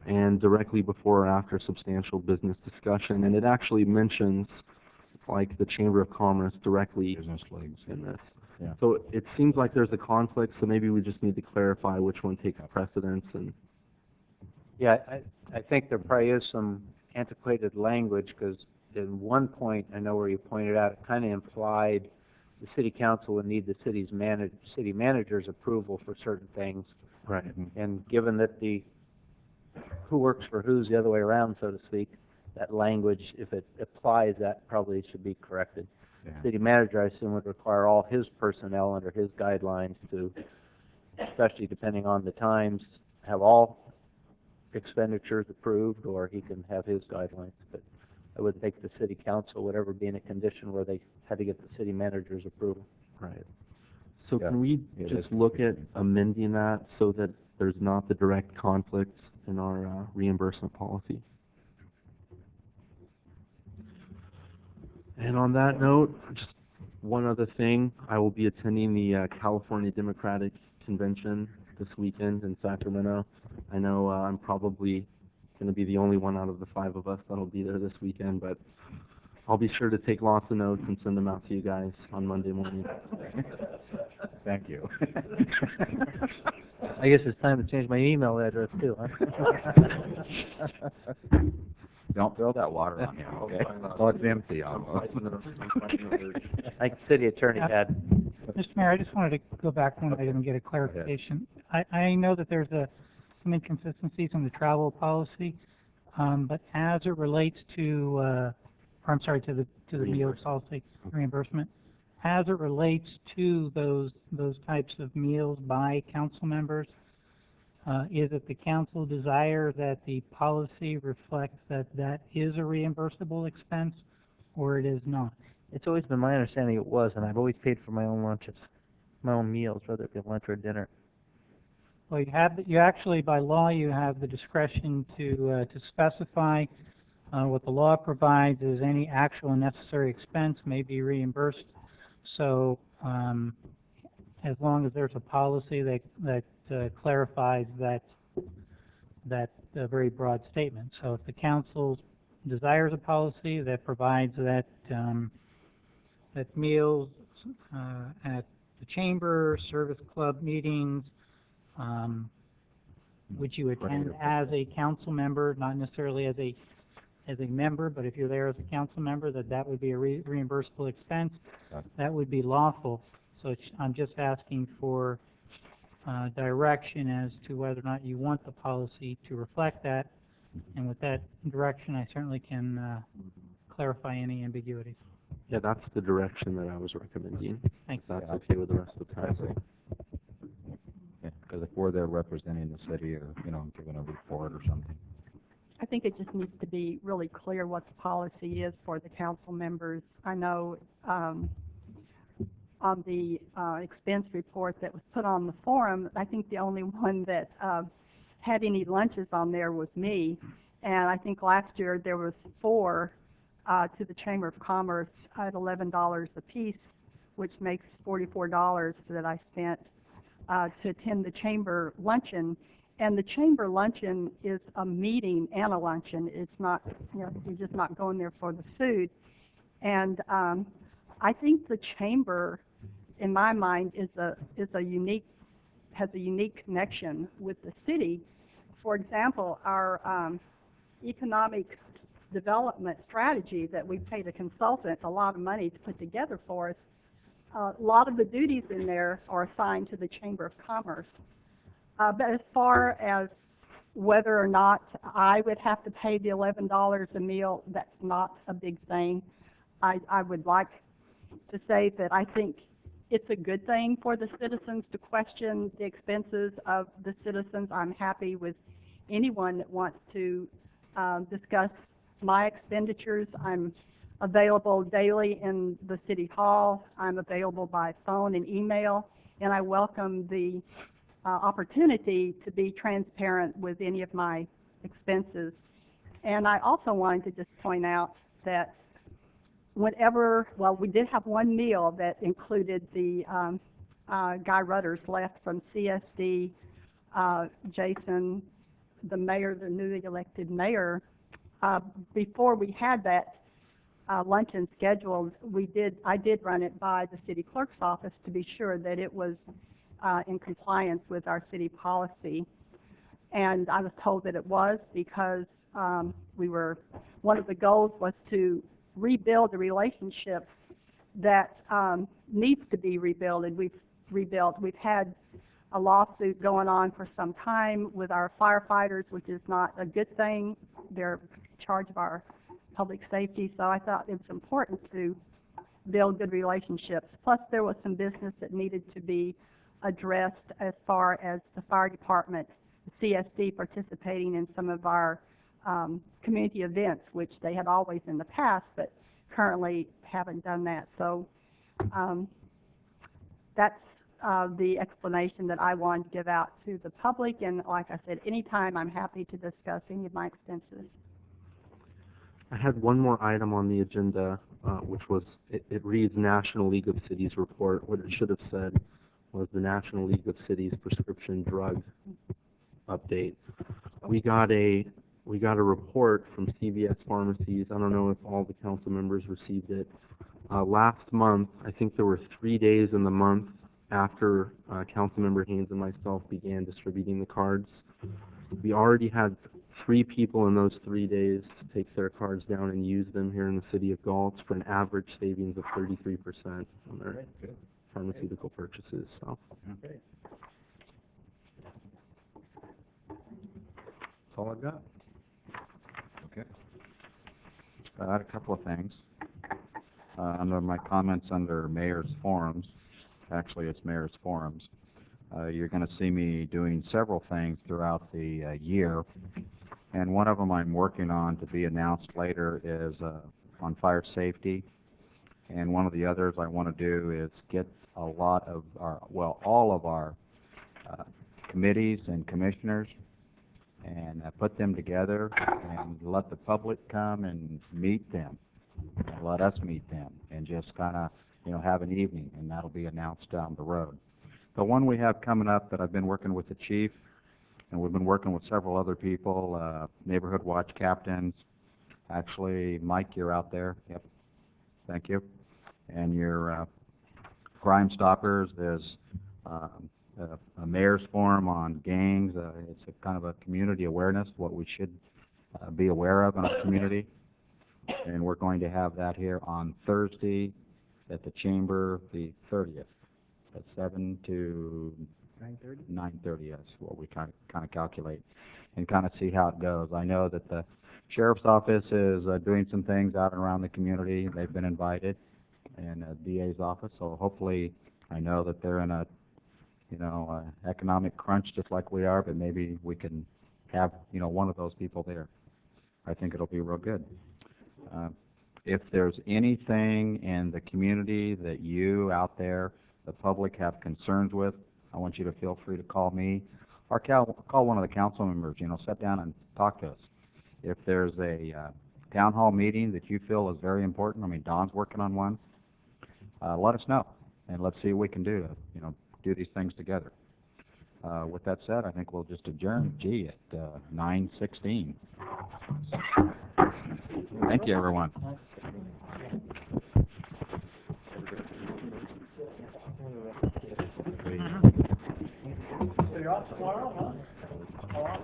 and directly before or after substantial business discussion. And it actually mentions like the Chamber of Commerce directly in this. Yeah. So it seems like there's a conflict, so maybe we just need to clarify which one takes precedence. And Yeah, I think there probably is some antiquated language, because in one point, I know where you pointed out, it kind of implied the city council would need the city manager's approval for certain things. Right. And given that the who works for who's the other way around, so to speak, that language, if it applies, that probably should be corrected. Yeah. City manager, I assume, would require all his personnel under his guidelines to, especially depending on the times, have all expenditures approved, or he can have his guidelines. But I would think the city council would ever be in a condition where they had to get the city manager's approval. Right. So Yeah. can we Yeah, just that's- look at amending that so that there's not the direct conflict in our reimbursement policy? And on that note, just one other thing, I will be attending the California Democratic Convention this weekend in Sacramento. I know I'm probably going to be the only one out of the 5 of us that'll be there this weekend, but I'll be sure to take lots of notes and send them out to you guys on Monday morning. Thank you. I guess it's time to change my email address too, huh? Don't throw that water on him, okay? Oh, it's empty almost. Like the city attorney had. Mr. Mayor, I just wanted to go back one item and get a clarification. I know that there's some inconsistencies in the travel policy, but as it relates to, or I'm sorry, to the meal policy reimbursement, as it relates to those types of meals by council members, is it the council desire that the policy reflects that that is a reimbursable expense, or it is not? It's always been my understanding it was, and I've always paid for my own lunches, my own meals, whether it be lunch or dinner. Well, you actually, by law, you have the discretion to specify what the law provides is any actual and necessary expense may be reimbursed. So, as long as there's a policy that clarifies that very broad statement. So, if the council desires a policy that provides that that meals at the chamber, service club meetings, which you attend as a council member, not necessarily as a member, but if you're there as a council member, that would be a reimbursable expense, that would be lawful. So I'm just asking for direction as to whether or not you want the policy to reflect that, and with that direction, I certainly can clarify any ambiguity. Yeah, that's the direction that I was recommending. Thanks. That's okay with the rest of the council. Yeah, because if we're there representing the city or, giving a report or something. I think it just needs to be really clear what the policy is for the council members. I know on the expense report that was put on the forum, I think the only one that had any lunches on there was me. And I think last year there was 4 to the Chamber of Commerce at $11 a piece, which makes $44 that I spent to attend the Chamber luncheon. And the Chamber luncheon is a meeting and a luncheon. It's not, you know, you're just not going there for the food. And I think the Chamber, in my mind, has a unique connection with the city. For example, our economic development strategy that we paid a consultant a lot of money to put together for us, a lot of the duties in there are assigned to the Chamber of Commerce. But as far as whether or not I would have to pay the $11 a meal, that's not a big thing. I would like to say that I think it's a good thing for the citizens to question the expenses of the citizens. I'm happy with anyone that wants to discuss my expenditures. I'm available daily in the City Hall. I'm available by phone and email, and I welcome the opportunity to be transparent with any of my expenses. And I also wanted to just point out that whenever, well, we did have one meal that included the Guy Rudders left from CSD, Jason, the mayor, the newly elected mayor. Before we had that luncheon scheduled, I did run it by the city clerk's office to be sure that it was in compliance with our city policy. And I was told that it was because one of the goals was to rebuild a relationship that needs to be rebuilt, and we've rebuilt. We've had a lawsuit going on for some time with our firefighters, which is not a good thing. They're in charge of our public safety, so I thought it was important to build good relationships. Plus, there was some business that needed to be addressed as far as the fire department, the CSD participating in some of our community events, which they had always in the past, but currently haven't done that. So that's the explanation that I wanted to give out to the public, and like I said, anytime I'm happy to discuss any of my expenses. I had one more item on the agenda, which was, it reads National League of Cities report. What it should have said was the National League of Cities prescription drug update. We got a report from CVS Pharmacies. I don't know if all the council members received it. Last month, I think there were 3 days in the month after Councilmember Haynes and myself began distributing the cards. We already had 3 people in those 3 days take their cards down and use them here in the city of Galt for an average savings of 33% on their pharmaceutical purchases. So. Okay. That's all I've got. Okay. I had a couple of things. Under my comments under Mayor's Forums, actually it's Mayor's Forums, you're going to see me doing several things throughout the year, and one of them I'm working on to be announced later is on fire safety, and one of the others I want to do is get a lot of our, well, all of our committees and commissioners and put them together and let the public come and meet them, and let us meet them, and just kind of, you know, have an evening, and that'll be announced down the road. The one we have coming up that I've been working with the chief, and we've been working with several other people, neighborhood watch captains. Actually, Mike, you're out there. Yep. Thank you. And your Crime Stoppers. There's a mayor's forum on gangs. It's a kind of a community awareness, what we should be aware of in our community. And we're going to have that here on Thursday at the Chamber, the 30th, at 7 to 9:30. That's what we kind of calculate, and kind of see how it goes. I know that the sheriff's office is doing some things out and around the community. They've been invited, and DA's office. So hopefully, I know that they're in a, you know, economic crunch just like we are, but maybe we can have, you know, one of those people there. I think it'll be real good. If there's anything in the community that you out there, the public, have concerns with, I want you to feel free to call me or call one of the council members, sit down and talk to us. If there's a town hall meeting that you feel is very important, I mean, Don's working on one, let us know, and let's see what we can do to, do these things together. With that said, I think we'll just adjourn, at 9:16. Thank you, everyone. So you're off tomorrow, huh?